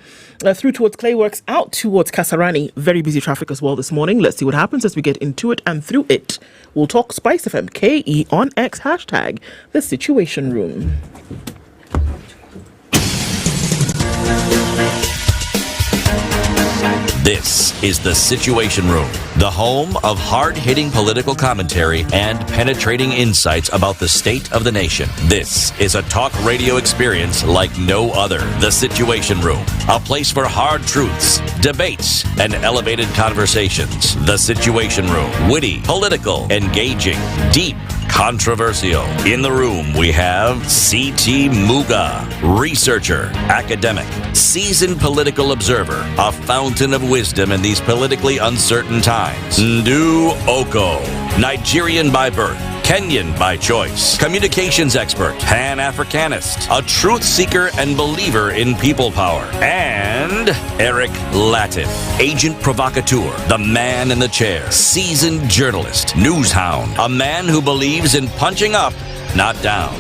through towards Clayworks out towards Kasarani. Very busy traffic as well this morning. Let's see what happens as we get into it and through it. We'll talk SpiceFM KE on X hashtag the Situation Room. This is The Situation Room, the home of hard-hitting political commentary and penetrating insights about the state of the nation. This is a talk radio experience like no other. The Situation Room, a place for hard truths, debates, and elevated conversations. The Situation Room, witty, political, engaging, deep, controversial. In the room, we have C.T. Muga, researcher, academic, seasoned political observer, a fountain of wisdom in these politically uncertain times. Ndu Okoh, Nigerian by birth, Kenyan by choice, communications expert, Pan-Africanist, a truth seeker and believer in people power, and Eric Latiff, agent provocateur, the man in the chair, seasoned journalist, news hound, a man who believes in punching up, not down.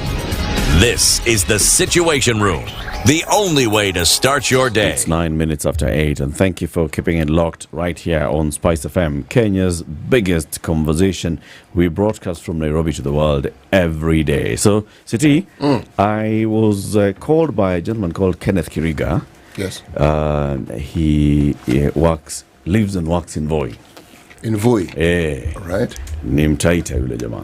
This is The Situation Room, the only way to start your day. It's 9 minutes after 8, and thank you for keeping it locked right here on SpiceFM, Kenya's biggest conversation. We broadcast from Nairobi to the world every day. So, Siti, I was called by a gentleman called Kenneth Kiriga. Yes. He lives and works in Voi. In Voi? Right. Ni mtaita yule jamaa.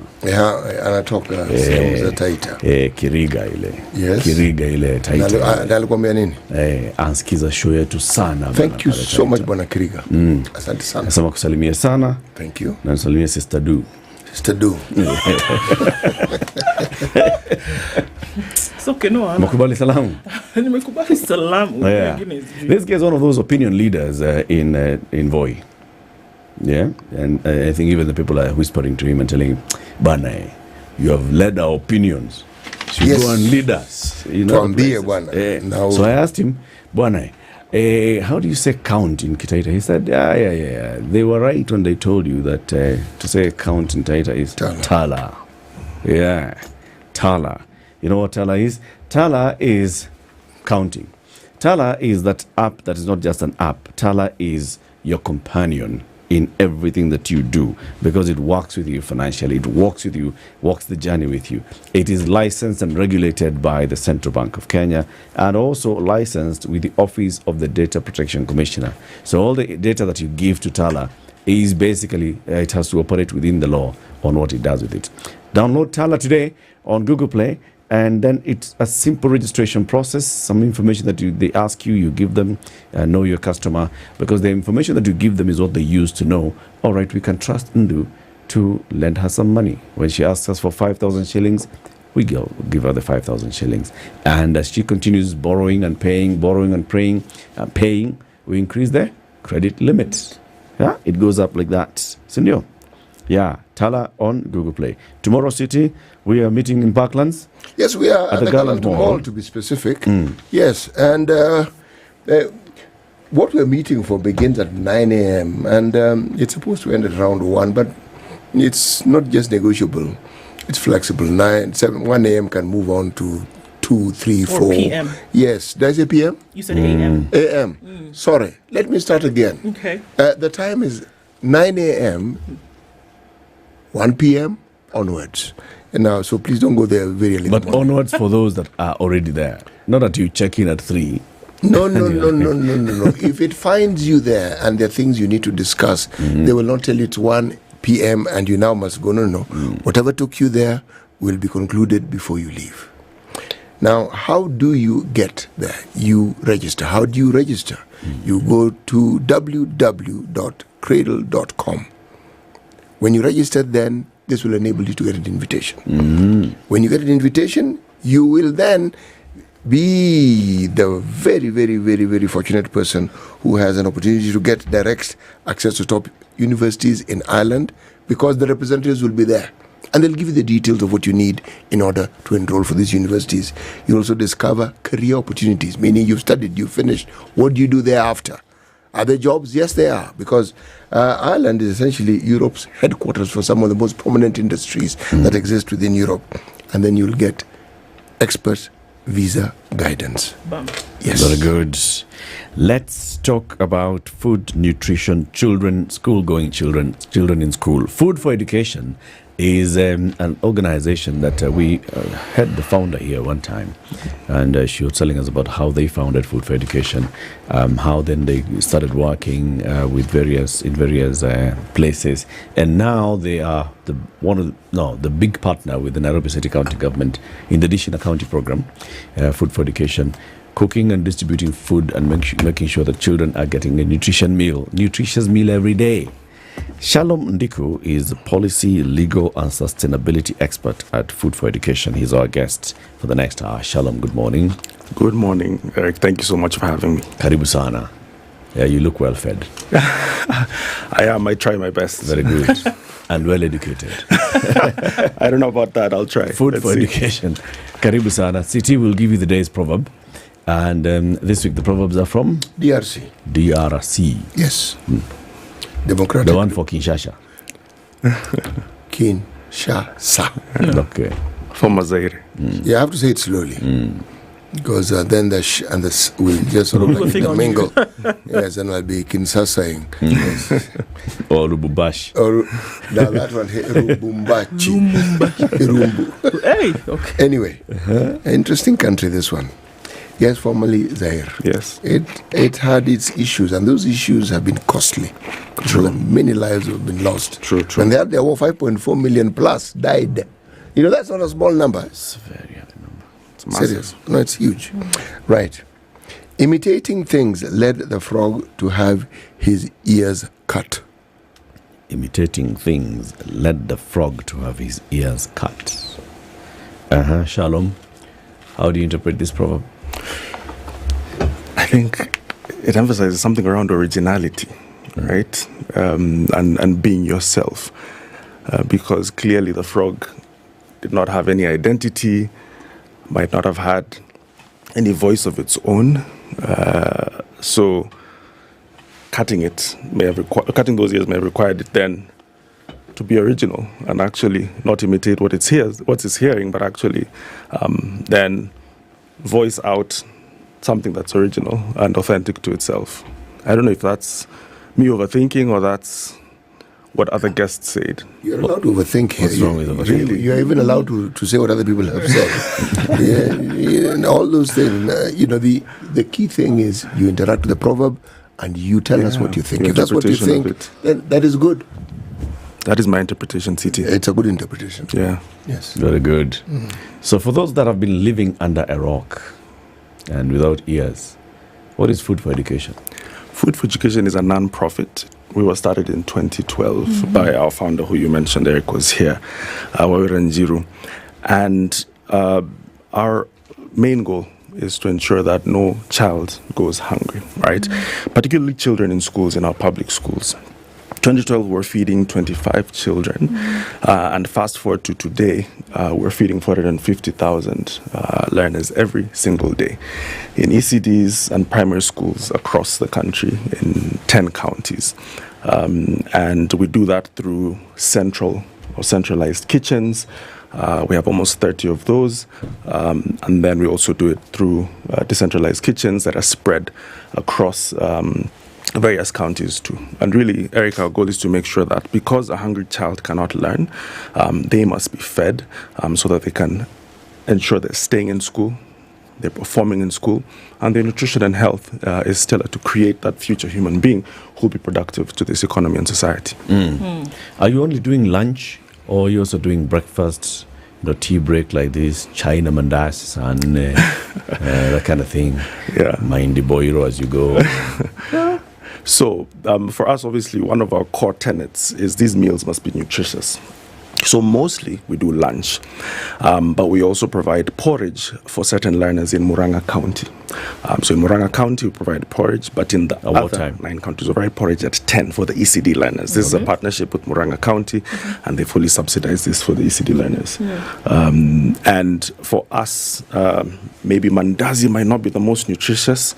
Anatoka sehemu za Taita. Kiriga ile. Yes. Kiriga ile Taita. Na alikwambia nini? Ansikiza show yetu sana. Thank you so much bwana Kiriga. Asante sana. Nasema kusalimia sana. Thank you. Na nasalimia Sister Du. Sister Du. It's okay, no. Makubali salamu. Nimekubali salamu. Yeah. This guy is one of those opinion leaders in Voi. Yeah, and I think even the people are whispering to him and telling him, Bana, you have led our opinions. So you go and lead us. You know, so I asked him, Bana, how do you say count in Kitaita? He said, yeah. They were right when they told you that to say count in Taita is Tala. Yeah, Tala. You know what Tala is? Tala is counting. Tala is that app that is not just an app. Tala is your companion in everything that you do, because it works with you financially, it walks with you, walks the journey with you. It is licensed and regulated by the Central Bank of Kenya, and also licensed with the Office of the Data Protection Commissioner. So all the data that you give to Tala is basically, it has to operate within the law on what it does with it. Download Tala today on Google Play, and then it's a simple registration process. Some information that they ask you, you give them, know your customer, because the information that you give them is what they use to know, all right, we can trust Ndu to lend her some money. When she asks us for 5,000 shillings, we give her the 5,000 shillings. And as she continues borrowing and paying, we increase the credit limit. Yeah, it goes up like that. Senor. Yeah, Tala on Google Play. Tomorrow, City, we are meeting in Parklands. Yes, we are at the Gallant Mall, to be specific. Yes, and what we're meeting for begins at 9 a.m. and it's supposed to end at around 1, but it's not just negotiable. It's flexible. 1 a.m. can move on to 2, 3, 4 p.m. Yes, did I say p.m.? You said a.m. a.m. Sorry, let me start again. Okay. The time is 9 a.m., 1 p.m. onwards. And now, so please don't go there very early. But onwards for those that are already there. Not that you check in at 3. No. If it finds you there and there are things you need to discuss, they will not tell you it's 1 p.m. and you now must go. No. Whatever took you there will be concluded before you leave. Now, how do you get there? You register. How do you register? You go to www.cradle.com. When you register, then this will enable you to get an invitation. When you get an invitation, you will then be the very, very, very, very fortunate person who has an opportunity to get direct access to top universities in Ireland, because the representatives will be there. And they'll give you the details of what you need in order to enroll for these universities. You'll also discover career opportunities, meaning you've studied, you've finished. What do you do thereafter? Are there jobs? Yes, there are, because Ireland is essentially Europe's headquarters for some of the most prominent industries that exist within Europe. And then you'll get expert visa guidance. Yes. Very good. Let's talk about food, nutrition, children, school-going children in school. Food for Education is an organization that we had the founder here one time, and she was telling us about how they founded Food for Education, how then they started working with various places, and now they are the big partner with the Nairobi City County Government in the Dish in a County program, Food for Education, cooking and distributing food and making sure that children are getting a nutritious meal every day. Shalom Ndiku is a policy, legal and sustainability expert at Food for Education. He's our guest for the next hour. Shalom, good morning. Good morning, Eric. Thank you so much for having me. Karibu sana. Yeah, you look well fed. I am. I try my best. Very good. And well educated. I don't know about that. I'll try. Food for Education. Karibu sana. City will give you the day's proverb. And this week the proverbs are from? DRC. Yes. Democratic. The one for Kinshasa. Kinshasa. Okay. From Zaire. You have to say it slowly. Because then the sh and the s will just sort of like mingle. Yes, and I'll be Kinshasa-ing. Yes. Or Lubumbashi. Or that one, Lubumbashi. Hey, okay. Anyway, interesting country, this one. Yes, formerly Zaire. Yes. It had its issues, and those issues have been costly. True. Many lives have been lost. True. When they had their war, 5.4 million plus died. You know, that's not a small number. It's a very high number. It's massive. Serious. No, it's huge. Right. Imitating things led the frog to have his ears cut. Imitating things led the frog to have his ears cut. Shalom. How do you interpret this proverb? I think it emphasizes something around originality, right? And being yourself. Because clearly the frog did not have any identity, might not have had any voice of its own. So cutting those ears may have required it then to be original and actually not imitate what it's hearing, but actually then voice out something that's original and authentic to itself. I don't know if that's me overthinking or that's what other guests said. You're allowed to overthink here. What's wrong with overthinking? Really, you're even allowed to say what other people have said. And all those things. The key thing is you interact with the proverb and you tell us what you think. If that's what you think, then that is good. That is my interpretation, CT. It's a good interpretation. Yeah. Yes. Very good. So for those that have been living under a rock and without ears, what is Food for Education? Food for Education is a non-profit. We were started in 2012 by our founder, who you mentioned, Eric, was here, Wairimu. And our main goal is to ensure that no child goes hungry, right? Particularly children in schools, in our public schools. 2012, we're feeding 25 children, and fast forward to today, we're feeding 450,000 learners every single day in ECDs and primary schools across the country in 10 counties. And we do that through centralized kitchens. We have almost 30 of those, and then we also do it through decentralized kitchens that are spread across various counties too. And really, Eric, our goal is to make sure that because a hungry child cannot learn, they must be fed so that they can ensure they're staying in school, they're performing in school, and their nutrition and health is still to create that future human being who will be productive to this economy and society. Are you only doing lunch, or are you also doing breakfast? tea break like this, China mandas and that kind of thing. Yeah. Mind the boiro as you go. So for us, obviously, one of our core tenets is these meals must be nutritious. So mostly we do lunch, but we also provide porridge for certain learners in Murang'a County. So in Murang'a County, we provide porridge, but in the other 9 counties, we provide porridge at 10 for the ECD learners. This is a partnership with Murang'a County, and they fully subsidize this for the ECD learners. And for us, maybe mandazi might not be the most nutritious.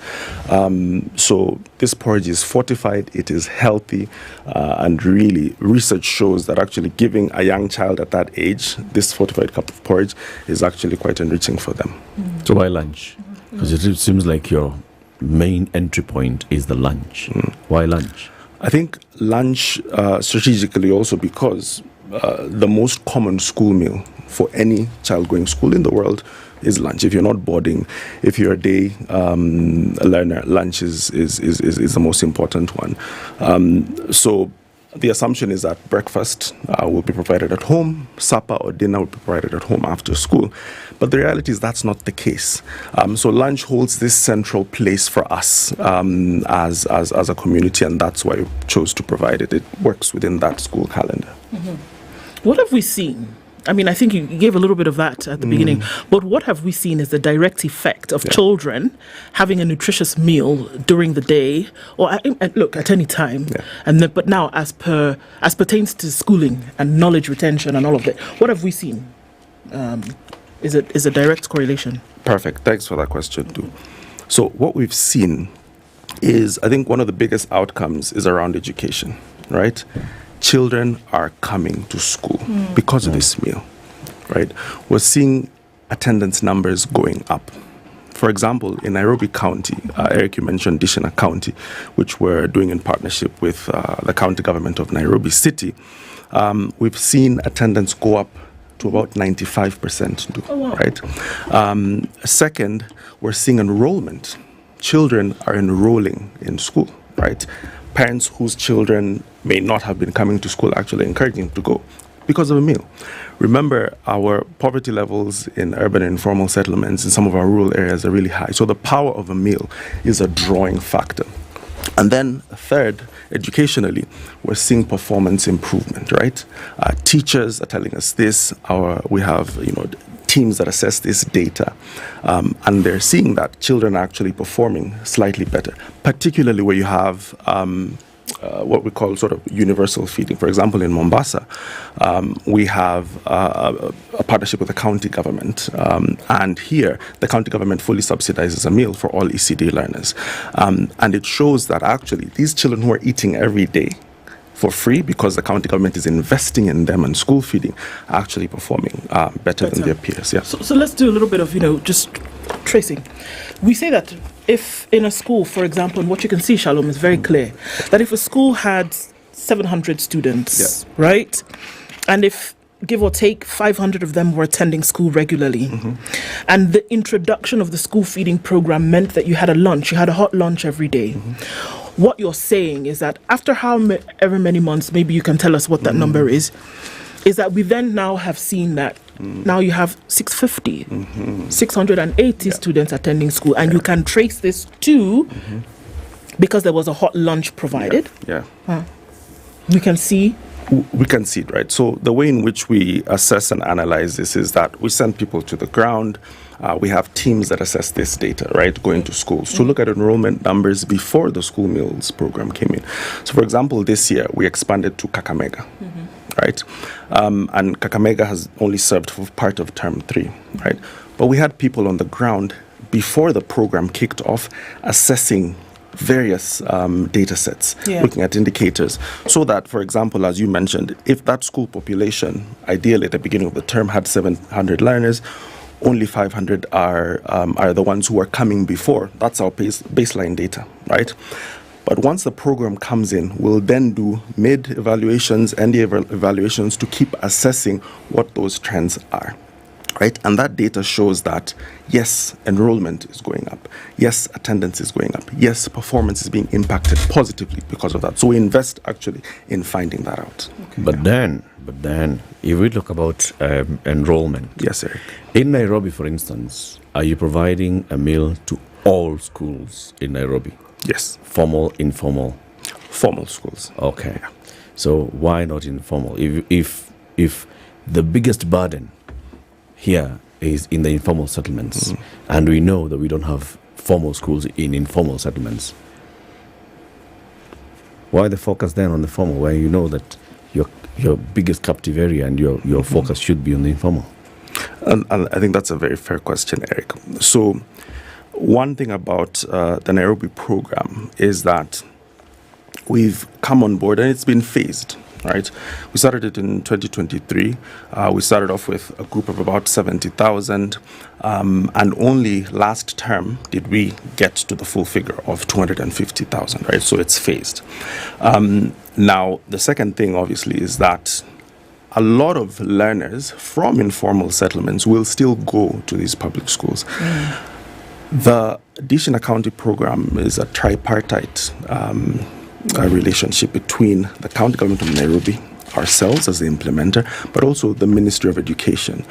So this porridge is fortified, it is healthy, and really research shows that actually giving a young child at that age this fortified cup of porridge is actually quite enriching for them. So why lunch? Because it seems like your main entry point is the lunch. Why lunch? I think lunch strategically also because the most common school meal for any child going to school in the world is lunch. If you're not boarding, if you're a day learner, lunch is the most important one. So the assumption is that breakfast will be provided at home, supper or dinner will be provided at home after school. But the reality is that's not the case. So lunch holds this central place for us as a community, and that's why we chose to provide it. It works within that school calendar. What have we seen? I mean, I think you gave a little bit of that at the beginning, but what have we seen is the direct effect of children having a nutritious meal during the day, or at any time, and then, but now as pertains to schooling and knowledge retention and all of that, what have we seen? Is a direct correlation? Perfect. Thanks for that question too. So what we've seen is, I think one of the biggest outcomes is around education, right? Children are coming to school because of this meal, right? We're seeing attendance numbers going up. For example, in Nairobi County, Eric, you mentioned Dishina County, which we're doing in partnership with the county government of Nairobi City. We've seen attendance go up to about 95%, right? Second, we're seeing enrollment. Children are enrolling in school, right? Parents whose children may not have been coming to school actually encouraging them to go because of a meal. Remember, our poverty levels in urban and informal settlements in some of our rural areas are really high. So the power of a meal is a drawing factor. And then third, educationally, we're seeing performance improvement, right? Teachers are telling us this. We have, teams that assess this data, and they're seeing that children are actually performing slightly better, particularly where you have what we call sort of universal feeding. For example, in Mombasa, we have a partnership with the county government, and here the county government fully subsidizes a meal for all ECD learners. And it shows that actually these children who are eating every day for free because the county government is investing in them and school feeding are actually performing better than their peers. Yeah. So let's do a little bit of, just tracing. We say that if in a school, for example, and what you can see, Shalom, is very clear, that if a school had 700 students, right, and if, give or take, 500 of them were attending school regularly, and the introduction of the school feeding program meant that you had a hot lunch every day. What you're saying is that after however many months, maybe you can tell us what that number is that we then now have seen that now you have 680 students attending school, and you can trace this to because there was a hot lunch provided. We can see. We can see it, right? So the way in which we assess and analyze this is that we send people to the ground. We have teams that assess this data, right, going to schools to look at enrollment numbers before the school meals program came in. So, for example, this year we expanded to Kakamega, right? And Kakamega has only served for part of term 3, right? But we had people on the ground before the program kicked off assessing various data sets, looking at indicators, so that, for example, as you mentioned, if that school population, ideally at the beginning of the term, had 700 learners, only 500 are the ones who are coming before. That's our baseline data, right? But once the program comes in, we'll then do mid-evaluations, end-year evaluations to keep assessing what those trends are. right? And that data shows that, yes, enrollment is going up. Yes, attendance is going up. Yes, performance is being impacted positively because of that. So we invest actually in finding that out. But then, if we look about enrollment. Yes, Eric. In Nairobi, for instance, are you providing a meal to all schools in Nairobi? Yes. Formal, informal? Formal schools. Okay. Yeah. So why not informal? If the biggest burden here is in the informal settlements, and we know that we don't have formal schools in informal settlements, why the focus then on the formal, where you know that your biggest captive area and your focus should be on the informal? And I think that's a very fair question, Eric. So one thing about the Nairobi program is that we've come on board and it's been phased, right? We started it in 2023. We started off with a group of about 70,000, and only last term did we get to the full figure of 250,000, right? So it's phased. Now, the second thing, obviously, is that a lot of learners from informal settlements will still go to these public schools. The Dishina County program is a tripartite relationship between the county government of Nairobi, ourselves as the implementer, but also the Ministry of Education.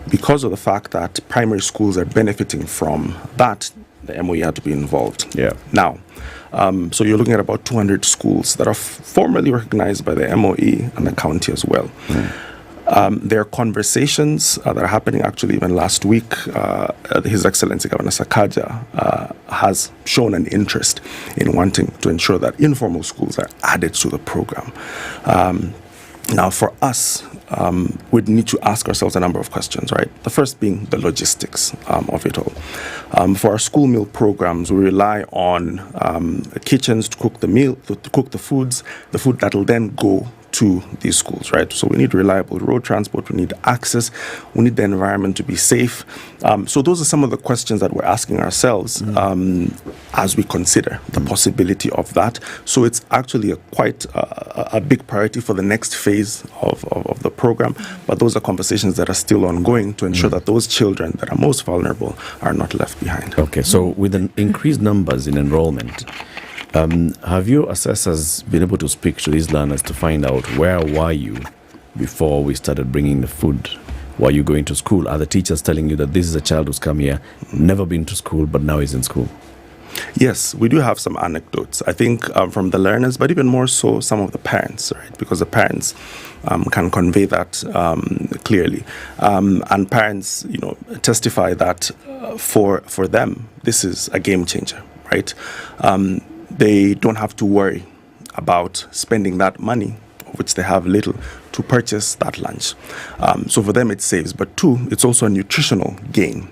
Because of the fact that primary schools are benefiting from that, the MOE had to be involved. Yeah. Now, so you're looking at about 200 schools that are formally recognized by the MOE and the county as well. There are conversations that are happening. Actually, even last week, His Excellency Governor Sakaja has shown an interest in wanting to ensure that informal schools are added to the program. Now, for us, we'd need to ask ourselves a number of questions, right? The first being the logistics of it all. For our school meal programs, we rely on kitchens to cook the meal, to cook the food that will then go to these schools, right? So we need reliable road transport, we need access, we need the environment to be safe. So those are some of the questions that we're asking ourselves as we consider the possibility of that. So it's actually quite a big priority for the next phase of the program, but those are conversations that are still ongoing to ensure that those children that are most vulnerable are not left behind. Okay, so with an increased numbers in enrollment, have your assessors been able to speak to these learners to find out where were you before we started bringing the food? Were you going to school? Are the teachers telling you that this is a child who's come here, never been to school, but now is in school? Yes, we do have some anecdotes, I think, from the learners, but even more so some of the parents, right? Because the parents can convey that clearly. And parents, testify that for them, this is a game changer, right? They don't have to worry about spending that money, of which they have little, to purchase that lunch. So for them, it saves. But two, it's also a nutritional gain.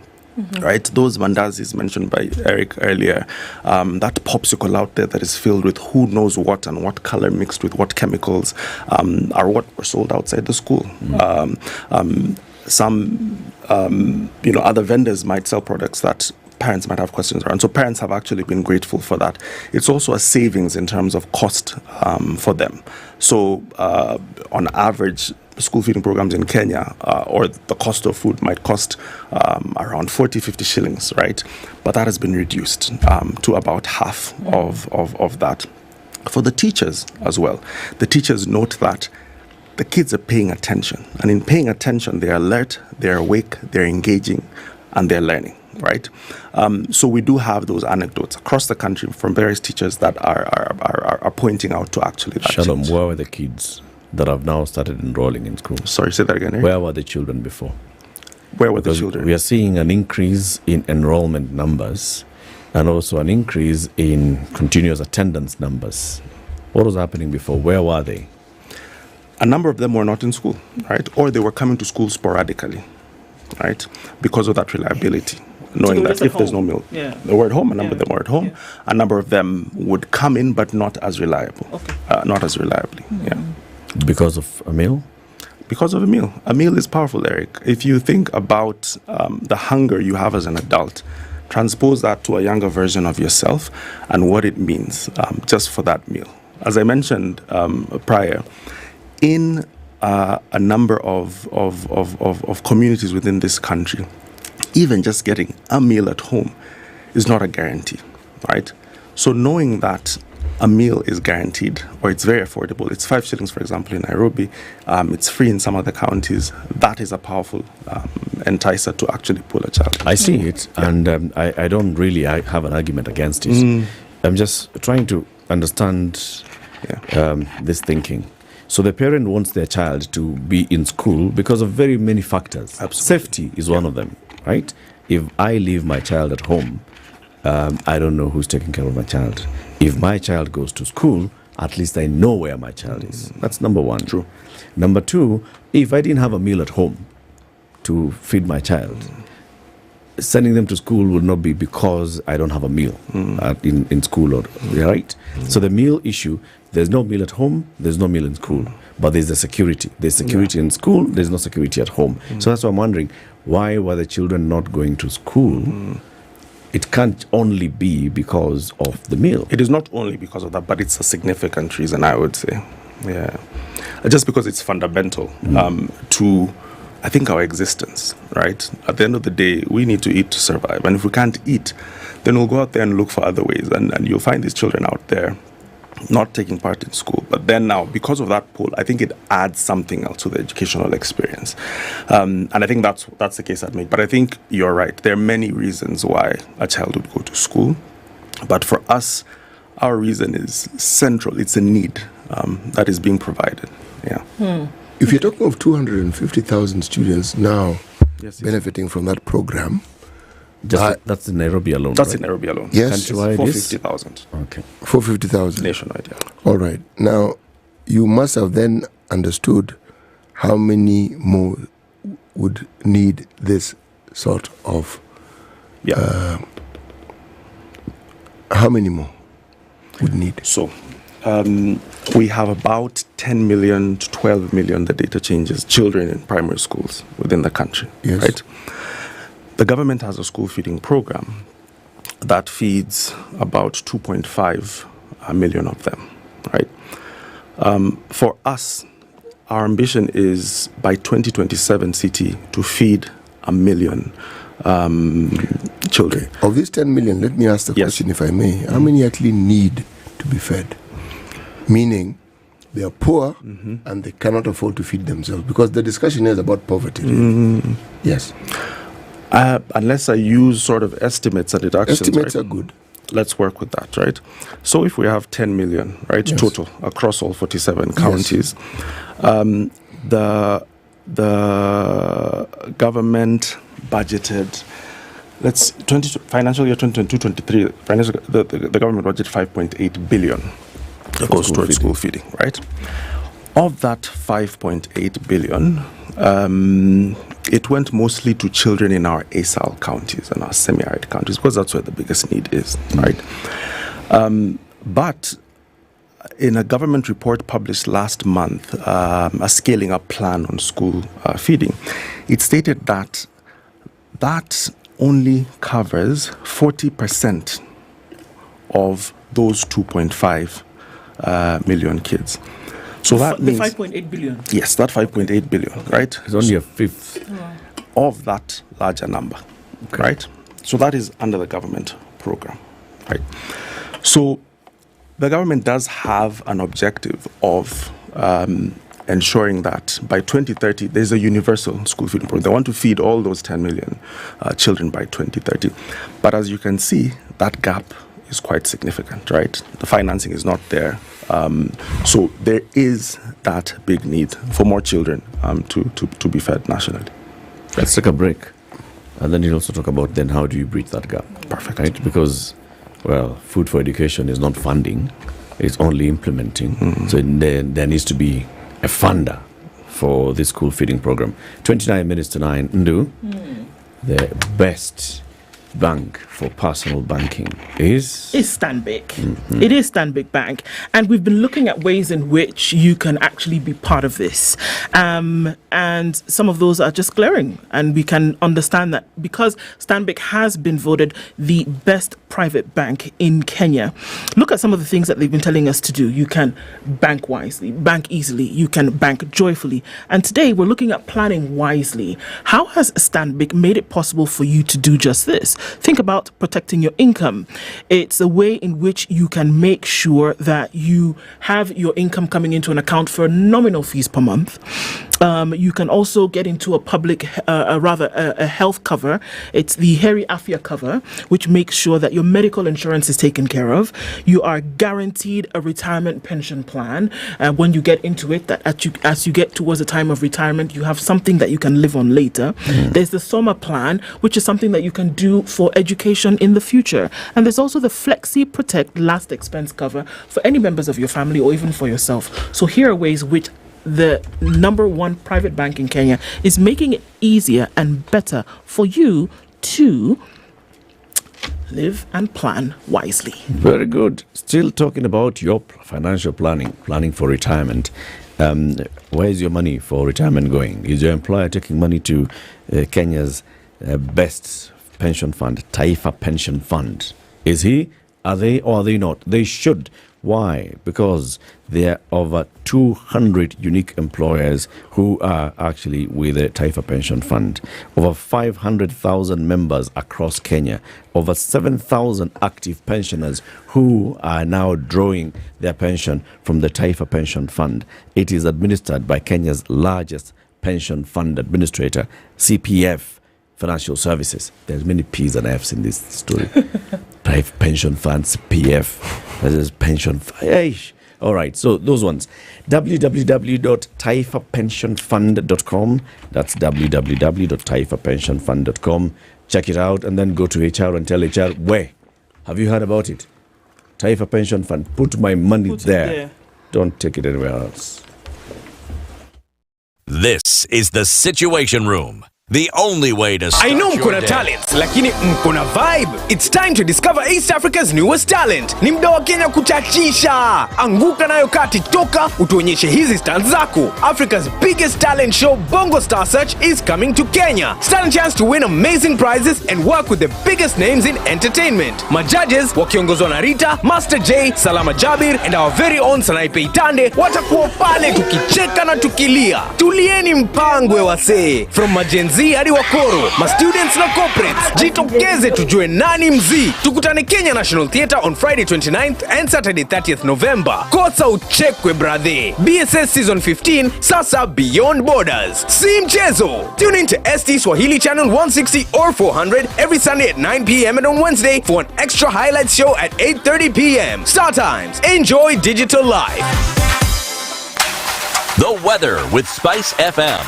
Right, those mandazis mentioned by Eric earlier, that popsicle out there that is filled with who knows what and what color mixed with what chemicals, are what were sold outside the school. Some other vendors might sell products that parents might have questions around. So parents have actually been grateful for that. It's also a savings in terms of cost for them. So on average, school feeding programs in Kenya, or the cost of food might cost around 40-50 shillings, right? But that has been reduced to about half of that. For the teachers as well, the teachers note that the kids are paying attention. And in paying attention, they're alert, they're awake, they're engaging, and they're learning. Right, so we do have those anecdotes across the country from various teachers that are pointing out to actually that Shalom, change. where were the kids that have now started enrolling in school? Sorry, say that again, Eric? Where were the children before? Where were the children? We are seeing an increase in enrollment numbers and also an increase in continuous attendance numbers. What was happening before? Where were they? A number of them were not in school, right? Or they were coming to school sporadically, right? Because of that reliability. Knowing that if there's no meal, they were at home, a number of them were at home, a number of them would come in, but not as reliable, not as reliably. Because of a meal? Because of a meal. A meal is powerful, Eric. If you think about the hunger you have as an adult, transpose that to a younger version of yourself and what it means just for that meal. As I mentioned prior, in a number of communities within this country, even just getting a meal at home is not a guarantee, right? So knowing that a meal is guaranteed, or it's very affordable, it's 5 shillings, for example, in Nairobi, it's free in some other counties, that is a powerful enticer to actually pull a child. I see it, and I don't really have an argument against it. I'm just trying to understand this thinking. So the parent wants their child to be in school because of very many factors. Absolutely. Safety is one of them, right? If I leave my child at home, I don't know who's taking care of my child. If my child goes to school, at least I know where my child is. That's number one. True. Number two, if I didn't have a meal at home to feed my child, sending them to school would not be because I don't have a meal in school, right? So the meal issue, there's no meal at home, there's no meal in school, but there's the security. There's security in school, there's no security at home. So that's why I'm wondering, why were the children not going to school? It can't only be because of the meal. It is not only because of that, but it's a significant reason, I would say. Yeah. Just because it's fundamental to, I think, our existence, right? At the end of the day, we need to eat to survive. And if we can't eat, then we'll go out there and look for other ways. And you'll find these children out there not taking part in school. But then now, because of that pull, I think it adds something else to the educational experience. And I think that's the case I'd make. But I think you're right. There are many reasons why a child would go to school. But for us, our reason is central. It's a need that is being provided. Yeah. If you're talking of 250,000 students now benefiting from that program, that's in Nairobi alone. That's right? in Nairobi alone. Yes. 450,000. Okay. 450,000 nationwide. Yeah. All right. Now, you must have then understood how many more would need this sort of. How many more would need? So, we have about 10 million to 12 million, the data changes, children in primary schools within the country. Yes. Right? The government has a school feeding program that feeds about 2.5 million of them, right? For us, our ambition is by 2027 CT to feed 1 million children. Okay. Of these 10 million, let me ask the question, if I may. How many actually need to be fed? Meaning, they are poor and they cannot afford to feed themselves, because the discussion is about poverty. Really. Yes. Unless I use sort of estimates and deductions. Estimates right? are good. Let's work with that, right? So if we have 10 million, right, total across all 47 counties, the government budgeted, financial year 2022-23, the government budgeted 5.8 billion goes towards school feeding, right? Of that 5.8 billion, it went mostly to children in our ASAL counties and our semi-arid counties, because that's where the biggest need is, right? But in a government report published last month, a scaling up plan on school feeding, it stated that only covers 40% of those 2.5 million kids. So that means 5.8 billion. Yes, that 5.8 billion, right? It's only a fifth of that larger number, right? So that is under the government program, right? So the government does have an objective of ensuring that by 2030 there's a universal school feeding program. They want to feed all those 10 million children by 2030. But as you can see, that gap is quite significant, right? The financing is not there. So there is that big need for more children to be fed nationally. Let's take a break. And then you'll also talk about then how do you bridge that gap. Perfect. Right? Because, well, food for education is not funding, it's only implementing. So there needs to be a funder for this school feeding program. 29 minutes to 9. Ndu, the best bank for personal banking is Stanbic. It is Stanbic Bank, and we've been looking at ways in which you can actually be part of this, and some of those are just glaring, and we can understand that because Stanbic has been voted the best private bank in Kenya. Look at some of the things that they've been telling us to do. You can bank wisely, bank easily, you can bank joyfully, and today we're looking at planning wisely. How has Stanbic made it possible for you to do just this? Think about protecting your income. It's a way in which you can make sure that you have your income coming into an account for nominal fees per month. You can also get into a public, a health cover. It's the Heri Afia cover, which makes sure that your medical insurance is taken care of. You are guaranteed a retirement pension plan. When you get into it, that as you get towards the time of retirement, you have something that you can live on later. There's the Soma plan, which is something that you can do for education in the future. And there's also the Flexi Protect last expense cover for any members of your family or even for yourself. So here are ways which the number one private bank in Kenya is making it easier and better for you to live and plan wisely. Very good. Still talking about your financial planning for retirement. Where is your money for retirement going? Is your employer taking money to Kenya's best pension fund, Taifa Pension Fund? Is he? Are they or are they not? They should. Why? Because there are over 200 unique employers who are actually with the Taifa Pension Fund. Over 500,000 members across Kenya. Over 7,000 active pensioners who are now drawing their pension from the Taifa Pension Fund. It is administered by Kenya's largest pension fund administrator, CPF Financial Services. There's many P's and F's in this story. Private pension funds, PF, that is pension. All right, so those ones. www.taifapensionfund.com. That's www.taifapensionfund.com. Check it out and then go to HR and tell HR, where? Have you heard about it? Taifa Pension Fund. Put my money there. Don't take it anywhere else. This is the Situation Room. The only way to start I know your mkona day. talents, lakini mkona vibe. It's time to discover East Africa's newest talent. Ni mda wa Kenya kuchachisha. Anguka nayo kati toka, utuonyeshe hizi stunts zako. Africa's biggest talent show, Bongo Star Search, is coming to Kenya. Stand a chance to win amazing prizes and work with the biggest names in entertainment. Majudges wakiongozwa na Rita, Master J, Salama Jabir, and our very own Sanaipe Itande watakuwa pale tukicheka na tukilia. Tulieni mpangwe wasee. From Majenzi hadi Wakoro, ma students na corporates, jitokeze tujue nani mzii. Tukutane Kenya National Theatre on Friday 29th and Saturday 30th November. Kosa uchekwe brother. BSS Season 15, sasa Beyond Borders. Si mchezo. Tune in to ST Swahili Channel 160 or 400 every Sunday at 9 p.m. and on Wednesday for an extra highlights show at 8:30 p.m. Star Times. Enjoy digital life. The weather with SpiceFM.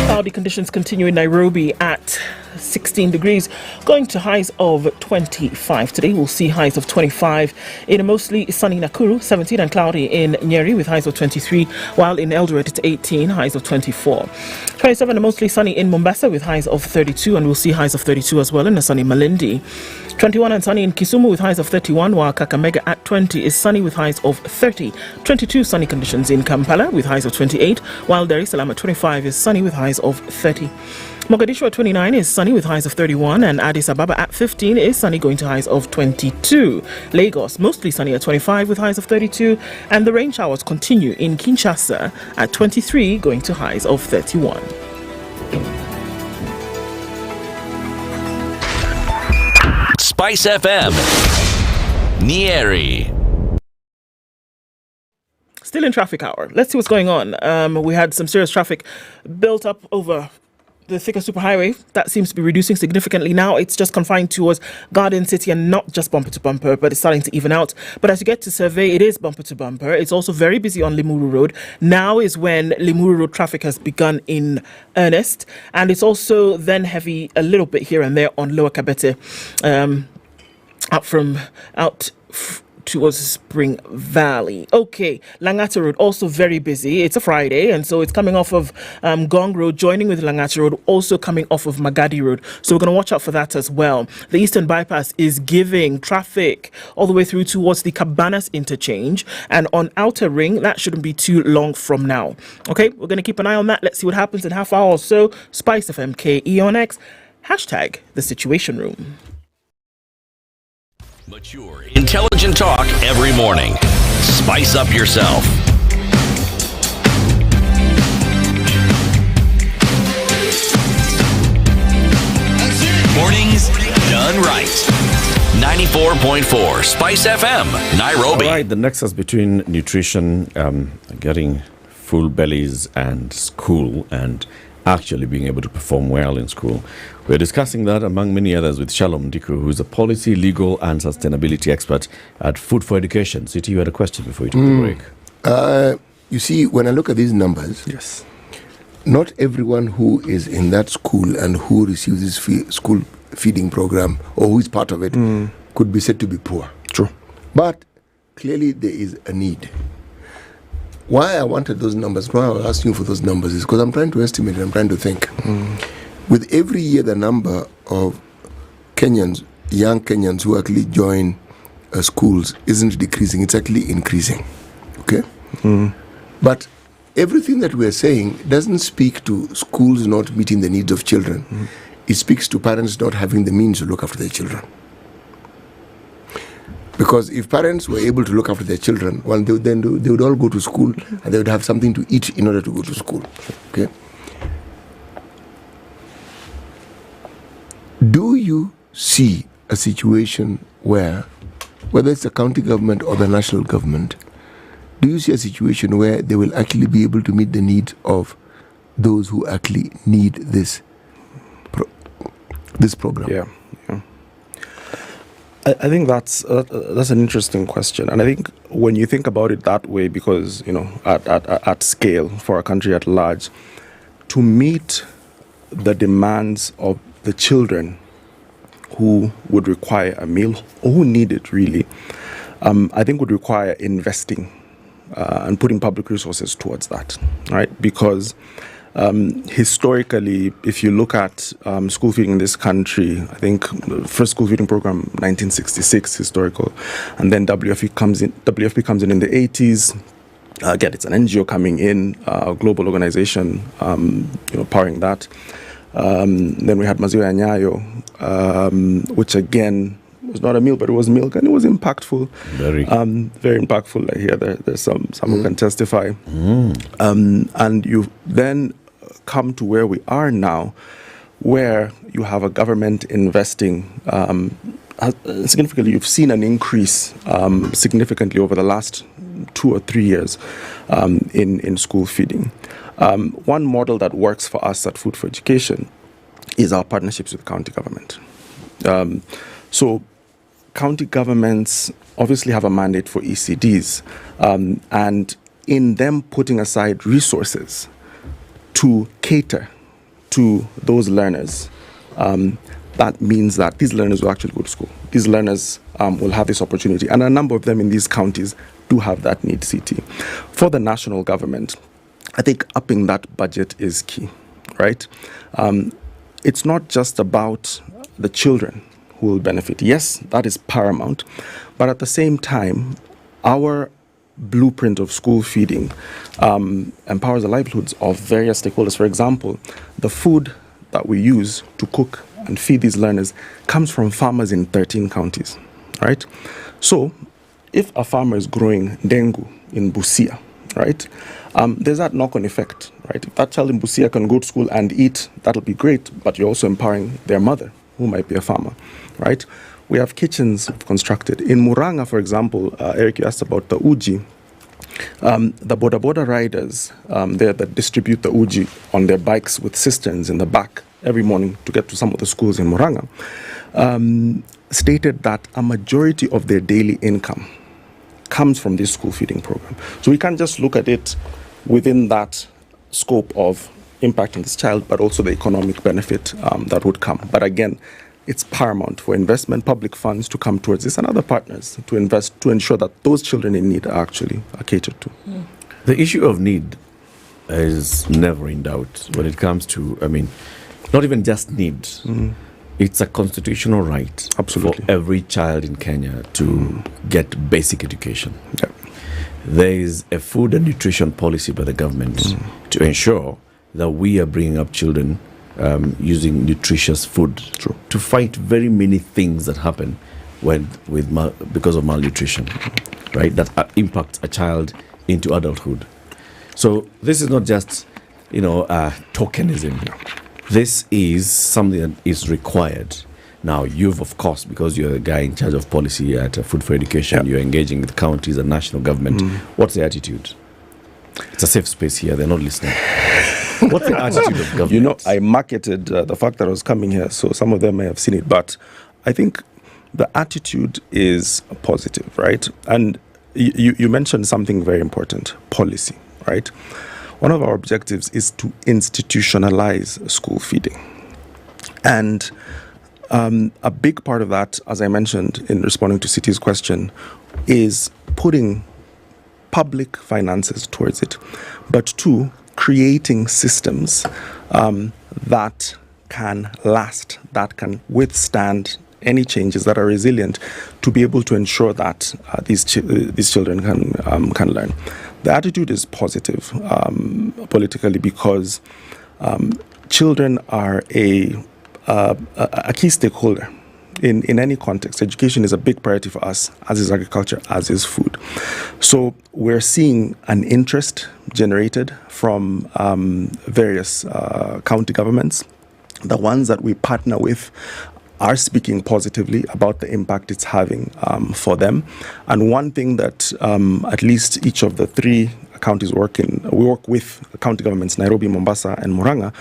Cloudy conditions continue in Nairobi at 16 degrees, going to highs of 25. Today we'll see highs of 25 in a mostly sunny Nakuru, 17 and cloudy in Nyeri with highs of 23, while in Eldoret it's 18, highs of 24. 27 and mostly sunny in Mombasa with highs of 32, and we'll see highs of 32 as well in a sunny Malindi. 21 and sunny in Kisumu with highs of 31, while Kakamega at 20 is sunny with highs of 30. 22 sunny conditions in Kampala with highs of 28, while Dar es Salaam at 25 is sunny with highs of 30. Mogadishu at 29 is sunny with highs of 31, and Addis Ababa at 15 is sunny going to highs of 22. Lagos mostly sunny at 25 with highs of 32, and the rain showers continue in Kinshasa at 23 going to highs of 31. SpiceFM, Nyeri. Still in traffic hour. Let's see what's going on. We had some serious traffic built up over the Thika Superhighway. That seems to be reducing significantly now. It's just confined towards Garden City and not just bumper to bumper, but it's starting to even out. But as you get to Survey, it is bumper to bumper. It's also very busy on Limuru Road. Now is when Limuru Road traffic has begun in earnest. And it's also then heavy a little bit here and there on Lower Kabete, towards Spring Valley. Okay, Langata Road also very busy. It's a Friday, and so it's coming off of Gong Road, joining with Langata Road, also coming off of Magadi Road. So we're going to watch out for that as well. The Eastern Bypass is giving traffic all the way through towards the Cabanas interchange, and on Outer Ring, that shouldn't be too long from now. Okay, we're going to keep an eye on that. Let's see what happens in half hour or so. SpiceFM KE on X. Hashtag the Situation Room. Mature, intelligent talk every morning. Spice up yourself. Mornings done right. 94.4 Spice FM, Nairobi. All right, the nexus between nutrition, getting full bellies, and school, and actually being able to perform well in school. We're discussing that among many others with Shalom Diku, who is a policy, legal, and sustainability expert at Food for Education. City, you had a question before you took the break. You see, when I look at these numbers, yes, not everyone who is in that school and who receives this school feeding program or who is part of it could be said to be poor. True. But clearly there is a need. Why I wanted those numbers, why I was asking you for those numbers, is because I'm trying to estimate, I'm trying to think. With every year, the number of Kenyans, young Kenyans who actually join schools isn't decreasing, it's actually increasing. Okay? But everything that we're saying doesn't speak to schools not meeting the needs of children. It speaks to parents not having the means to look after their children. Because if parents were able to look after their children, well, they would all go to school and they would have something to eat in order to go to school. Okay? Do you see a situation where, whether it's the county government or the national government, do you see a situation where they will actually be able to meet the needs of those who actually need this program? Yeah. I think that's an interesting question, and I think when you think about it that way, because at scale for a country at large, to meet the demands of the children who would require a meal or who need it really, I think would require investing and putting public resources towards that, right? Because historically, if you look at school feeding in this country, I think the first school feeding program, 1966, historical, and then WFP comes in in the 80s. Again, it's an NGO coming in, a global organization, powering that. Then we had Maziwa Nyayo, which again was not a meal, but it was milk, and it was impactful. Very impactful. I hear there's some who can testify. And you then come to where we are now, where you have a government investing significantly. You've seen an increase significantly over the last 2 or 3 years in school feeding. One model that works for us at Food for Education is our partnerships with county government. So county governments obviously have a mandate for ECDs, and in them putting aside resources to cater to those learners, that means that these learners will actually go to school. These learners will have this opportunity, and a number of them in these counties do have that need, CT. For the national government, I think upping that budget is key, right? It's not just about the children who will benefit. Yes, that is paramount, but at the same time, our blueprint of school feeding empowers the livelihoods of various stakeholders. For example, the food that we use to cook and feed these learners comes from farmers in 13 counties, right? So if a farmer is growing dengu in Busia, right, there's that knock-on effect, right? If that child in Busia can go to school and eat, that'll be great, but you're also empowering their mother, who might be a farmer, right? We have kitchens constructed. In Muranga, for example, Eric, you asked about the uji. The boda riders there that distribute the uji on their bikes with cisterns in the back every morning to get to some of the schools in Muranga, stated that a majority of their daily income comes from this school feeding program. So we can't just look at it within that scope of impacting this child, but also the economic benefit that would come. But again, it's paramount for investment, public funds to come towards this and other partners to invest to ensure that those children in need are catered to. The issue of need is never in doubt when it comes to, not even just need. It's a constitutional right for every child in Kenya to get basic education. Yeah. There is a food and nutrition policy by the government to ensure that we are bringing up children using nutritious food to fight very many things that happen because of malnutrition, right? That impacts a child into adulthood. So this is not just, tokenism. This is something that is required. Now, you've, of course, because you're the guy in charge of policy at Food for Education, you're engaging with counties and national government. What's the attitude? It's a safe space here. They're not listening. What's the attitude of government? I marketed the fact that I was coming here, so some of them may have seen it. But I think the attitude is positive, right? And you mentioned something very important, policy, right? One of our objectives is to institutionalize school feeding. And a big part of that, as I mentioned in responding to City's question, is putting public finances towards it. But two, creating systems that can last, that can withstand any changes, that are resilient, to be able to ensure that these children can learn. The attitude is positive politically because children are a key stakeholder in any context. Education is a big priority for us, as is agriculture, as is food. So we're seeing an interest generated from various county governments. The ones that we partner with are speaking positively about the impact it's having for them. And one thing that at least each of the three counties we work with county governments, Nairobi, Mombasa, and Murang'a,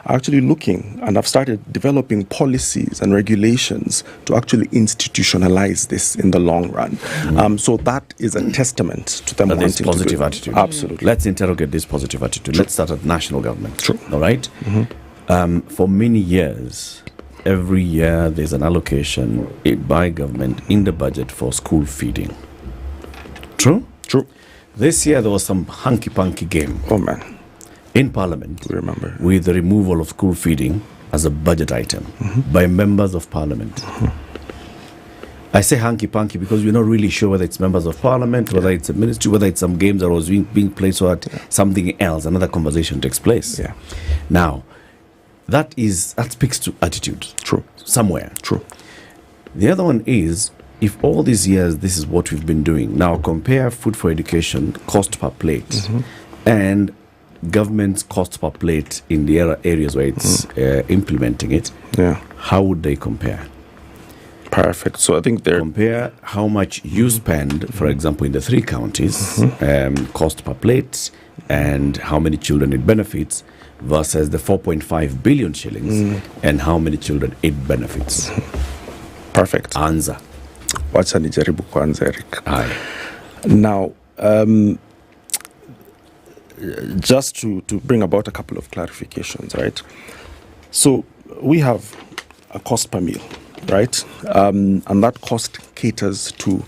are actually looking and have started developing policies and regulations to actually institutionalize this in the long run. So that is a testament to them wanting this positive to do attitude. Absolutely. Let's interrogate this positive attitude. Let's start at national government. True. All right? For many years, every year there's an allocation by government in the budget for school feeding. True? True. This year there was some hanky-panky game. Oh man. In Parliament. We remember. With the removal of school feeding as a budget item by members of Parliament. I say hanky-panky because we're not really sure whether it's members of Parliament, whether it's a ministry, whether it's some games that was being played so that something else, another conversation takes place. Yeah. Now, that speaks to attitude. True. Somewhere. True. The other one is, if all these years this is what we've been doing, now compare Food for Education cost per plate and government's cost per plate in the areas where it's implementing it. Yeah. How would they compare? Perfect. So I think they're... Compare how much you spend, for example, in the three counties, cost per plate, and how many children it benefits, versus the 4.5 billion shillings and how many children it benefits. Perfect. Answer. Wacha nijaribu kwanza, Eric. Aye. Now, just to bring about a couple of clarifications, right? So we have a cost per meal, right? And that cost caters to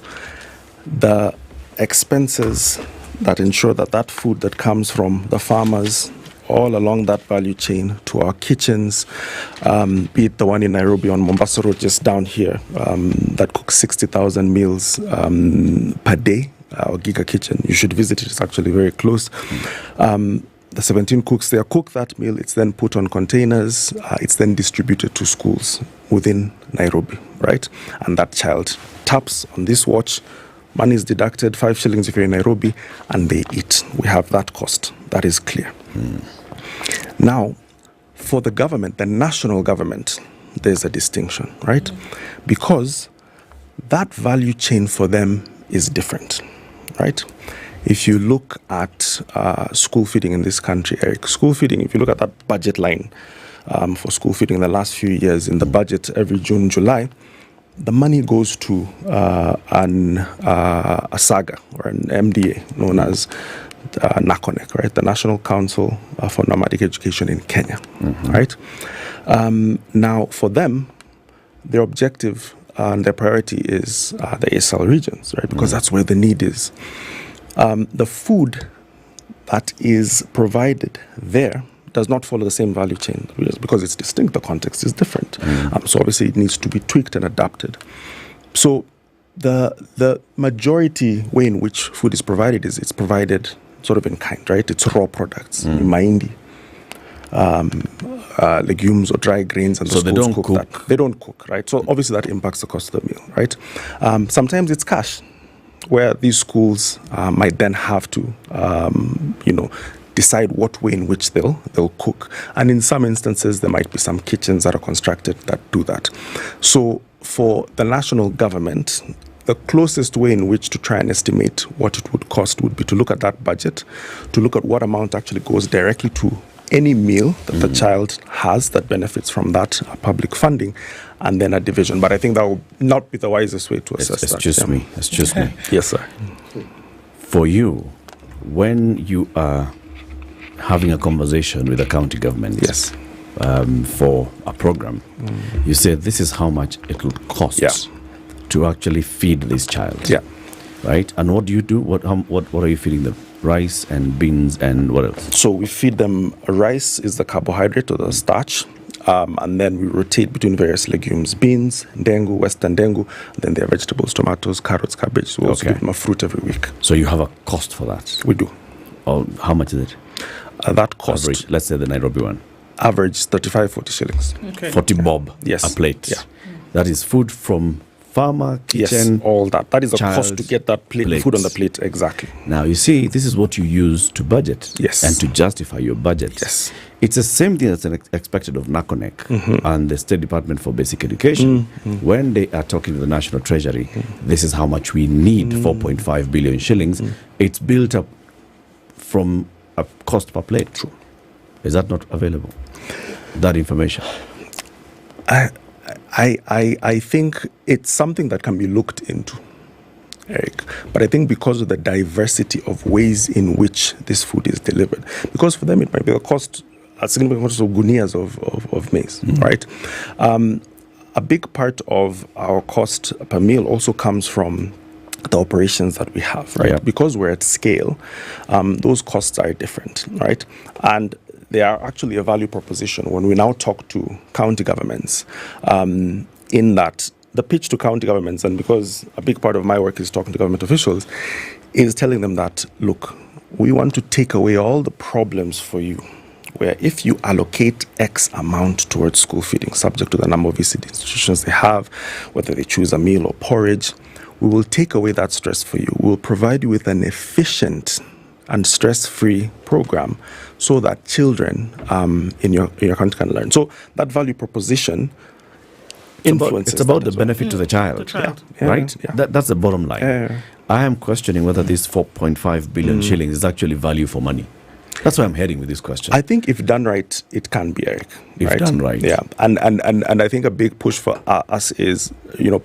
the expenses that ensure that food that comes from the farmers all along that value chain to our kitchens, be it the one in Nairobi on Mombasa Road just down here, that cooks 60,000 meals per day, our Giga Kitchen. You should visit it, it's actually very close. The 17 cooks there cook that meal, it's then put on containers, it's then distributed to schools within Nairobi, right? And that child taps on this watch, money is deducted, 5 shillings if you're in Nairobi, and they eat. We have that cost, that is clear. Now, for the government, the national government, there's a distinction, right? Because that value chain for them is different, right? If you look at school feeding in this country, Eric, school feeding, if you look at that budget line for school feeding in the last few years, in the budget every June, July, the money goes to a SAGA or an MDA known as NACONEC, right? The National Council for Nomadic Education in Kenya, right? Now, for them, their objective and their priority is the ASL regions, right? Because that's where the need is. The food that is provided there does not follow the same value chain because it's distinct. The context is different. So obviously it needs to be tweaked and adapted. So the majority way in which food is provided is it's provided sort of in kind, right? It's raw products, Malindi, legumes or dry grains, and so they don't cook that. They don't cook, right? So obviously that impacts the cost of the meal, right? Sometimes it's cash, where these schools might then have to, decide what way in which they'll cook. And in some instances, there might be some kitchens that are constructed that do that. So for the national government, the closest way in which to try and estimate what it would cost would be to look at that budget, to look at what amount actually goes directly to any meal that the child has that benefits from that public funding, and then a division. But I think that will not be the wisest way to assess that. It's just me. Yes, sir. For you, when you are having a conversation with the county government, yes, for a program, you say this is how much it will cost to actually feed this child. Yeah. Right? And what do you do? What are you feeding them? Rice and beans and what else? So we feed them rice is the carbohydrate or the starch, and then we rotate between various legumes, beans, dengu, western dengu, and then there are vegetables, tomatoes, carrots, cabbage. We also give them a fruit every week. So you have a cost for that? We do. Oh, how much is it? That cost, average, let's say the Nairobi one, average 35-40 shillings. 40 bob a plate. Yeah. That is food from farmer, kitchen, yes, all that. That is a cost to get that plate, food on the plate. Exactly. Now, you see, this is what you use to budget. Yes. And to justify your budget. Yes. It's the same thing that's expected of NACONEC and the State Department for Basic Education. When they are talking to the National Treasury, this is how much we need, 4.5 billion shillings. It's built up from a cost per plate. True. Is that not available? That information? I think it's something that can be looked into, Eric. But I think because of the diversity of ways in which this food is delivered, because for them it might be a significant cost of gunias of maize, right? A big part of our cost per meal also comes from the operations that we have, right? Yeah. Because we're at scale, those costs are different, right? And they are actually a value proposition when we now talk to county governments, in that the pitch to county governments, and because a big part of my work is talking to government officials, is telling them that, look, we want to take away all the problems for you, where if you allocate X amount towards school feeding, subject to the number of VCD institutions they have, whether they choose a meal or porridge, we will take away that stress for you. We'll provide you with an efficient and stress-free program so that children in your country can learn. So that value proposition influences. It's about the benefit to the child. Right? Yeah. That's the bottom line. I am questioning whether this 4.5 billion shillings is actually value for money. That's why I'm heading with this question. I think if done right, it can be, Eric. If done right. Yeah. And I think a big push for us is,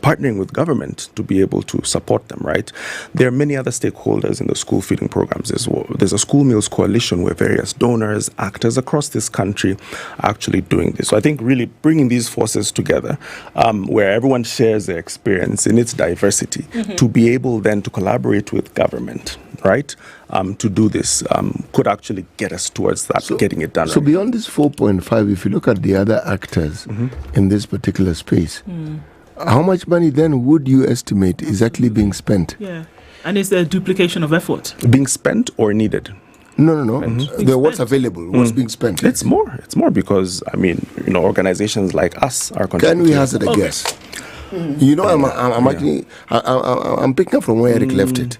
partnering with government to be able to support them, right? There are many other stakeholders in the school feeding programs as well. There's a school meals coalition where various donors, actors across this country are actually doing this. So I think really bringing these forces together, where everyone shares their experience in its diversity, to be able then to collaborate with government, right? To do this could actually get us towards that, getting it done. So beyond this 4.5, if you look at the other actors in this particular space, how much money then would you estimate is actually being spent? Yeah. And is there a duplication of effort? Being spent or needed? No. What's available, what's being spent? It's more because, organizations like us are contributing. Can we hazard a guess? I'm picking up from where Eric left it.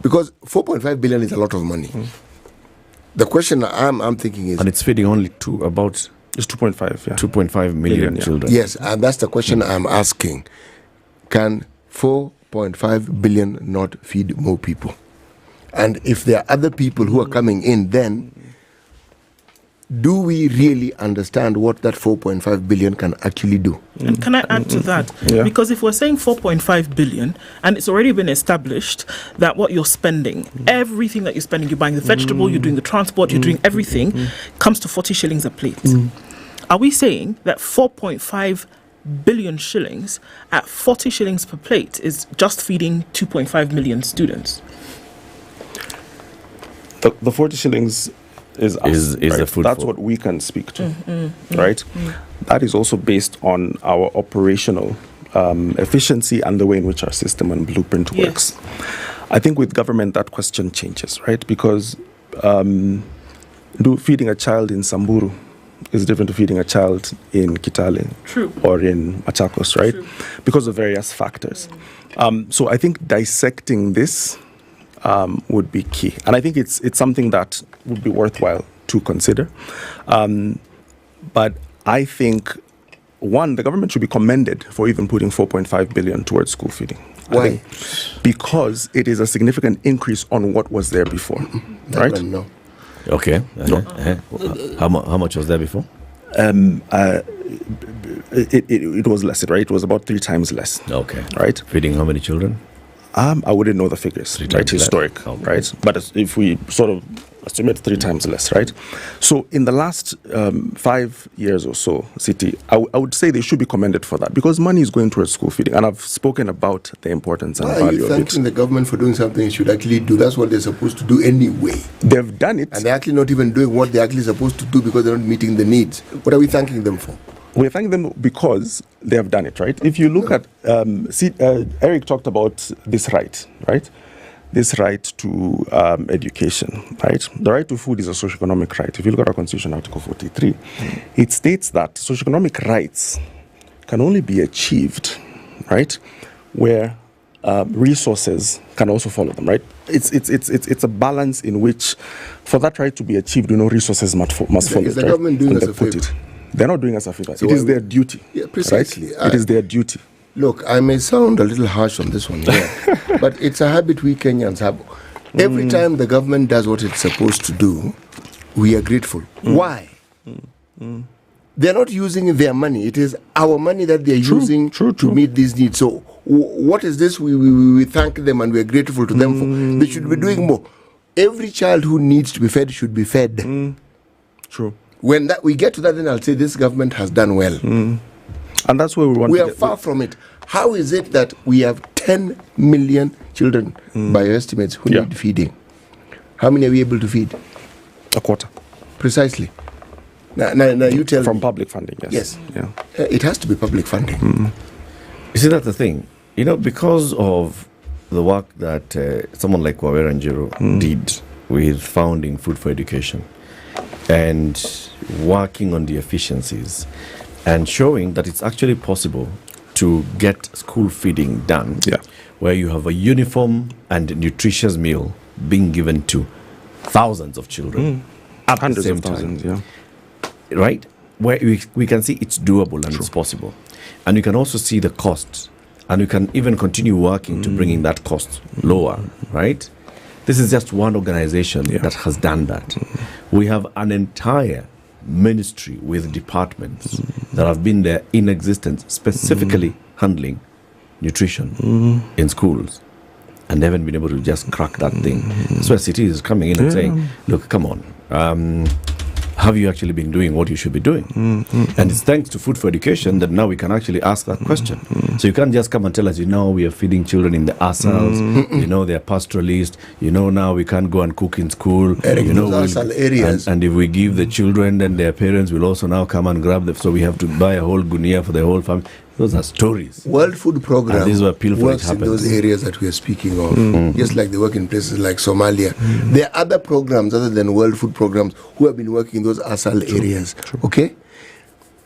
Because 4.5 billion is a lot of money. The question I'm thinking is... And it's feeding only to about... It's 2.5, yeah. 2.5 million children. Yes, and that's the question I'm asking. Can 4.5 billion not feed more people? And if there are other people who are coming in, then do we really understand what that 4.5 billion can actually do? And can I add to that? Yeah. Because if we're saying 4.5 billion, and it's already been established that what you're spending, everything that you're spending, you're buying the vegetable, you're doing the transport, you're doing everything, comes to 40 shillings a plate. Are we saying that 4.5 billion shillings at 40 shillings per plate is just feeding 2.5 million students. The 40 shillings is us, right? the food. That's what we can speak to, right? That is also based on our operational efficiency and the way in which our system and blueprint works. I think with government that question changes, right? Because feeding a child in Samburu is different to feeding a child in Kitale or in Machakos, right? Because of various factors. So I think dissecting this would be key. And I think it's something that would be worthwhile to consider. But I think, one, the government should be commended for even putting 4.5 billion towards school feeding. Why? Because it is a significant increase on what was there before, right? No. Okay. How much was there before? It was less, right? It was about 3 times less. Okay. Right? Feeding how many children? I wouldn't know the figures, right? Historic, right? But if we sort of estimate 3 times less, right? So in the last 5 years or so, City, I would say they should be commended for that because money is going towards school feeding. And I've spoken about the importance and value of it. Why are you thanking the government for doing something it should actually do? That's what they're supposed to do anyway. They've done it. And they're actually not even doing what they're actually supposed to do because they're not meeting the needs. What are we thanking them for? We're thanking them because they have done it, right? If you look at, Eric talked about this right? This right to education, right? The right to food is a socioeconomic right. If you look at our Constitution, Article 43, it states that socioeconomic rights can only be achieved, right, where resources can also follow them, right? It's a balance in which, for that right to be achieved, resources must follow. Is the government doing us a favor? They're not doing us a favor. So it is their duty. Yeah, precisely. Right? It is their duty. Look, I may sound a little harsh on this one, but it's a habit we Kenyans have. Every time the government does what it's supposed to do, we are grateful. Why? They're not using their money. It is our money that they're using to meet these needs. So what is this? We thank them and we're grateful to them for. They should be doing more. Every child who needs to be fed should be fed. True. When we get to that, then I'll say this government has done well. And that's where we want we to are far from it. How is it that we have 10 million children, by your estimates, who need feeding? How many are we able to feed? A quarter. Precisely. Now you tell From me. public funding, yes. Yeah. It has to be public funding. You see, that's the thing. Because of the work that someone like Wairimu did with founding Food for Education and working on the efficiencies and showing that it's actually possible to get school feeding done where you have a uniform and nutritious meal being given to thousands of children at Hundreds the same of thousands, time. Right? Where we can see it's doable and it's possible. And you can also see the cost. And you can even continue working to bringing that cost lower, right? This is just one organization that has done that. We have an entire ministry with departments that have been there in existence, specifically handling nutrition in schools. And they haven't been able to just crack that thing. That's where City is coming in and saying, look, come on. Have you actually been doing what you should be doing? And it's thanks to Food for Education that now we can actually ask that question. So you can't just come and tell us, we are feeding children in the ASALs, they're pastoralists, now we can't go and cook in school. Areas. And if we give the children, then their parents will also now come and grab them. So we have to buy a whole gunia for the whole family. Those are stories. World Food Program works in those areas that we are speaking of, just like they work in places like Somalia. There are other programs other than World Food Programs who have been working in those ASAL areas. Okay?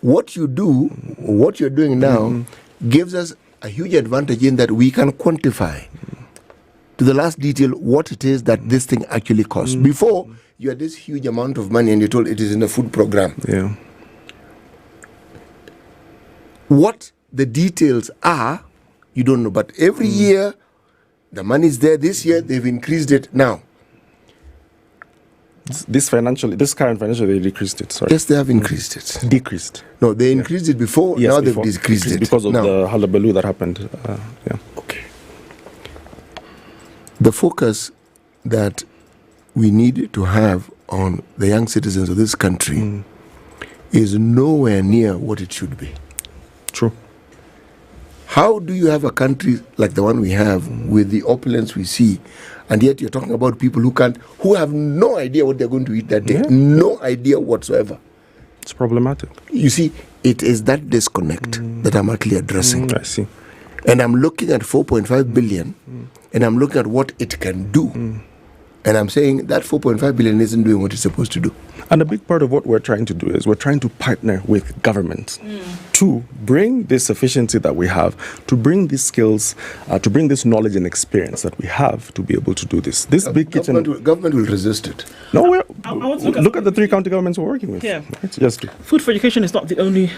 What you do, what you're doing now, gives us a huge advantage in that we can quantify to the last detail what it is that this thing actually costs. Before, you had this huge amount of money and you're told it is in a food program. Yeah. What the details are, you don't know. But every year, the money is there. This year, they've increased it now. This current financial, they decreased it. Sorry. Yes, they have increased it. Decreased. No, they increased it before. Yes, now before. They've decreased it because of the hullabaloo that happened. Okay. The focus that we need to have on the young citizens of this country is nowhere near what it should be. True. How do you have a country like the one we have with the opulence we see, and yet you're talking about people who have no idea what they're going to eat that day, no idea whatsoever? It's problematic. You see, it is that disconnect that I'm actually addressing. I see. And I'm looking at 4.5 billion, and I'm looking at what it can do. And I'm saying that 4.5 billion isn't doing what it's supposed to do. And a big part of what we're trying to do is we're trying to partner with government to bring this efficiency that we have, to bring these skills, to bring this knowledge and experience that we have to be able to do this. This big kitchen... Government will resist it. No, look at the 3 county governments we're working with. Yeah. It's just... Food for Education is not the only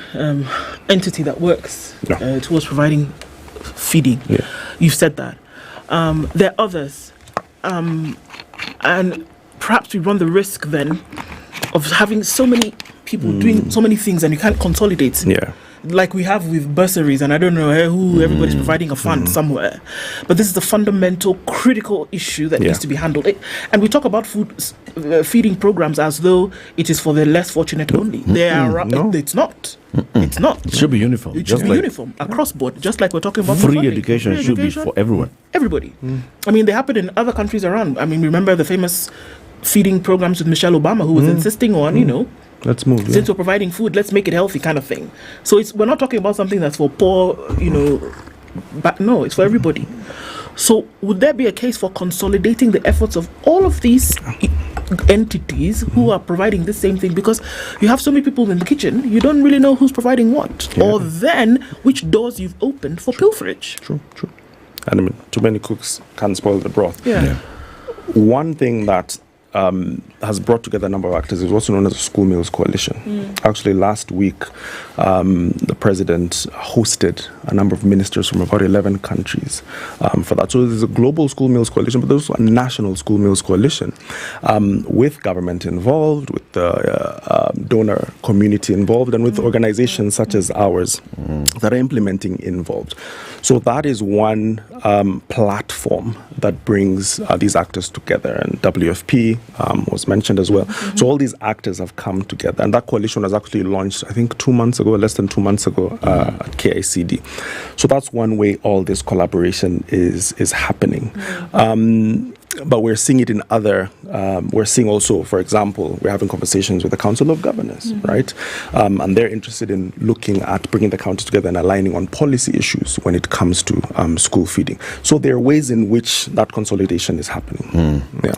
entity that works towards providing feeding. Yeah. You've said that. There are others. And perhaps we run the risk then of having so many people doing so many things and you can't consolidate. Yeah. Like we have with bursaries, and I don't know who everybody's providing a fund somewhere. But this is the fundamental, critical issue that needs to be handled. And we talk about feeding programs as though it is for the less fortunate only. It's not. It's not. It should be uniform. It should be uniform across board, just like we're talking about free education should be for everyone. Everybody. I mean, they happen in other countries around. I mean, remember the famous feeding programs with Michelle Obama, who was insisting on, let's move. Since we're providing food, let's make it healthy, kind of thing. So we're not talking about something that's for poor, but no, it's for everybody. So would there be a case for consolidating the efforts of all of these entities who are providing the same thing? Because you have so many people in the kitchen, you don't really know who's providing what, or then which doors you've opened for pilferage. True. And I mean, too many cooks can spoil the broth. Yeah. One thing that has brought together a number of actors is what's known as the School Meals Coalition. Actually, last week, the president hosted a number of ministers from about 11 countries for that. So there's a global School Meals Coalition, but there's also a national School Meals Coalition with government involved, with the donor community involved, and with organizations such as ours that are implementing involved. So that is one platform that brings these actors together, and WFP was mentioned as well. So all these actors have come together, and that coalition was actually launched, I think, 2 months ago, less than 2 months ago, at KICD. So that's one way all this collaboration is happening. But we're seeing it in other, we're seeing also, for example, we're having conversations with the Council of Governors, right? And they're interested in looking at bringing the counties together and aligning on policy issues when it comes to school feeding. So there are ways in which that consolidation is happening. Yeah.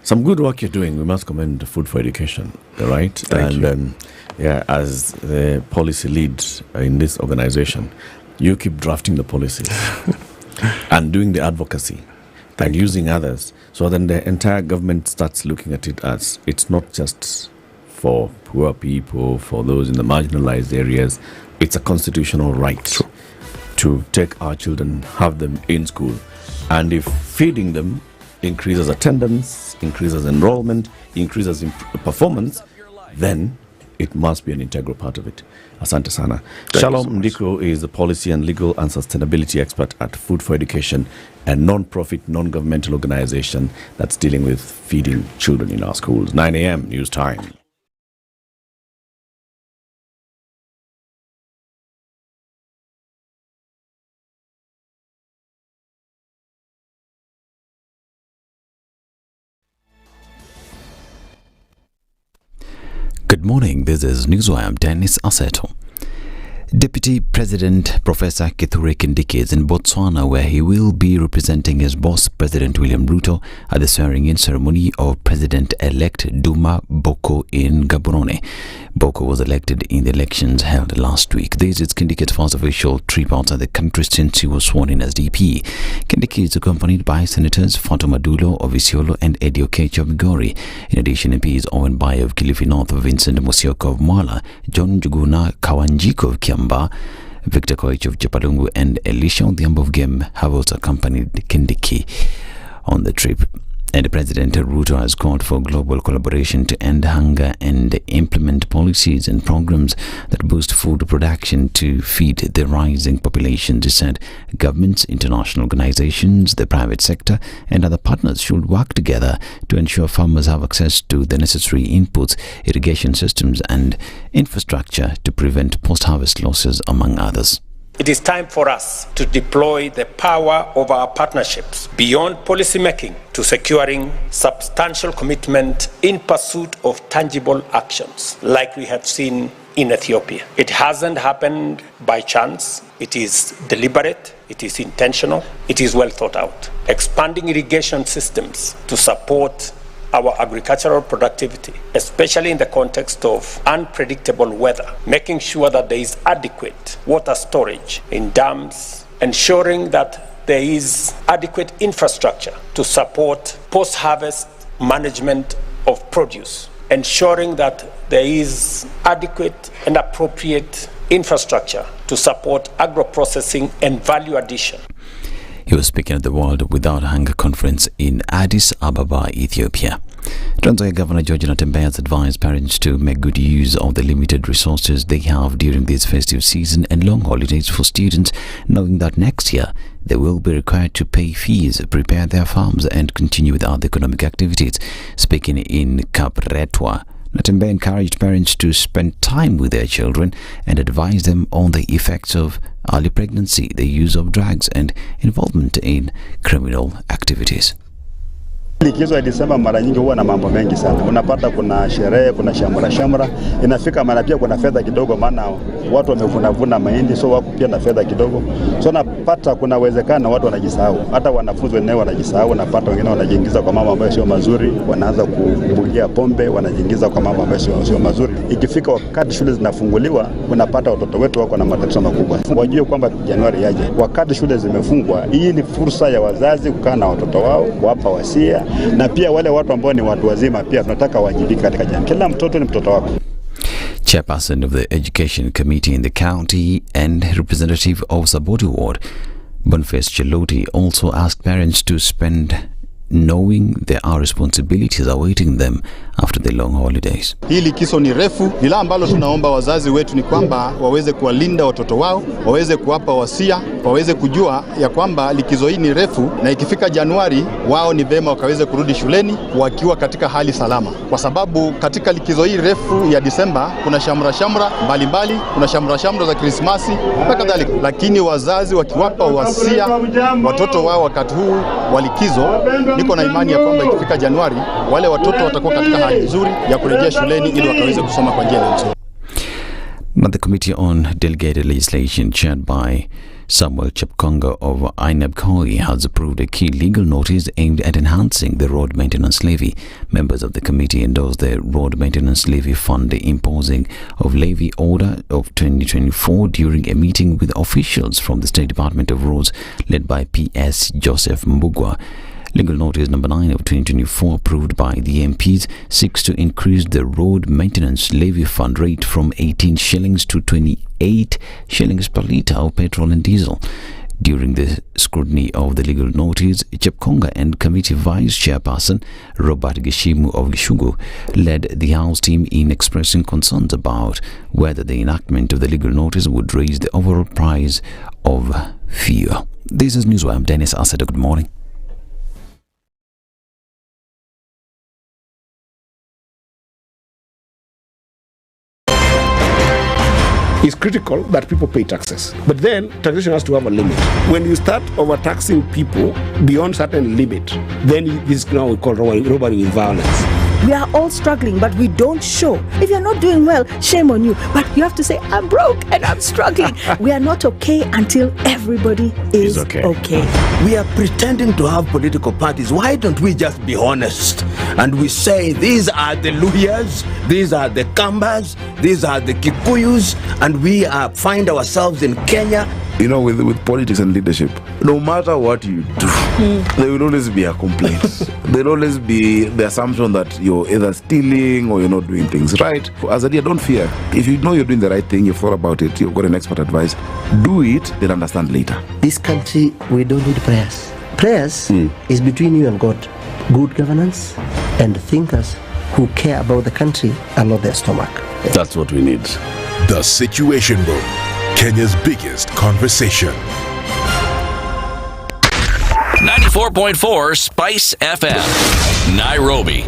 Some good work you're doing. We must commend Food for Education, right? Thank you. As the policy lead in this organization, you keep drafting the policies and doing the advocacy and using others. So then the entire government starts looking at it as it's not just for poor people, for those in the marginalized areas. It's a constitutional right to take our children, have them in school. And if feeding them increases attendance, increases enrollment, increases performance, then it must be an integral part of it. Asante sana. Shalom Ndiko is the policy and legal and sustainability expert at Food for Education, a non-profit, non-governmental organization that's dealing with feeding children in our schools. 9 a.m. news time. Good morning, this is Newswire. I'm Dennis Aseto. Deputy President Professor Kithure Kindiki is in Botswana, where he will be representing his boss, President William Ruto, at the swearing-in ceremony of President-elect Duma Boko in Gaborone. Boko was elected in the elections held last week. This is Kindiki's first official trip outside the country since he was sworn in as DP. Kindiki is accompanied by Senators Fatuma Dulo of Isiolo and Eddie Okech of Migori. In addition, MPs Owen Bai of Kilifi North, Vincent Musyoka of Mwala, John Njuguna Kawanjiko of Kiamba, Victor Koich of Chapalungu, and Elisha Odhiambo of Gem have also accompanied Kindiki on the trip. And President Ruto has called for global collaboration to end hunger and implement policies and programs that boost food production to feed the rising population. He said governments, international organizations, the private sector, and other partners should work together to ensure farmers have access to the necessary inputs, irrigation systems, and infrastructure to prevent post-harvest losses, among others. It is time for us to deploy the power of our partnerships beyond policy making to securing substantial commitment in pursuit of tangible actions like we have seen in Ethiopia. It hasn't happened by chance. It is deliberate, it is intentional, it is well thought out. Expanding irrigation systems to support our agricultural productivity, especially in the context of unpredictable weather, making sure that there is adequate water storage in dams, ensuring that there is adequate infrastructure to support post-harvest management of produce, ensuring that there is adequate and appropriate infrastructure to support agro-processing and value addition. He was speaking at the World Without Hunger conference in Addis Ababa, Ethiopia. Trans Nzoia Governor George Natembeya has advised parents to make good use of the limited resources they have during this festive season and long holidays for students, knowing that next year they will be required to pay fees, prepare their farms and continue with other economic activities. Speaking in Kapretwa, Natembeya encouraged parents to spend time with their children and advise them on the effects of early pregnancy, the use of drugs and involvement in criminal activities. Likizo ya Disemba mara nyingi huwa na mambo mengi sana. Unapata kuna sherehe, kuna shamra. Inafika mara pia kuna fedha kidogo, maana watu wamevuna mahindi, so wako pia na fedha kidogo. So napata kuna uwezekano watu wanajisahau. Hata wanafunzi wenyewe wanajisahau, napata wengine wanajiingiza kwa mambo ambayo sio mazuri, wanaanza kubugia pombe, wanajiingiza kwa mambo ambayo sio mazuri. Ikifika wakati shule zinafunguliwa, unapata watoto wetu wako na matatizo makubwa. Wajue kwamba Januari yaje. Wakati shule zimefungwa, hii ni fursa ya wazazi kukaa na watoto wao, kuwapa wasia. Na pia wale watu ambao ni watu wazima pia tunataka wajibike katika jamii. Kila mtoto ni mtoto wako. Chairperson of the Education Committee in the county and representative of Saboti Ward, Boniface Cheloti, also asked parents to spend knowing there are responsibilities awaiting them after the long holidays. Hii likizo ni refu, ila ambalo tunaomba wazazi wetu ni kwamba waweze kuwalinda watoto wao, waweze kuwapa wasia, waweze kujua ya kwamba likizo hii ni refu na ikifika Januari wao ni vema wakaweze kurudi shuleni wakiwa katika hali salama. Kwa sababu katika likizo hii refu ya Disemba kuna shamra mbalimbali, kuna shamra za Krismasi na kadhalika. Lakini wazazi wakiwapa wasia watoto wao wakati huu wa likizo, niko na imani ya kwamba ikifika Januari wale watoto watakuwa katika hali nzuri ya kurejea shuleni ili wakaweze kusoma kwa njia nzuri. But the Committee on Delegated Legislation, chaired by Samuel Chepkonga of Incompetence, has approved a key legal notice aimed at enhancing the road maintenance levy. Members of the committee endorsed the road maintenance levy fund imposing of levy order of 2024 during a meeting with officials from the State Department of Roads led by PS Joseph Muga. Legal Notice number 9 of 2024, approved by the MPs, seeks to increase the road maintenance levy fund rate from 18 shillings to 28 shillings per litre of petrol and diesel. During the scrutiny of the legal notice, Chepkonga and committee vice chairperson Robert Geshimu of Gishugu led the House team in expressing concerns about whether the enactment of the legal notice would raise the overall price of fuel. This is Newswire. I'm Dennis Asada. Good morning. It's critical that people pay taxes. But then taxation has to have a limit. When you start overtaxing people beyond certain limit, then this is now we call robbery with violence. We are all struggling, but we don't show. If you're not doing well, shame on you. But you have to say, I'm broke and I'm struggling. We are not okay until everybody is okay. We are pretending to have political parties. Why don't we just be honest? And we say, these are the Luyas, these are the Kambas, these are the Kikuyus, and we find ourselves in Kenya. You know, with politics and leadership, no matter what you do, there will always be a complaint. There will always be the assumption that you're either stealing or you're not doing things right. As a leader, don't fear. If you know you're doing the right thing, you've thought about it, you've got an expert advice, do it, then understand later. This country, we don't need prayers. Prayers is between you and God. Good governance and thinkers who care about the country and not their stomach. That's what we need. The Situation Room, Kenya's biggest conversation. 94.4 Spice FM, Nairobi.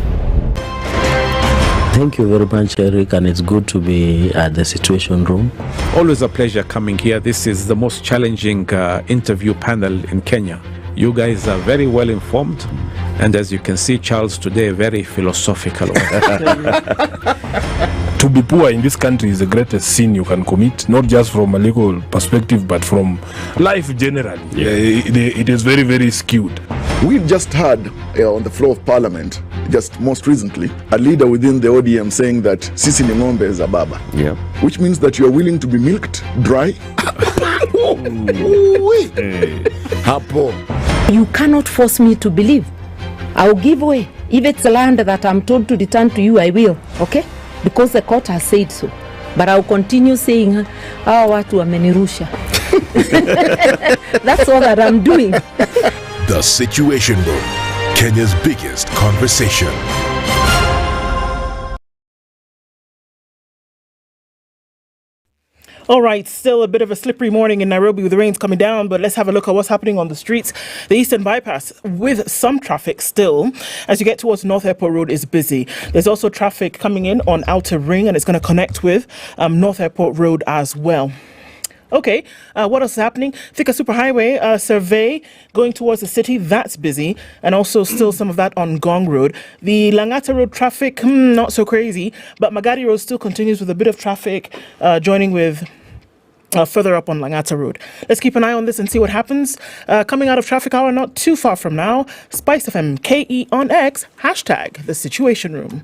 Thank you very much, Eric, and it's good to be at the Situation Room. Always a pleasure coming here. This is the most challenging interview panel in Kenya. You guys are very well informed, and as you can see, Charles today, very philosophical. To be poor in this country is the greatest sin you can commit, not just from a legal perspective, but from life generally. It is very, very skewed. We just heard on the floor of Parliament, just most recently, a leader within the ODM saying that Sisi ni ng'ombe is a baba. Yeah. Which means that you are willing to be milked dry. You cannot force me to believe. I'll give way. If it's land that I'm told to return to you, I will. Okay? Because the court has said so. But I'll continue saying, watu wamenirusha. That's all that I'm doing. The Situation Room, Kenya's biggest conversation. All right, still a bit of a slippery morning in Nairobi with the rains coming down, but let's have a look at what's happening on the streets. The Eastern Bypass, with some traffic still, as you get towards North Airport Road, is busy. There's also traffic coming in on Outer Ring, and it's going to connect with North Airport Road as well. Okay, what else is happening? Thika Superhighway survey going towards the city, that's busy. And also still some of that on Gong Road. The Langata Road traffic, not so crazy. But Magadi Road still continues with a bit of traffic joining with further up on Langata Road. Let's keep an eye on this and see what happens. Coming out of traffic hour not too far from now, SpiceFM KE on X, hashtag the Situation Room.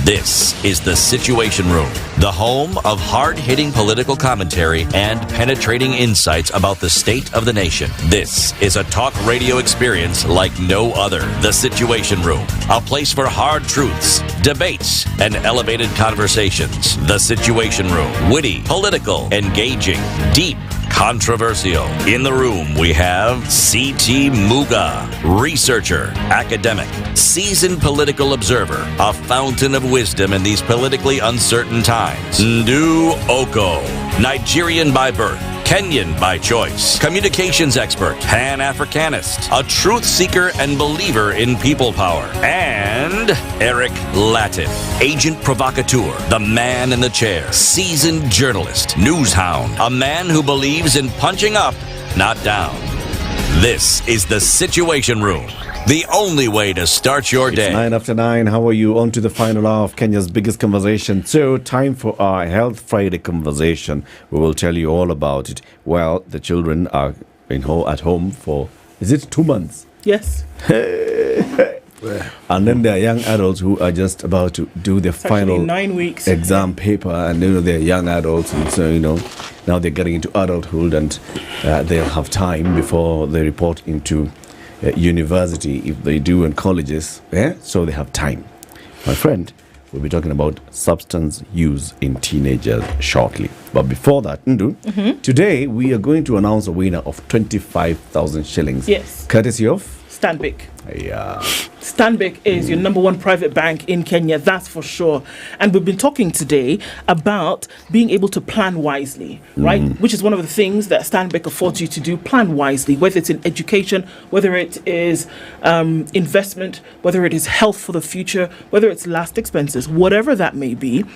This is The Situation Room, the home of hard-hitting political commentary and penetrating insights about the state of the nation. This is a talk radio experience like no other. The Situation Room, a place for hard truths, debates, and elevated conversations. The Situation Room, witty, political, engaging, deep, controversial. In the room, we have C.T. Muga, researcher, academic, seasoned political observer, a fountain of wisdom in these politically uncertain times. Ndu Okoh, Nigerian by birth, Kenyan by choice, communications expert, Pan-Africanist, a truth seeker and believer in people power, and Eric Latiff, agent provocateur, the man in the chair, seasoned journalist, news hound, a man who believes in punching up, not down. This is The Situation Room, the only way to start your day. It's 9 after 9. How are you? On to the final hour of Kenya's biggest conversation. So, time for our Health Friday conversation. We will tell you all about it. Well, the children are at home for, is it 2 months? Yes. And then there are young adults who are just about to do their final 9 weeks exam paper, and they're young adults, and so now they're getting into adulthood, and they'll have time before they report into university if they do, in colleges, so they have time. My friend, we'll be talking about substance use in teenagers shortly. But before that, Ndu, today we are going to announce a winner of 25,000 shillings. Yes. Courtesy of Stanbic. Yeah. Stanbic is your number one private bank in Kenya, that's for sure. And we've been talking today about being able to plan wisely, right? Which is one of the things that Stanbic affords you to do, plan wisely, whether it's in education, whether it is investment, whether it is health for the future, whether it's last expenses, whatever that may be.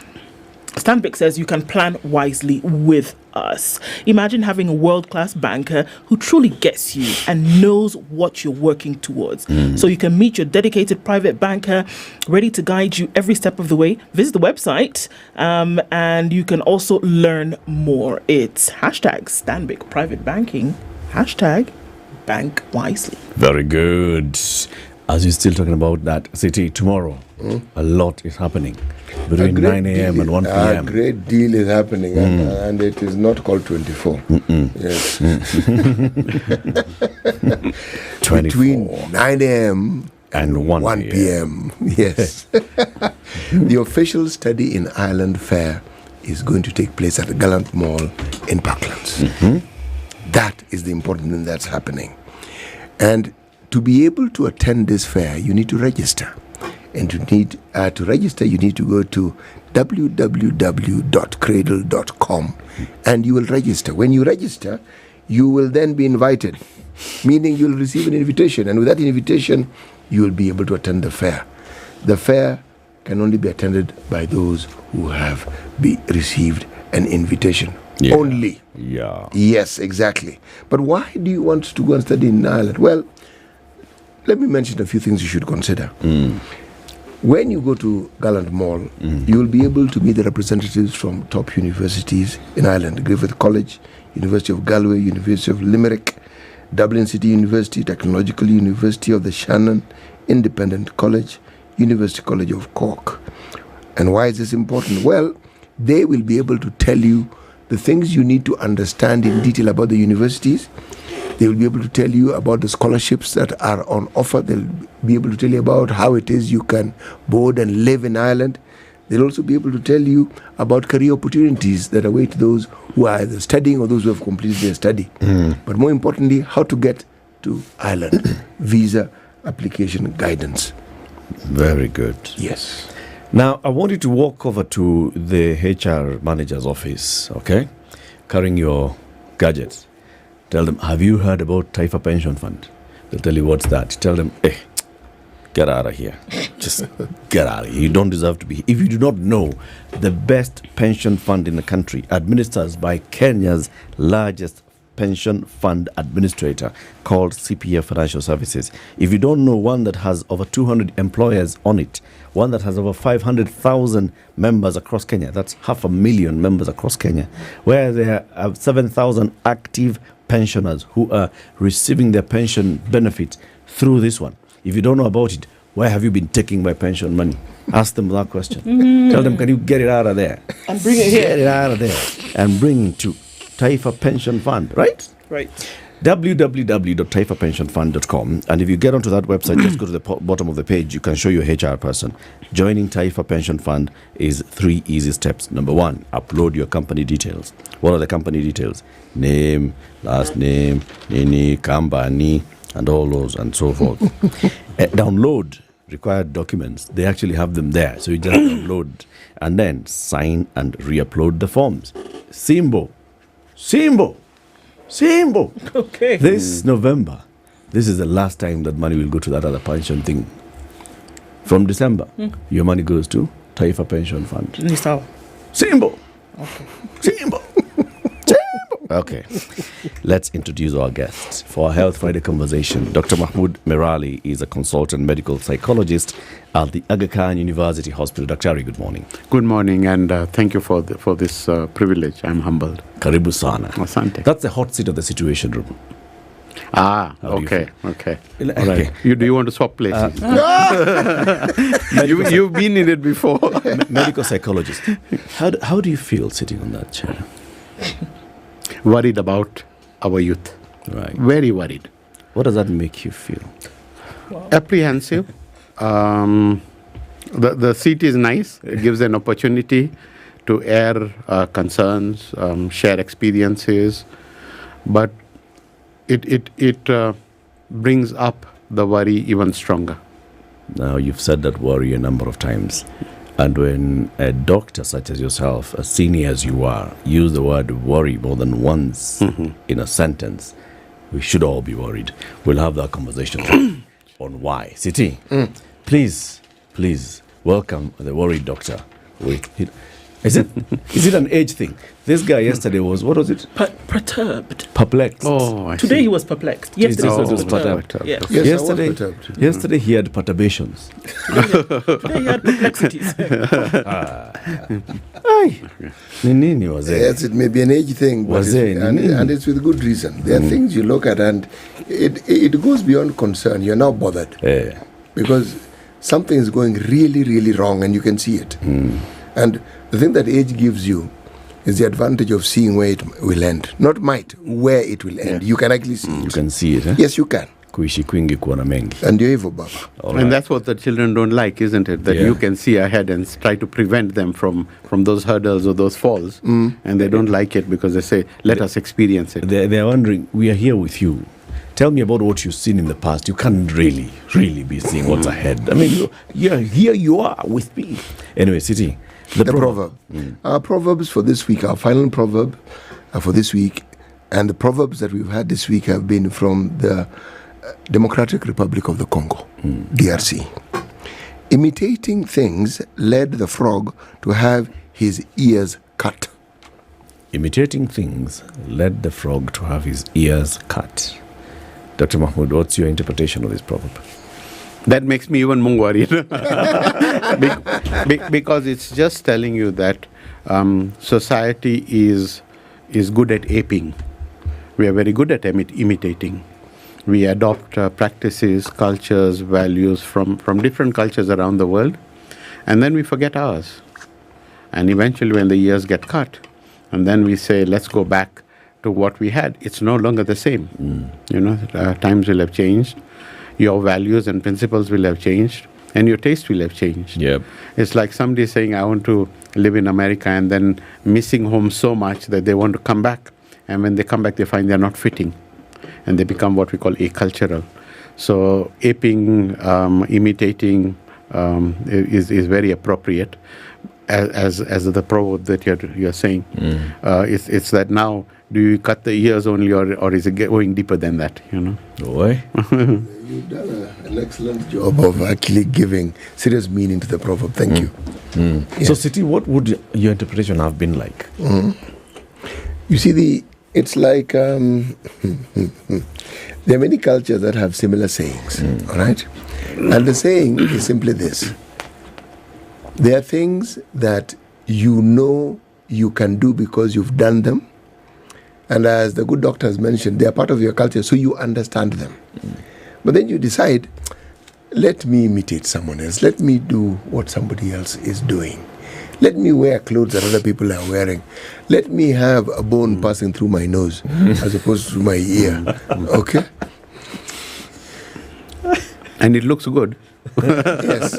Stanbic says you can plan wisely with us. Imagine having a world-class banker who truly gets you and knows what you're working towards. So you can meet your dedicated private banker, ready to guide you every step of the way. Visit the website and you can also learn more. It's hashtag Stanbic Private Banking, hashtag Bank Wisely. Very good. As you're still talking about that city, tomorrow, a lot is happening. Between 9 a.m. and 1 p.m. A great deal is happening, and it is not called 24. Yes. 24. Between 9 a.m. and 1 p.m. Yes. The official study in Ireland Fair is going to take place at the Gallant Mall in Parklands. That is the important thing that's happening. And to be able to attend this fair, you need to register. And you need to register, you need to go to www.cradle.com and you will register. When you register, you will then be invited meaning you'll receive an invitation, and with that invitation, you'll be able to attend the fair. The fair can only be attended by those who have received an invitation. Yeah. Only. Yeah. Yes, exactly. But why do you want to go and study in Ireland? Well, let me mention a few things you should consider. When you go to Gallant Mall, you will be able to meet the representatives from top universities in Ireland: Griffith College, University of Galway, University of Limerick, Dublin City University, Technological University of the Shannon, Independent College, University College of Cork. And why is this important? Well, they will be able to tell you the things you need to understand in detail about the universities. They will be able to tell you about the scholarships that are on offer. They'll be able to tell you about how it is you can board and live in Ireland. They'll also be able to tell you about career opportunities that await those who are either studying or those who have completed their study. But more importantly, how to get to Ireland. Visa application guidance. Very good. Yes. Now, I want you to walk over to the HR manager's office, okay? Carrying your gadgets. Tell them, have you heard about Taifa Pension Fund? They'll tell you, what's that? Tell them, get out of here. Just get out of here. You don't deserve to be here. If you do not know, the best pension fund in the country administers by Kenya's largest pension fund administrator called CPF Financial Services. If you don't know, one that has over 200 employers on it, one that has over 500,000 members across Kenya, that's 500,000 members across Kenya, where there are 7,000 active pensioners who are receiving their pension benefit through this one. If you don't know about it, where have you been taking my pension money? Ask them that question. Tell them, can you get it out of there? And bring it here. Get it out of there and bring it to Taifa Pension Fund, right? Right. www.taifapensionfund.com, and if you get onto that website, just go to the bottom of the page. You can show your HR person. Joining Taifa Pension Fund is 3 easy steps. Number 1, upload your company details. What are the company details? Name, last name, nini, company, and all those and so forth. Download required documents. They actually have them there, so you just download and then sign and re-upload the forms. Simbo. Okay. This November, this is the last time that money will go to that other pension thing. From December, your money goes to Taifa Pension Fund. Simbo. Okay. Simbo. Okay. Let's introduce our guest for our Health Friday conversation. Dr. Mahmoud Merali is a consultant medical psychologist at the Aga Khan University Hospital. Dr. Ari, good morning. Good morning, and thank you for this privilege. I'm humbled. Karibu sana. Asante. That's the hot seat of the Situation Room. Okay. All Okay. right. Do you want to swap places? You've been in it before. Medical psychologist. How do you feel sitting on that chair? Worried about our youth. Right. Very worried. What does that make you feel? Apprehensive. The seat is nice. It gives an opportunity to air concerns, share experiences, but it brings up the worry even stronger. Now, you've said that worry a number of times. And when a doctor such as yourself, as senior as you are, use the word worry more than once in a sentence, we should all be worried. We'll have that conversation on why. Siti, please welcome the worried doctor. Is it an age thing? This guy yesterday was, what was it? Perturbed. Perplexed. Today he was perplexed. Yesterday he was perturbed. Yes. Yesterday he had perturbations. Today he had perplexities. Yes, it may be an age thing, but and it's with good reason. There are things you look at and it goes beyond concern. You're now bothered because something is going really, really wrong and you can see it. And the thing that age gives you is the advantage of seeing where it will end. Not might, where it will end. You can actually see it. You can see it, eh? Yes, you can. Kuishi kwingi kuona mengi. And you're evil, Baba. And that's what the children don't like, isn't it? That you can see ahead and try to prevent them from those hurdles or those falls. And they don't like it because they say, let us experience it. They're wondering, we are here with you. Tell me about what you've seen in the past. You can't really be seeing what's ahead. I mean, here you are with me. Anyway, Siti, the proverb. Our proverbs for this week, our final proverb for this week And the proverbs that we've had this week have been from the Democratic Republic of the Congo, DRC. Imitating things led the frog to have his ears cut. Imitating things led the frog to have his ears cut. Dr. Mahmood, what's your interpretation of this proverb? That makes me even more worried. Because it's just telling you that society is good at aping. We are very good at imitating. We adopt practices, cultures, values from different cultures around the world, and then we forget ours. And eventually when the ears get cut, and then we say, let's go back to what we had, it's no longer the same. Times will have changed, your values and principles will have changed, and your taste will have changed. Yep. It's like somebody saying, I want to live in America, and then missing home so much that they want to come back. And when they come back, they find they're not fitting, and they become what we call acultural. So aping, imitating is very appropriate, as the proverb that you're saying. It's that now, do you cut the ears only, or is it going deeper than that? Boy. You've done an excellent job of actually giving serious meaning to the proverb. Thank you. So, Siti, what would your interpretation have been like? You see, it's like there are many cultures that have similar sayings, all right? And the saying is simply this. There are things that you know you can do because you've done them. And as the good doctor has mentioned, they are part of your culture, so you understand them. But then you decide, let me imitate someone else. Let me do what somebody else is doing. Let me wear clothes that other people are wearing. Let me have a bone passing through my nose as opposed to my ear. Okay? And it looks good. Yes.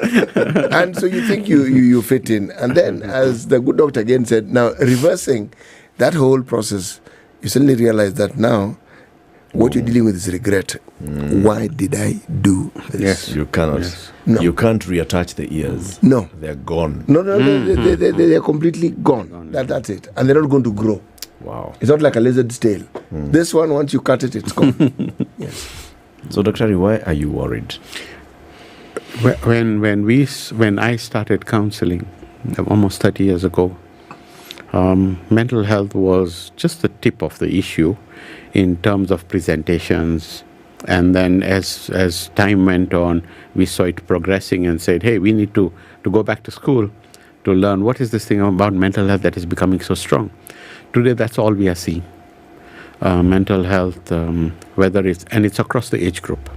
And so you think you fit in. And then, as the good doctor again said, now reversing that whole process, you suddenly realize that now what you're dealing with is regret. Why did I do this? Yes, you cannot. Yes. No. You can't reattach the ears. No. They're gone. No, they're completely gone. That's it. And they're not going to grow. Wow. It's not like a lizard's tail. This one, once you cut it, it's gone. Yes. So, Dr. Ari, why are you worried? When I started counseling almost 30 years ago, mental health was just the tip of the issue in terms of presentations. And then as time went on, we saw it progressing and said, hey, we need to go back to school to learn what is this thing about mental health that is becoming so strong. Today, that's all we are seeing. Mental health, it's across the age group.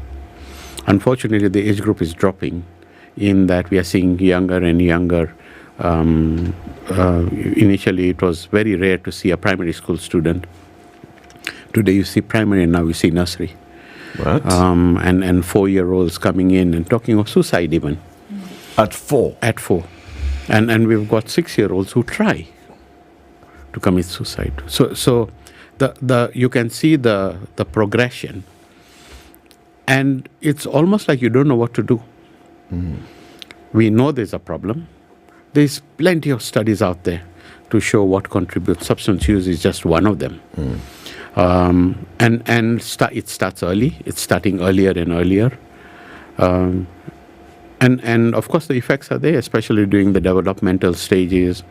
Unfortunately, the age group is dropping in that we are seeing younger and younger. Initially, it was very rare to see a primary school student. Today, you see primary, and now you see nursery. What? And 4-year-olds coming in and talking of suicide even. At 4? At 4. And we've got 6-year-olds who try to commit suicide. So you can see the progression. And it's almost like you don't know what to do. We know there's a problem. There's plenty of studies out there to show what contributes. Substance use is just one of them. It starts early. It's starting earlier and earlier. And of course the effects are there, especially during the developmental stages,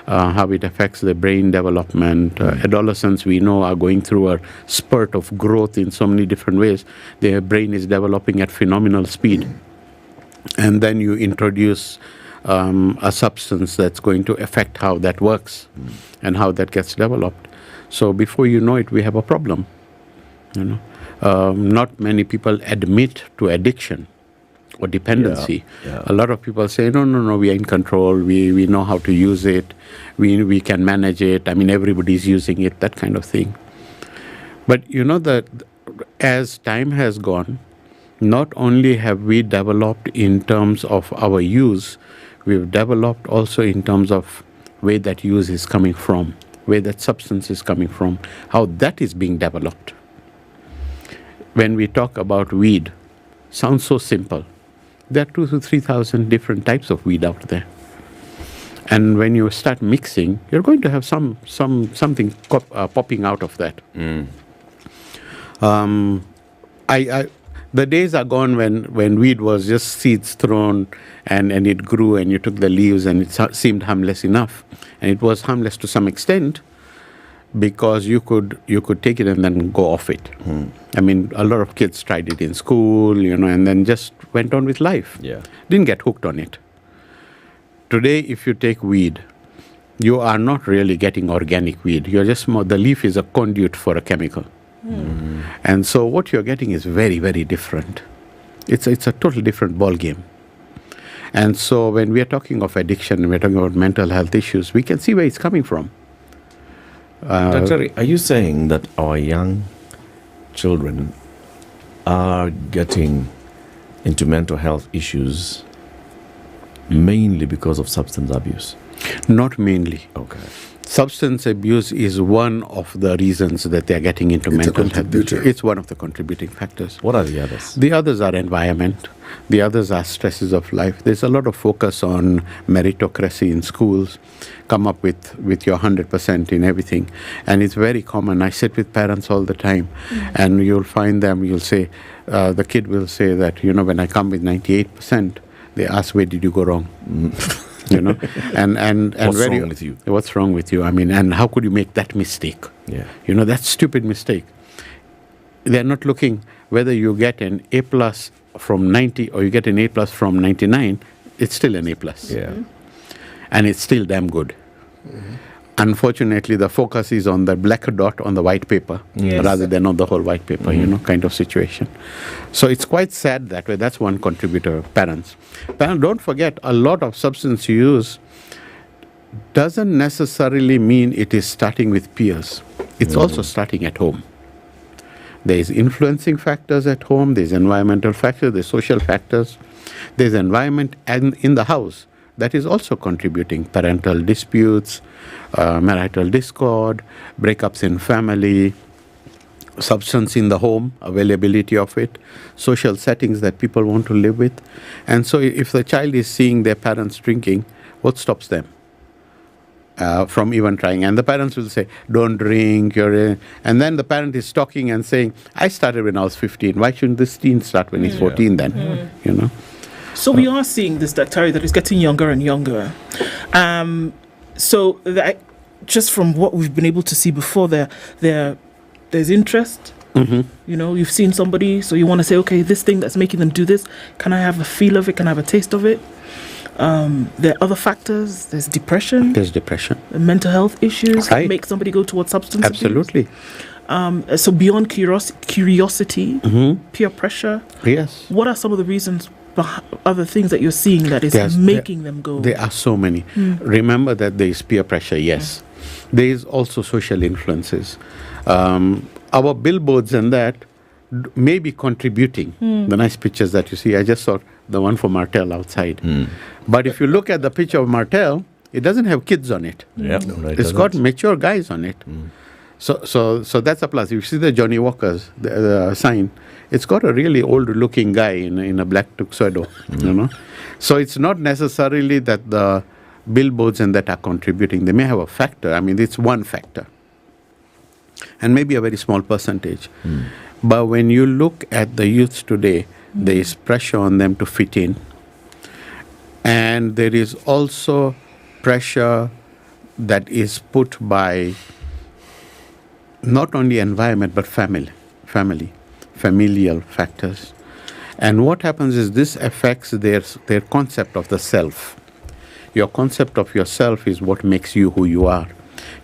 how it affects the brain development. Adolescents, we know, are going through a spurt of growth in so many different ways. Their brain is developing at phenomenal speed. And then you introduce a substance that's going to affect how that works and how that gets developed. So before you know it, we have a problem. Not many people admit to addiction or dependency. A lot of people say, no, we are in control, we know how to use it, we can manage it, everybody's using it, that kind of thing. But that as time has gone, not only have we developed in terms of our use, we've developed also in terms of where that use is coming from, where that substance is coming from, how that is being developed. When we talk about weed, sounds so simple. There are 2,000 to 3,000 different types of weed out there. And when you start mixing, you're going to have something popping out of that. The days are gone when weed was just seeds thrown and it grew and you took the leaves and it seemed harmless enough. And it was harmless to some extent because you could take it and then go off it. I mean, a lot of kids tried it in school, and then just went on with life. Didn't get hooked on it. Today, if you take weed, you are not really getting organic weed. You're just the leaf is a conduit for a chemical. And so what you're getting is very, very different. It's a totally different ball game. And so when we are talking of addiction, we're talking about mental health issues, we can see where it's coming from. Dr. Are you saying that our young children are getting into mental health issues mainly because of substance abuse? Not mainly. Okay. Substance abuse is one of the reasons that they are getting into mental health issues. It's one of the contributing factors. What are the others? The others are environment. The others are stresses of life. There's a lot of focus on meritocracy in schools. Come up with your 100% in everything. And it's very common. I sit with parents all the time, and you'll find them, you'll say, the kid will say that, when I come with 98%, they ask, where did you go wrong? And what's wrong with you? What's wrong with you? I mean, and how could you make that mistake? Yeah. That stupid mistake. They're not looking whether you get an A+ from 90 or you get an A+ from 99. It's still an A+. Yeah. And it's still damn good. Unfortunately, the focus is on the black dot on the white paper rather than on the whole white paper, kind of situation. So it's quite sad that way. That's one contributor, parents. Parents, don't forget, a lot of substance use doesn't necessarily mean it is starting with peers. It's also starting at home. There's influencing factors at home, there's environmental factors, there's social factors, there's environment and in the house that is also contributing. Parental disputes, marital discord, breakups in family, substance in the home, availability of it, social settings that people want to live with. And so if the child is seeing their parents drinking, what stops them from even trying? And the parents will say, don't drink. And then the parent is talking and saying, I started when I was 15. Why shouldn't this teen start when he's 14 then? So we are seeing this Daktari that is getting younger and younger. So that, just from what we've been able to see before, there's interest. You've seen somebody, so you want to say, okay, this thing that's making them do this, can I have a feel of it? Can I have a taste of it? There are other factors. There's depression. There's depression. Mental health issues that make somebody go towards substance Absolutely. abuse. So beyond curiosity, peer pressure. Yes. What are some of the reasons, other things that you're seeing that is making them go? There are so many. Remember that there is peer pressure, yes. There is also social influences. Our billboards and that may be contributing. The nice pictures that you see, I just saw the one for Martel outside. But if you look at the picture of Martel, it doesn't have kids on it. It's got mature guys on it. So that's a plus. If you see the Johnny Walker's the sign, it's got a really old-looking guy in a black tuxedo. So it's not necessarily that the billboards and that are contributing. They may have a factor. I mean, it's one factor, and maybe a very small percentage. But when you look at the youth today, there is pressure on them to fit in, and there is also pressure that is put by not only environment but familial factors. And what happens is this affects their concept of the self. Your concept of yourself is what makes you who you are.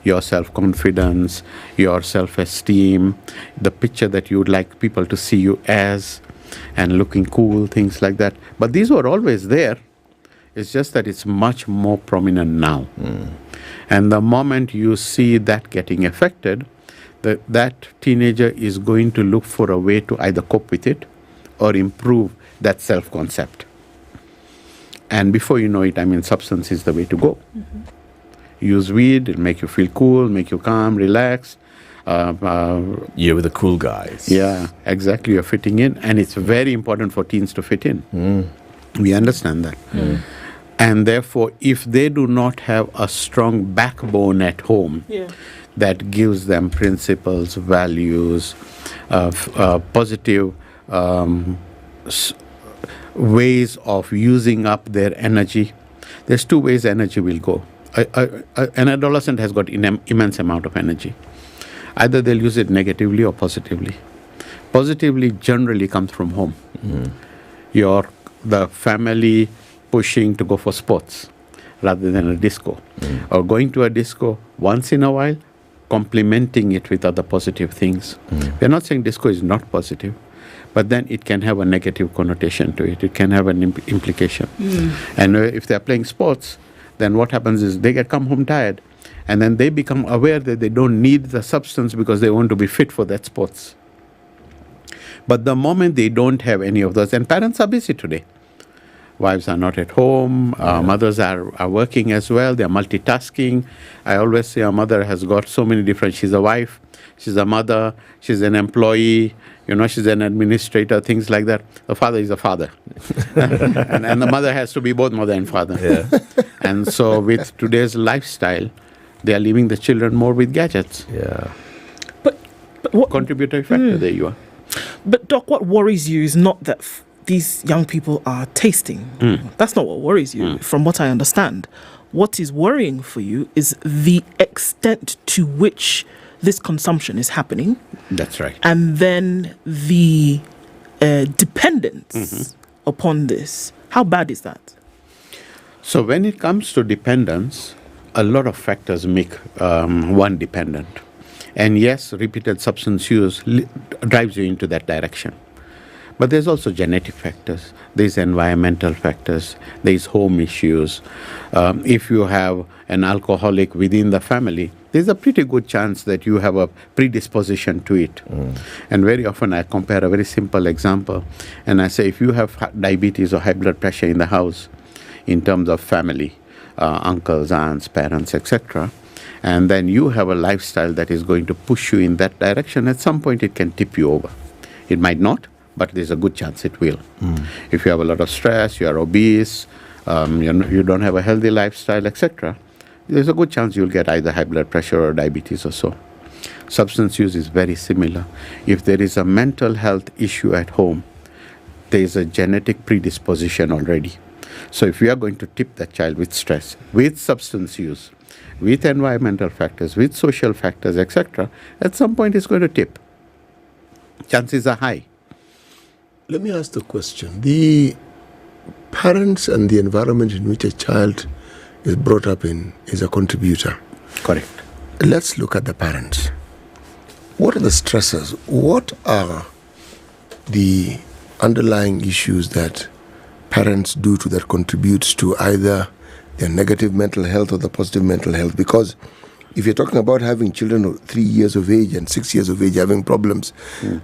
Your self-confidence, your self-esteem, the picture that you would like people to see you as, and looking cool, things like that. But these were always there. It's just that it's much more prominent now. And the moment you see that getting affected, that teenager is going to look for a way to either cope with it or improve that self-concept. And before you know it, I mean, substance is the way to go. Use weed, it'll make you feel cool, make you calm, relaxed. You're with the cool guys. Yeah, exactly. You're fitting in. And it's very important for teens to fit in. We understand that. And therefore, if they do not have a strong backbone at home that gives them principles, values, positive ways of using up their energy, there's two ways energy will go. An adolescent has got immense amount of energy. Either they'll use it negatively or positively. Positively generally comes from home. The family pushing to go for sports rather than a disco. Or going to a disco once in a while, complementing it with other positive things. We're not saying disco is not positive, but then it can have a negative connotation to it. It can have an implication. And if they're playing sports, then what happens is they come home tired, and then they become aware that they don't need the substance because they want to be fit for that sports. But the moment they don't have any of those, and parents are busy today. Wives are not at home, mothers are working as well, they're multitasking. I always say a mother has got so many different, she's a wife, she's a mother, she's an employee, she's an administrator, things like that. The father is a father. and the mother has to be both mother and father. And so with today's lifestyle, they are leaving the children more with gadgets. But what contributory factor, there you are. But Doc, what worries you is not that these young people are tasting. That's not what worries you, from what I understand. What is worrying for you is the extent to which this consumption is happening. That's right. And then the dependence upon this. How bad is that? So when it comes to dependence, a lot of factors make one dependent. And yes, repeated substance use drives you into that direction. But there's also genetic factors, there's environmental factors, there's home issues. If you have an alcoholic within the family, there's a pretty good chance that you have a predisposition to it. And very often I compare a very simple example, and I say if you have diabetes or high blood pressure in the house, in terms of family, uncles, aunts, parents, etc., and then you have a lifestyle that is going to push you in that direction, at some point it can tip you over. It might not, but there's a good chance it will. If you have a lot of stress, you are obese, you don't have a healthy lifestyle, etc., there's a good chance you'll get either high blood pressure or diabetes or so. Substance use is very similar. If there is a mental health issue at home, there is a genetic predisposition already. So if we are going to tip that child with stress, with substance use, with environmental factors, with social factors, etc., at some point it's going to tip. Chances are high. Let me ask the question. The parents and the environment in which a child is brought up in is a contributor. Correct. Let's look at the parents. What are the stressors? What are the underlying issues that parents do that contributes to either their negative mental health or the positive mental health? Because if you're talking about having children of 3 years of age and 6 years of age having problems,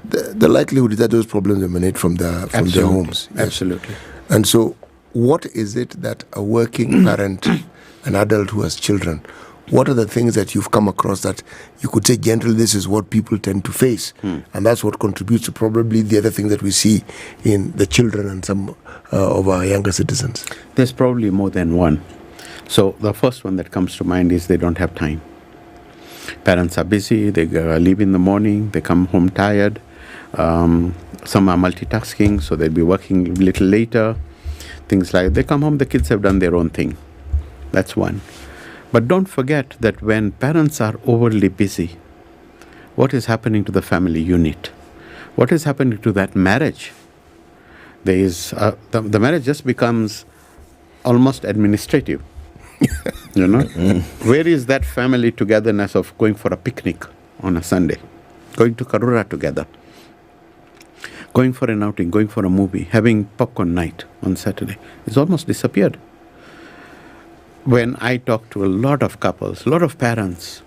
the likelihood is that those problems emanate from their homes. Yes. Absolutely. And so what is it that a working parent, an adult who has children, what are the things that you've come across that you could say generally this is what people tend to face? And that's what contributes to probably the other thing that we see in the children and some of our younger citizens. There's probably more than one. So the first one that comes to mind is they don't have time. Parents are busy, they leave in the morning, they come home tired. Some are multitasking, so they'll be working a little later. Things like they come home, the kids have done their own thing. That's one. But don't forget that when parents are overly busy, what is happening to the family unit? What is happening to that marriage? There is the marriage just becomes almost administrative. Where is that family togetherness of going for a picnic on a Sunday, going to Karura together, going for an outing, going for a movie, having popcorn night on Saturday? It's almost disappeared. When I talk to a lot of couples, a lot of parents,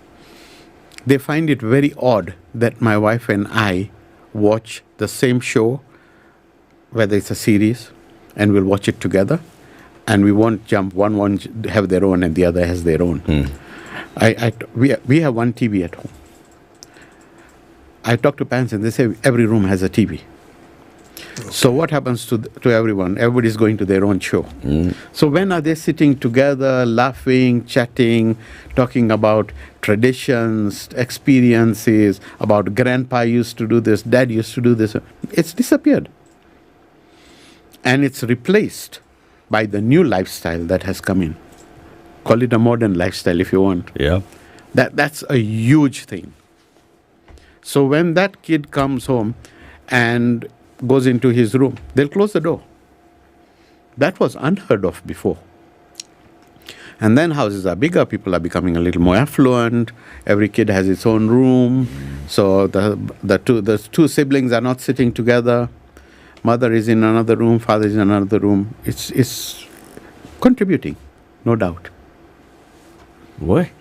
they find it very odd that my wife and I watch the same show, whether it's a series, and we'll watch it together, and we won't jump, one won't have their own and the other has their own. We have one TV at home. I talk to parents and they say every room has a TV. true. So what happens to everyone? Everybody's going to their own show. So when are they sitting together, laughing, chatting, talking about traditions, experiences, about grandpa used to do this, dad used to do this? It's disappeared. And it's replaced by the new lifestyle that has come in. Call it a modern lifestyle if you want. Yeah. That's a huge thing. So when that kid comes home and goes into his room, they'll close the door. That was unheard of before. And then houses are bigger, people are becoming a little more affluent, every kid has its own room, so the two siblings are not sitting together, mother is in another room, father is in another room. It's contributing, no doubt. Boy,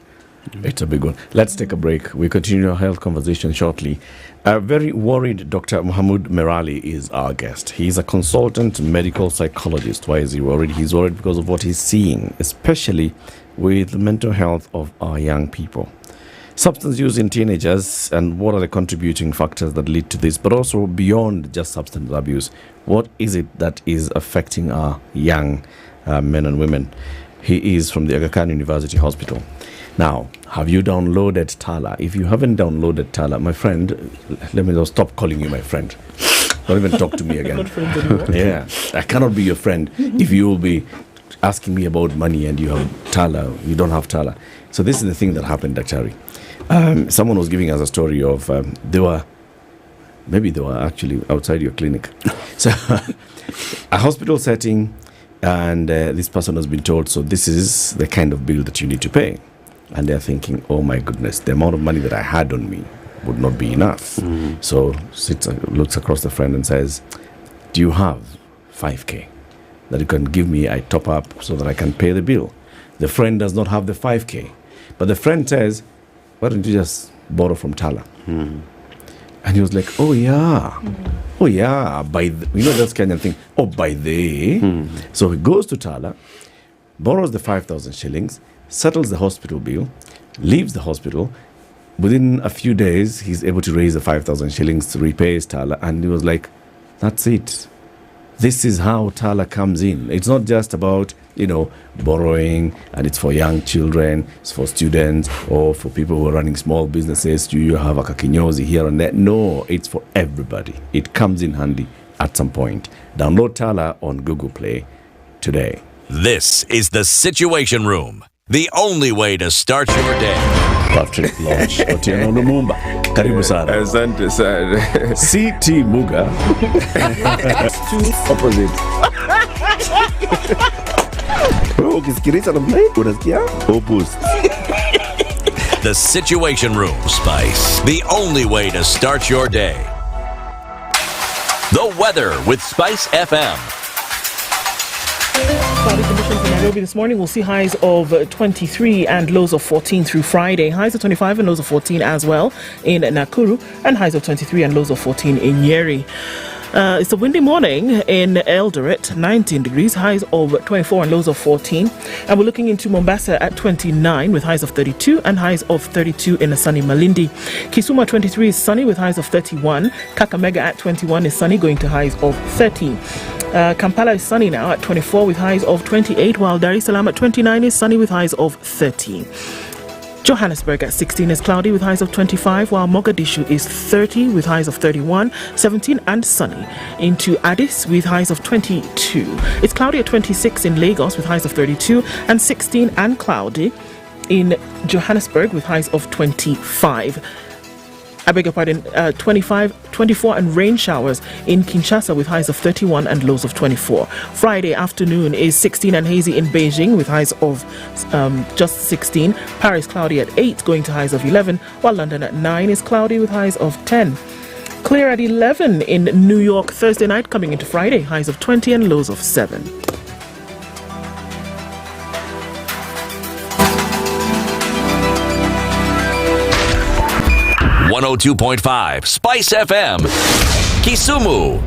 it's a big one. Let's take a break. We continue our health conversation shortly. A very worried Dr. Mohammed Merali is our guest. He's a consultant medical psychologist. Why is he worried? He's worried because of what he's seeing, especially with the mental health of our young people. Substance use in teenagers, and what are the contributing factors that lead to this, but also beyond just substance abuse. What is it that is affecting our young men and women? He is from the Aga Khan University Hospital. Now, have you downloaded Tala? If you haven't downloaded Tala, my friend, let me just stop calling you my friend. Don't even talk to me again. Yeah, I cannot be your friend if you will be asking me about money and you have Tala, you don't have Tala. So this is the thing that happened, Daktari. Someone was giving us a story of they were actually outside your clinic. So a hospital setting, and this person has been told, so this is the kind of bill that you need to pay. And they're thinking, oh my goodness, the amount of money that I had on me would not be enough. So looks across the friend and says, do you have 5K that you can give me? I top up so that I can pay the bill. The friend does not have the 5K. But the friend says, why don't you just borrow from Tala? And he was like, oh yeah, that kind of thing. Oh, by the. So he goes to Tala, borrows the 5,000 shillings, settles the hospital bill, leaves the hospital. Within a few days, he's able to raise the 5,000 shillings to repay his Tala. And he was like, that's it. This is how Tala comes in. It's not just about, borrowing, and it's for young children, it's for students, or for people who are running small businesses. Do you have a kakinyozi here and there? No, it's for everybody. It comes in handy at some point. Download Tala on Google Play today. This is the Situation Room, the only way to start your day. Patrick Lodge, Otieno Lumumba. Karibu sana. Asante sana. CT Muga. Opposite. Ukisikiliza namna hii unasikia opposite. The Situation Room, Spice, the only way to start your day. The weather with Spice FM. Cloudy conditions in Nairobi this morning. We'll see highs of 23 and lows of 14 through Friday. Highs of 25 and lows of 14 as well in Nakuru, and highs of 23 and lows of 14 in Nyeri. It's a windy morning in Eldoret, 19 degrees, highs of 24 and lows of 14. And we're looking into Mombasa at 29 with highs of 32 and highs of 32 in a sunny Malindi. Kisumu at 23 is sunny with highs of 31. Kakamega at 21 is sunny, going to highs of 30. Kampala is sunny now at 24 with highs of 28, while Dar es Salaam at 29 is sunny with highs of 30. Johannesburg at 16 is cloudy with highs of 25, while Mogadishu is 30 with highs of 31, 17 and sunny. Into Addis with highs of 22. It's cloudy at 26 in Lagos with highs of 32, and 16 and cloudy in Johannesburg with highs of 25. I beg your pardon, 25, 24 and rain showers in Kinshasa with highs of 31 and lows of 24. Friday afternoon is 16 and hazy in Beijing with highs of just 16. Paris cloudy at 8 going to highs of 11, while London at 9 is cloudy with highs of 10. Clear at 11 in New York Thursday night coming into Friday, highs of 20 and lows of 7. .5 Spice FM, Kisumu.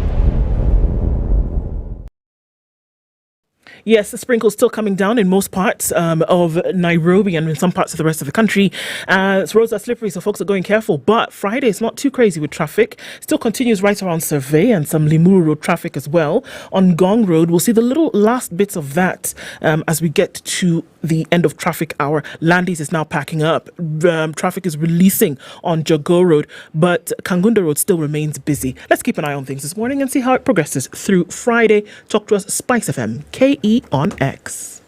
Yes, the sprinkles still coming down in most parts of Nairobi and in some parts of the rest of the country. Roads are slippery, so folks are going careful. But Friday is not too crazy with traffic. Still continues right around Survey and some Limuru Road traffic as well. On Gong Road, we'll see the little last bits of that as we get to the end of traffic hour. Landis is now packing up. Traffic is releasing on Jago Road, but Kangunda Road still remains busy. Let's keep an eye on things this morning and see how it progresses through Friday. Talk to us, SpiceFM, KE on X.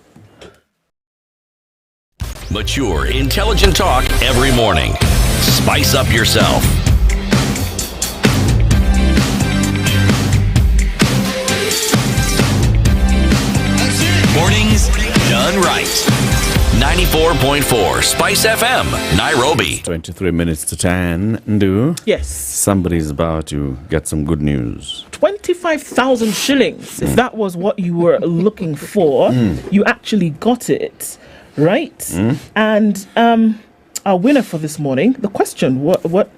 Mature, intelligent talk every morning. Spice up yourself. Mornings done right. 94.4 Spice FM, Nairobi. 23 minutes to 10. Ndu? Yes. Somebody's about to get some good news. 25,000 shillings. If that was what you were looking for, you actually got it, right? And our winner for this morning, the question, what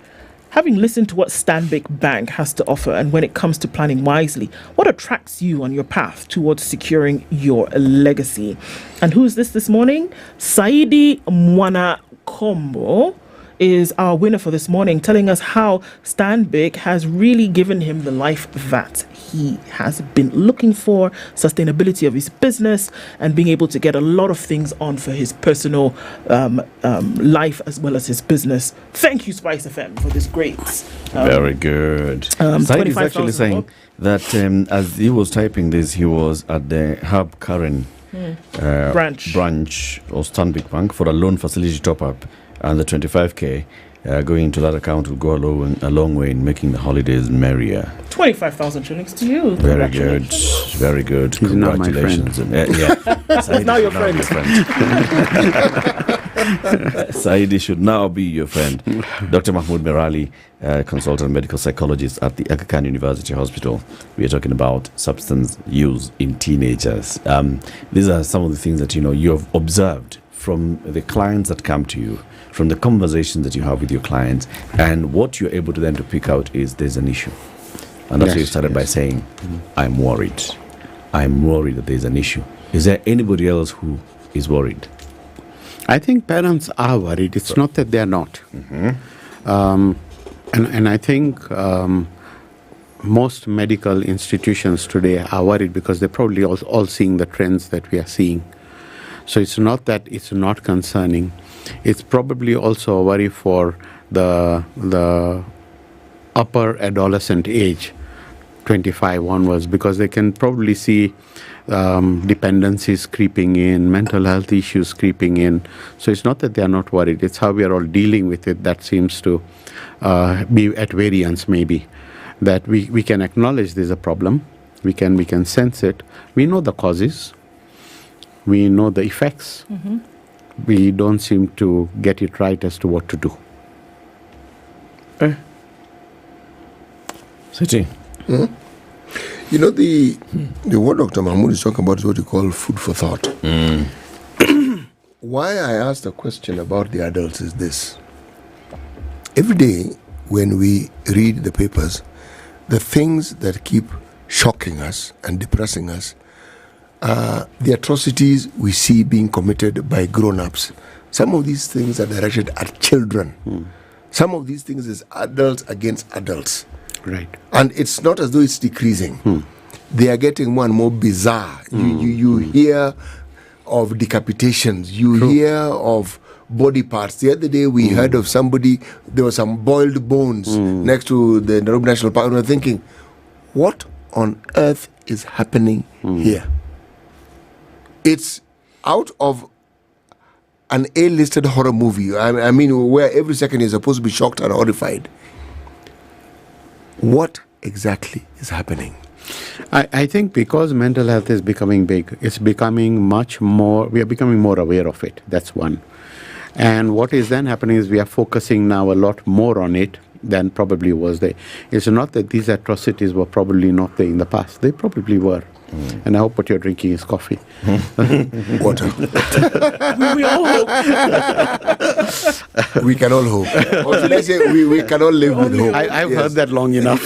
having listened to what Stanbic Bank has to offer and when it comes to planning wisely, what attracts you on your path towards securing your legacy? And who is this morning? Saidi Mwana Kombo is our winner for this morning, telling us how Stanbic has really given him the life that he has been looking for, sustainability of his business, and being able to get a lot of things on for his personal life as well as his business. Thank you, SpiceFM, for this great. Very good. Said is actually saying that as he was typing this, he was at the Hub Karen branch of Stanbic Bank for a loan facility top-up, and the 25k going into that account will go a long way in making the holidays merrier. 25,000 shillings to you. Very good. Very good. He's Congratulations. Not my friend. He's now your friend. Saidi should now be your friend. Dr. Mahmoud Merali, consultant medical psychologist at the Aga Khan University Hospital. We are talking about substance use in teenagers. These are some of the things that you have observed from the clients that come to you, from the conversations that you have with your clients, and what you're able to then to pick out is there's an issue. And that's what you started by saying, I'm worried. I'm worried that there's an issue. Is there anybody else who is worried? I think parents are worried. It's not that they're not. And I think most medical institutions today are worried because they're probably all seeing the trends that we are seeing. So it's not that it's not concerning. It's probably also a worry for the upper adolescent age, 25 onwards, because they can probably see dependencies creeping in, mental health issues creeping in. So it's not that they are not worried. It's how we are all dealing with it that seems to be at variance, maybe. That we can acknowledge there's a problem. We can sense it. We know the causes. We know the effects. We don't seem to get it right as to what to do. Siti. You know, the what Dr. Mahmoud is talking about is what you call food for thought. Why I asked the question about the adults is this. Every day when we read the papers, the things that keep shocking us and depressing us are the atrocities we see being committed by grown-ups. Some of these things are directed at children. Some of these things is adults against adults. Right. And it's not as though it's decreasing. They are getting more and more bizarre. You hear of decapitations. You hear of body parts. The other day we heard of somebody, there were some boiled bones next to the Nairobi National Park. And we're thinking, what on earth is happening here? It's out of an A-listed horror movie. I mean, where every second you're supposed to be shocked and horrified. What exactly is happening? I think because mental health is becoming big, it's becoming much more, we are becoming more aware of it. That's one. And what is then happening is we are focusing now a lot more on it than probably was there. It's not that these atrocities were probably not there in the past. They probably were. And I hope what you're drinking is coffee. Water. We all hope. We can all hope. Or should I say, we can all live with hope. I've heard that long enough.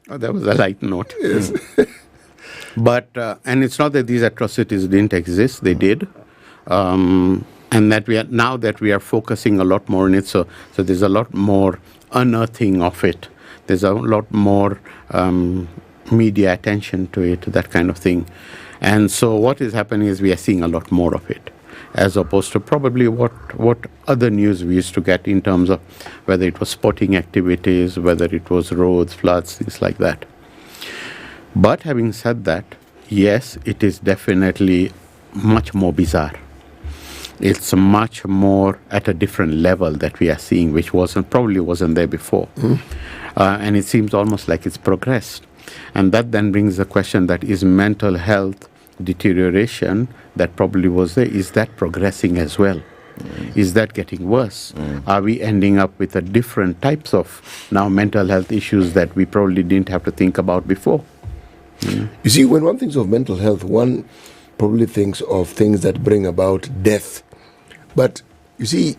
Oh, that was a light note. Yes. But, and it's not that these atrocities didn't exist, they did. And that now that we are focusing a lot more on it, so there's a lot more unearthing of it. There's a lot more media attention to it, that kind of thing. And so what is happening is we are seeing a lot more of it, as opposed to probably what other news we used to get in terms of whether it was sporting activities, whether it was roads, floods, things like that. But having said that, yes, it is definitely much more bizarre. It's much more at a different level that we are seeing, which probably wasn't there before. And it seems almost like it's progressed. And that then brings the question that is mental health deterioration that probably was there, is that progressing as well? Is that getting worse? Are we ending up with a different types of now mental health issues that we probably didn't have to think about before? You see, when one thinks of mental health, one probably thinks of things that bring about death. But you see,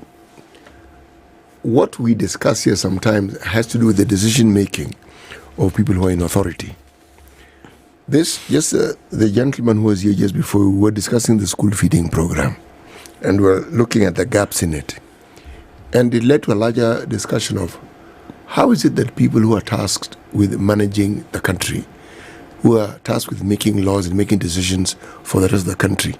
what we discuss here sometimes has to do with the decision making of people who are in authority. The gentleman who was here just before, we were discussing the school feeding program, and we're looking at the gaps in it. And it led to a larger discussion of how is it that people who are tasked with managing the country, who are tasked with making laws and making decisions for the rest of the country,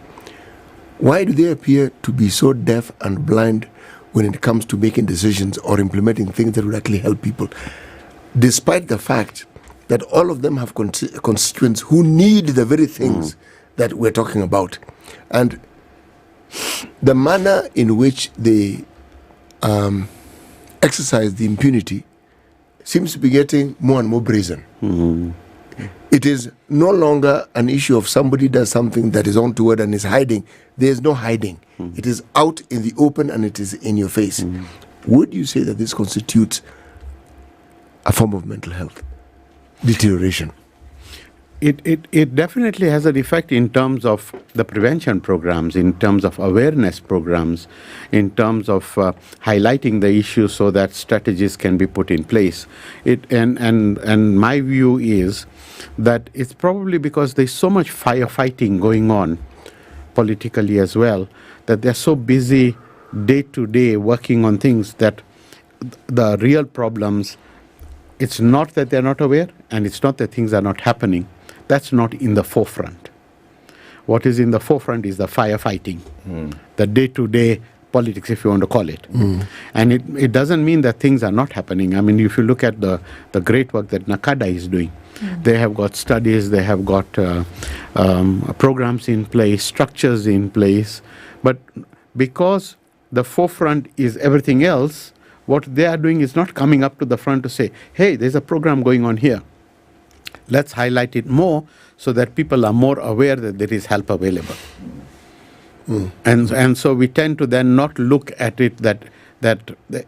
why do they appear to be so deaf and blind when it comes to making decisions or implementing things that would actually help people, despite the fact that all of them have constituents who need the very things that we're talking about? And the manner in which they exercise the impunity seems to be getting more and more brazen. It is no longer an issue of somebody does something that is untoward and is hiding. There is no hiding. It is out in the open and it is in your face. Would you say that this constitutes a form of mental health deterioration? It definitely has an effect in terms of the prevention programs, in terms of awareness programs, in terms of highlighting the issues so that strategies can be put in place. And my view is that it's probably because there's so much firefighting going on politically as well, that they're so busy day to day working on things that the real problems, it's not that they're not aware, and it's not that things are not happening. That's not in the forefront. What is in the forefront is the firefighting, the day-to-day politics, if you want to call it. And it doesn't mean that things are not happening. I mean, if you look at the great work that NACADA is doing, they have got studies, they have got programs in place, structures in place. But because the forefront is everything else, what they are doing is not coming up to the front to say, hey, there's a program going on here. Let's highlight it more so that people are more aware that there is help available. And so we tend to then not look at it that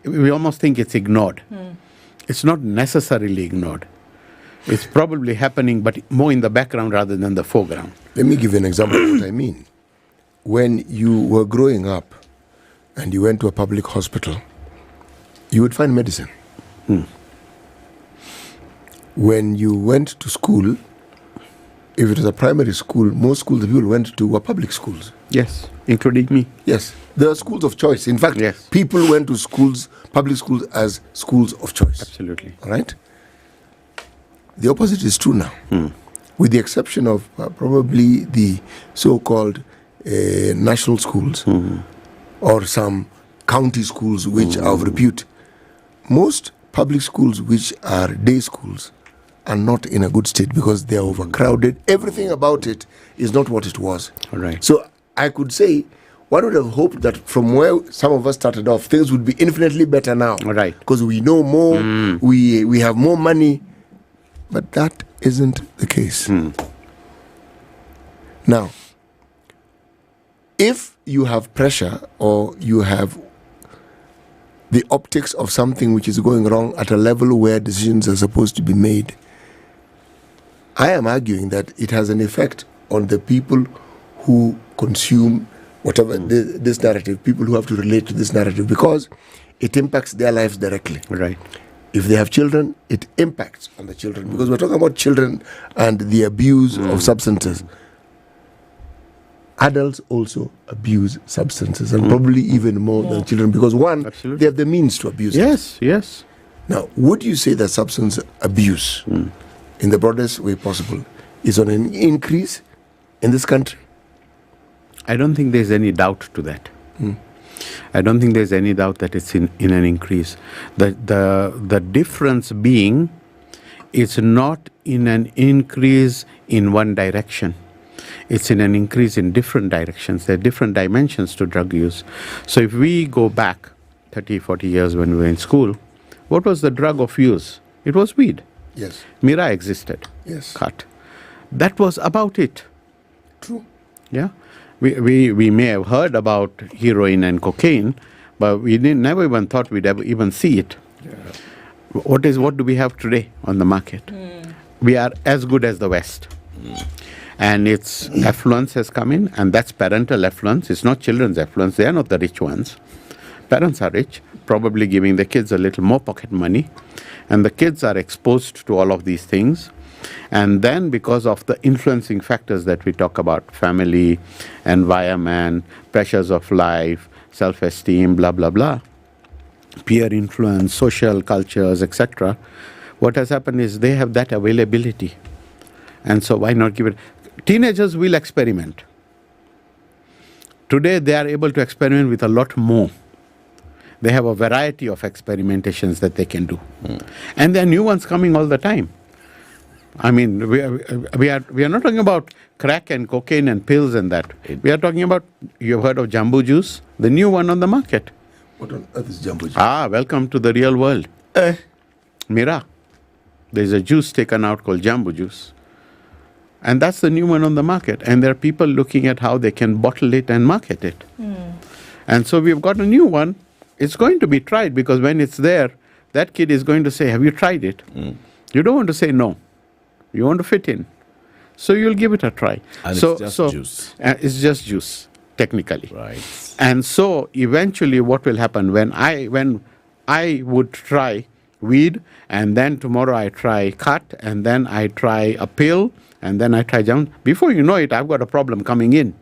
we almost think it's ignored. It's not necessarily ignored. It's probably happening, but more in the background rather than the foreground. Let me give you an example of what I mean. When you were growing up and you went to a public hospital, you would find medicine. When you went to school, if it was a primary school, most schools that people went to were public schools. Yes, including me. Yes, there are schools of choice. In fact, people went to schools, public schools, as schools of choice. Absolutely. All right? The opposite is true now, with the exception of probably the so-called national schools or some county schools which are of repute. Most public schools which are day schools are not in a good state because they are overcrowded. Everything about it is not what it was. All right. So I could say one would have hoped that from where some of us started off, things would be infinitely better now. All right. Because we know more, we have more money, but that isn't the case. Now, if you have pressure or you have the optics of something which is going wrong at a level where decisions are supposed to be made, I am arguing that it has an effect on the people who consume whatever this narrative, people who have to relate to this narrative, because it impacts their lives directly. Right. If they have children, it impacts on the children because we're talking about children and the abuse of substances. Adults also abuse substances and probably even more than children because one, they have the means to abuse it. Yes. Now, would you say that substance abuse, in the broadest way possible, is on an increase in this country? I don't think there's any doubt to that. I don't think there's any doubt that it's in an increase. The difference being, it's not in an increase in one direction. It's in an increase in different directions. There are different dimensions to drug use. So if we go back 30, 40 years when we were in school, what was the drug of use? It was weed. Yes. Mira existed. Yes. Cut. That was about it. True. Yeah. We may have heard about heroin and cocaine, but we never even thought we'd ever even see it. Yeah. What do we have today on the market? We are as good as the West. And its affluence has come in, and that's parental affluence. It's not children's affluence. They are not the rich ones. Parents are rich, probably giving the kids a little more pocket money, and the kids are exposed to all of these things. And then because of the influencing factors that we talk about, family, environment, pressures of life, self-esteem, blah, blah, blah, peer influence, social cultures, etc., what has happened is they have that availability. And so why not give it? Teenagers will experiment. Today they are able to experiment with a lot more. They have a variety of experimentations that they can do. And there are new ones coming all the time. I mean, we are not talking about crack and cocaine and pills and that. We are talking about, you've heard of Jambu juice, the new one on the market. What on earth is Jambu juice? Welcome to the real world. Mira. There's a juice taken out called Jambu juice. And that's the new one on the market. And there are people looking at how they can bottle it and market it. And so we've got a new one. It's going to be tried because when it's there, that kid is going to say, have you tried it? You don't want to say no. You want to fit in. So you'll give it a try. And it's just juice. It's just juice, technically. Right. And so eventually what will happen when I would try weed, and then tomorrow I try cut, and then I try a pill, and then I try jam. Before you know it, I've got a problem coming in.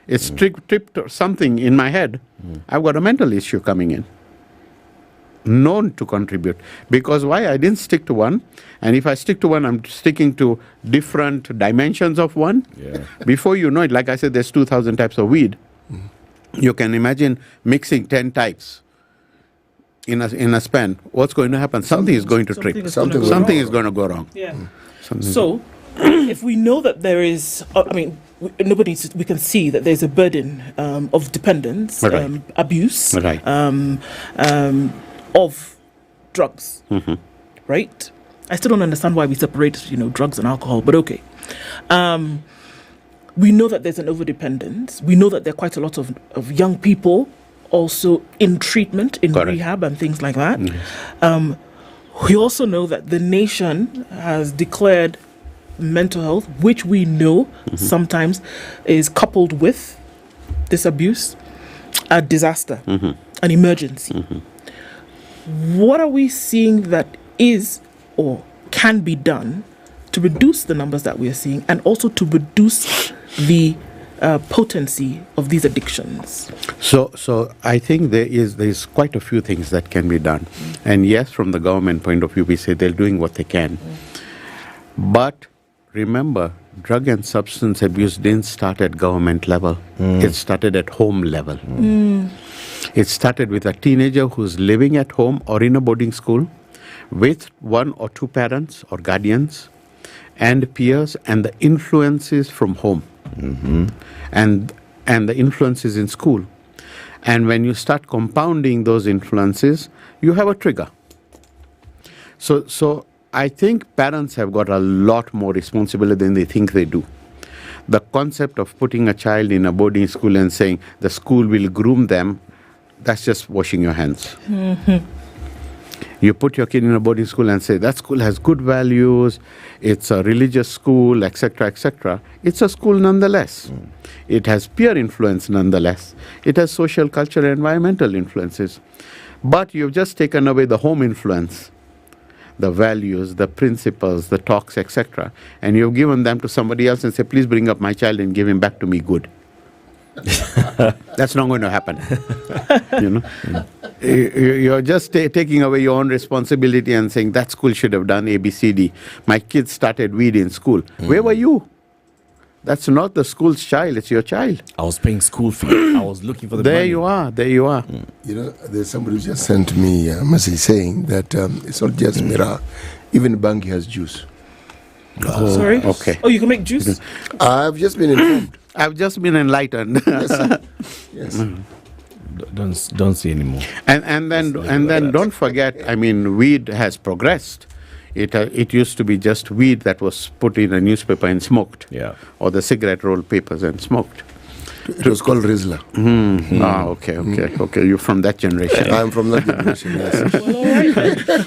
It's tripped something in my head. I've got a mental issue coming in. Known to contribute. Because why? I didn't stick to one. And if I stick to one, I'm sticking to different dimensions of one. Yeah. Before you know it, like I said, there's 2,000 types of weed. You can imagine mixing 10 types in a span. What's going to happen? Something is going to trip. Something is going to go wrong. Yeah. So, if we know that there is, we can see that there's a burden of dependence, abuse, of drugs, right? I still don't understand why we separate, drugs and alcohol, but okay. We know that there's an overdependence. We know that there are quite a lot of young people also in treatment, in rehab and things like that. We also know that the nation has declared mental health, which we know sometimes is coupled with this abuse, a disaster, an emergency. What are we seeing that is or can be done to reduce the numbers that we are seeing and also to reduce the potency of these addictions? So I think there's quite a few things that can be done. And yes, from the government point of view, we say they're doing what they can. But remember, drug and substance abuse didn't start at government level. It started at home level. It started with a teenager who's living at home or in a boarding school with one or two parents or guardians and peers and the influences from home and the influences in school. And when you start compounding those influences, you have a trigger. So I think parents have got a lot more responsibility than they think they do. The concept of putting a child in a boarding school and saying the school will groom them, that's just washing your hands. You put your kid in a boarding school and say that school has good values, it's a religious school, etc., etc. It's a school nonetheless. It has peer influence nonetheless. It has social, cultural, environmental influences. But you've just taken away the home influence the values, the principles, the talks, etc., and you've given them to somebody else and say, please bring up my child and give him back to me good. That's not going to happen. You're just taking away your own responsibility and saying that school should have done A, B, C, D. My kids started weed in school. Where were you? That's not the school's child, it's your child. I was paying school fee. I was looking for the There money. you are, there you are. There's somebody who just sent me a message saying that it's not just Mira, even Bangi has juice. Sorry? Okay. Oh, you can make juice? I've just been informed. I've just been enlightened. Yes. Don't see anymore. And then don't forget, I mean, weed has progressed. It used to be just weed that was put in a newspaper and smoked. Yeah. Or the cigarette roll papers and smoked. It was called Rizla. Okay. You're from that generation. I'm from that generation,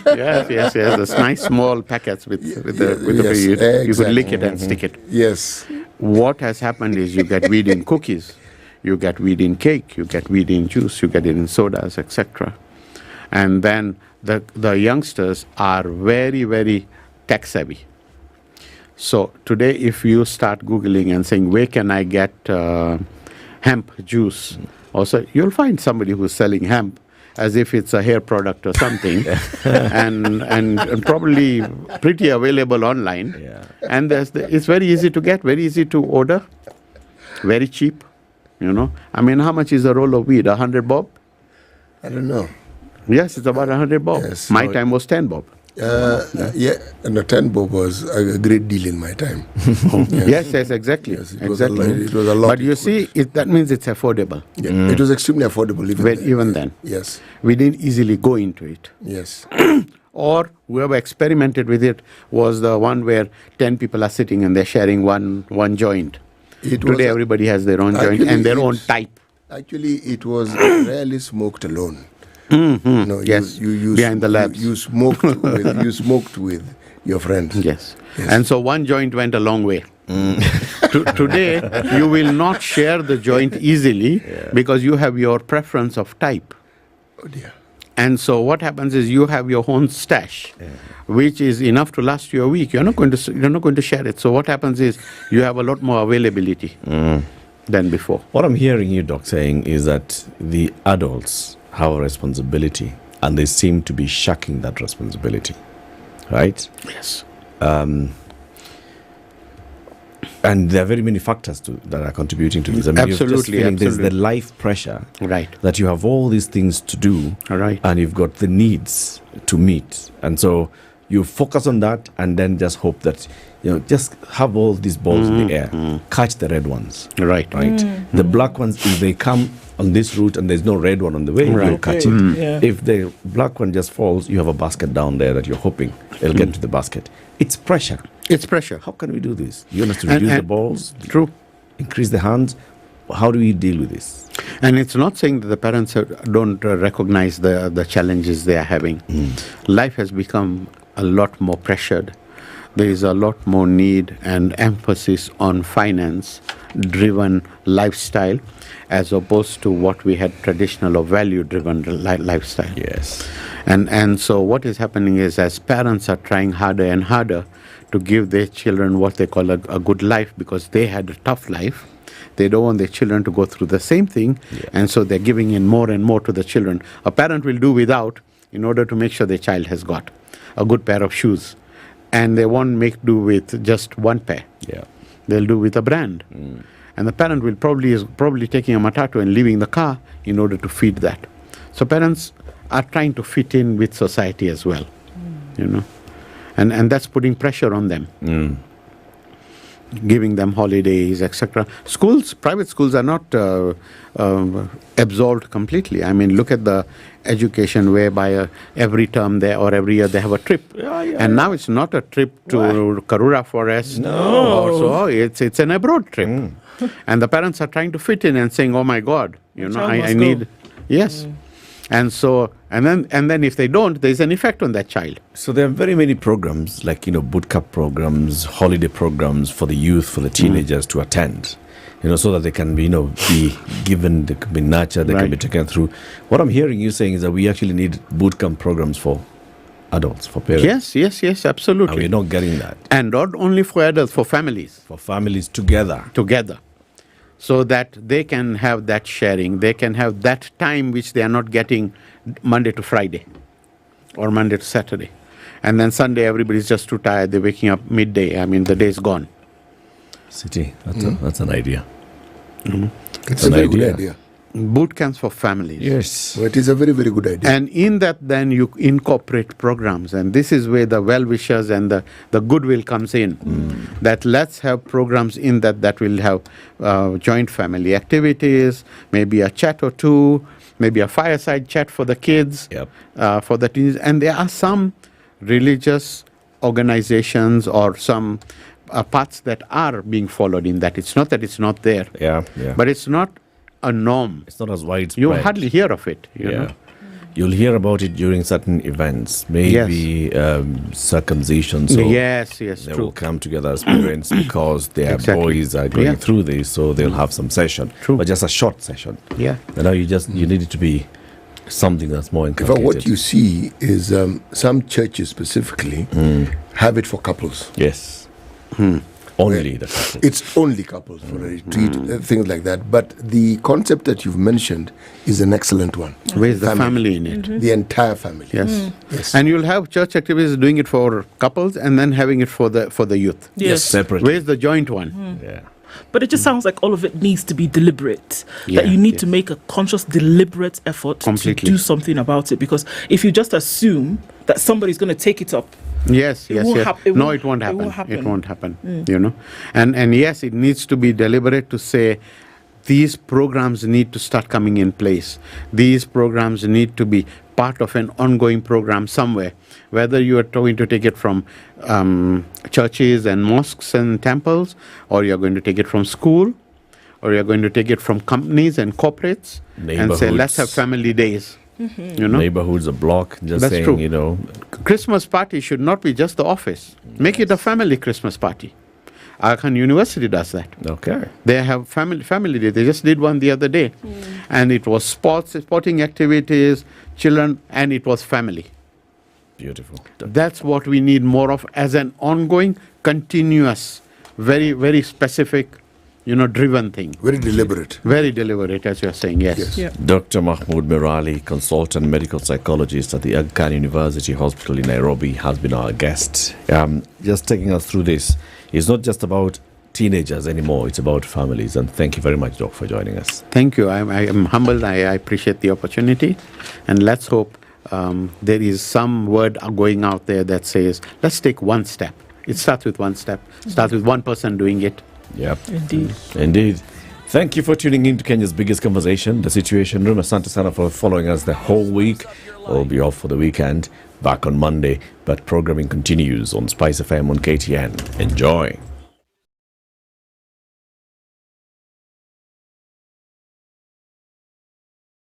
yes. yes. Those nice small packets with the yes, you exactly. could lick it and stick it. Yes. What has happened is you get weed in cookies, you get weed in cake, you get weed in juice, you get it in sodas, etc. And then the youngsters are very, very tech savvy. So today, if you start Googling and saying, where can I get hemp juice? Also, you'll find somebody who's selling hemp as if it's a hair product or something, and probably pretty available online. Yeah. And it's very easy to get, very easy to order, very cheap. I mean, how much is a roll of weed? 100 bob? I don't know. Yes, it's about 100 bob. Yes. My time was 10 bob. And the 10 bob was a great deal in my time. Yes, exactly. Yes, it was a lot. But you see, that means it's affordable. Yeah. It was extremely affordable even then. Yes. We didn't easily go into it. Yes. Or whoever experimented with it was the one where 10 people are sitting and they're sharing one joint. Today everybody has their own joint and their own type. Actually, it was rarely smoked alone. Mm-hmm. No, yes, you behind the labs. You smoked with your friends. Yes. And so one joint went a long way. Today, you will not share the joint easily because you have your preference of type. Oh dear. And so what happens is you have your own stash, which is enough to last you a week. You're not going to share it. So what happens is you have a lot more availability than before. What I'm hearing you, Doc, saying is that the adults have a responsibility and they seem to be shirking that responsibility, right? Yes. And there are very many factors that are contributing to this. I mean, Absolutely. There's the life pressure, right? That you have all these things to do, right? And you've got the needs to meet, and so you focus on that, and then just hope that just have all these balls in the air, catch the red ones, right? The black ones, if they come on this route and there's no red one on the way, you'll catch it. Yeah. If the black one just falls, you have a basket down there that you're hoping it'll get to the basket. It's pressure. It's pressure. How can we do this? You want us to reduce the balls? True. Increase the hands? How do we deal with this? And it's not saying that the parents don't recognize the challenges they are having. Life has become a lot more pressured. There is a lot more need and emphasis on finance-driven lifestyle as opposed to what we had traditional or value-driven lifestyle. Yes. And so what is happening is as parents are trying harder and harder to give their children what they call a good life because they had a tough life, they don't want their children to go through the same thing, and so they're giving in more and more to the children. A parent will do without in order to make sure their child has got a good pair of shoes. And they won't make do with just one pair. Yeah. They'll do with a brand. And the parent will probably taking a matatu and leaving the car in order to feed that. So parents are trying to fit in with society as well, and that's putting pressure on them, giving them holidays, etc. Private schools are not absolved completely. I mean, look at the education whereby every term or every year they have a trip. And now it's not a trip to Karura Forest. No. It's an abroad trip. And the parents are trying to fit in and saying, oh my God, I need... Yes. And so, and then if they don't, there's an effect on that child. So there are very many programs, like, boot camp programs, holiday programs for the youth, for the teenagers to attend, so that they can be, be given, they can be nurtured, they can be taken through. What I'm hearing you saying is that we actually need boot camp programs for adults, for parents. Yes, absolutely. And we're not getting that. And not only for adults, for families. For families together. So that they can have that sharing. They can have that time which they are not getting Monday to Friday or Monday to Saturday. And then Sunday, everybody's just too tired. They're waking up midday. I mean, the day's gone. City, that's an idea. It's a very good idea. Boot camps for families. Yes. Well, it is a very, very good idea. And in that, then you incorporate programs. And this is where the well-wishers and the goodwill comes in. That let's have programs in that will have joint family activities, maybe a chat or two, maybe a fireside chat for the kids, for the teens. And there are some religious organizations or some paths that are being followed in that. It's not that it's not there. But it's not a norm. It's not as widespread. You hardly hear of it. You know? You'll hear about it during certain events, maybe circumcision. So they will come together as parents because their boys are going through this, so they'll have some session. But just a short session. Yeah. And now you need it to be something that's more In inculcated. fact, what you see is some churches specifically have it for couples. Yes. Only the couples. It's only couples for a retreat, things like that. But the concept that you've mentioned is an excellent one. Where's the family in it? The entire family. Yes. And you'll have church activities doing it for couples and then having it for the youth. Yes. Separate. Where's the joint one? Yeah. But it just sounds like all of it needs to be deliberate. That you need to make a conscious, deliberate effort to do something about it. Because if you just assume that somebody's going to take it up, Yes. it No, it won't happen. It won't happen. You know, and yes, it needs to be deliberate to say these programs need to start coming in place. These programs need to be part of an ongoing program somewhere. Whether you are going to take it from churches and mosques and temples, or you're going to take it from school, or you're going to take it from companies and corporates, and say let's have family days. You know, neighborhoods, a block, just That's saying, true. you know. Christmas party should not be just the office. Make it a family Christmas party. Khan University does that. Okay. They have family day. They just did one the other day. And it was sporting activities, children, and it was family. Beautiful. That's what we need more of as an ongoing, continuous, very, very specific, driven thing. Very deliberate. Very deliberate, as you're saying, yes. Dr. Mahmood Mirali, consultant medical psychologist at the Aga Khan University Hospital in Nairobi, has been our guest. Just taking us through this, it's not just about teenagers anymore, it's about families. And thank you very much, Doc, for joining us. Thank you. I am humbled. I appreciate the opportunity. And let's hope there is some word going out there that says, let's take one step. It starts with one step. Starts with one person doing it. Yep. Indeed. Thank you for tuning in to Kenya's biggest conversation, The Situation Room. Asante sana for following us the whole week. We'll be off for the weekend, back on Monday, but programming continues on SpiceFM on KTN. Enjoy.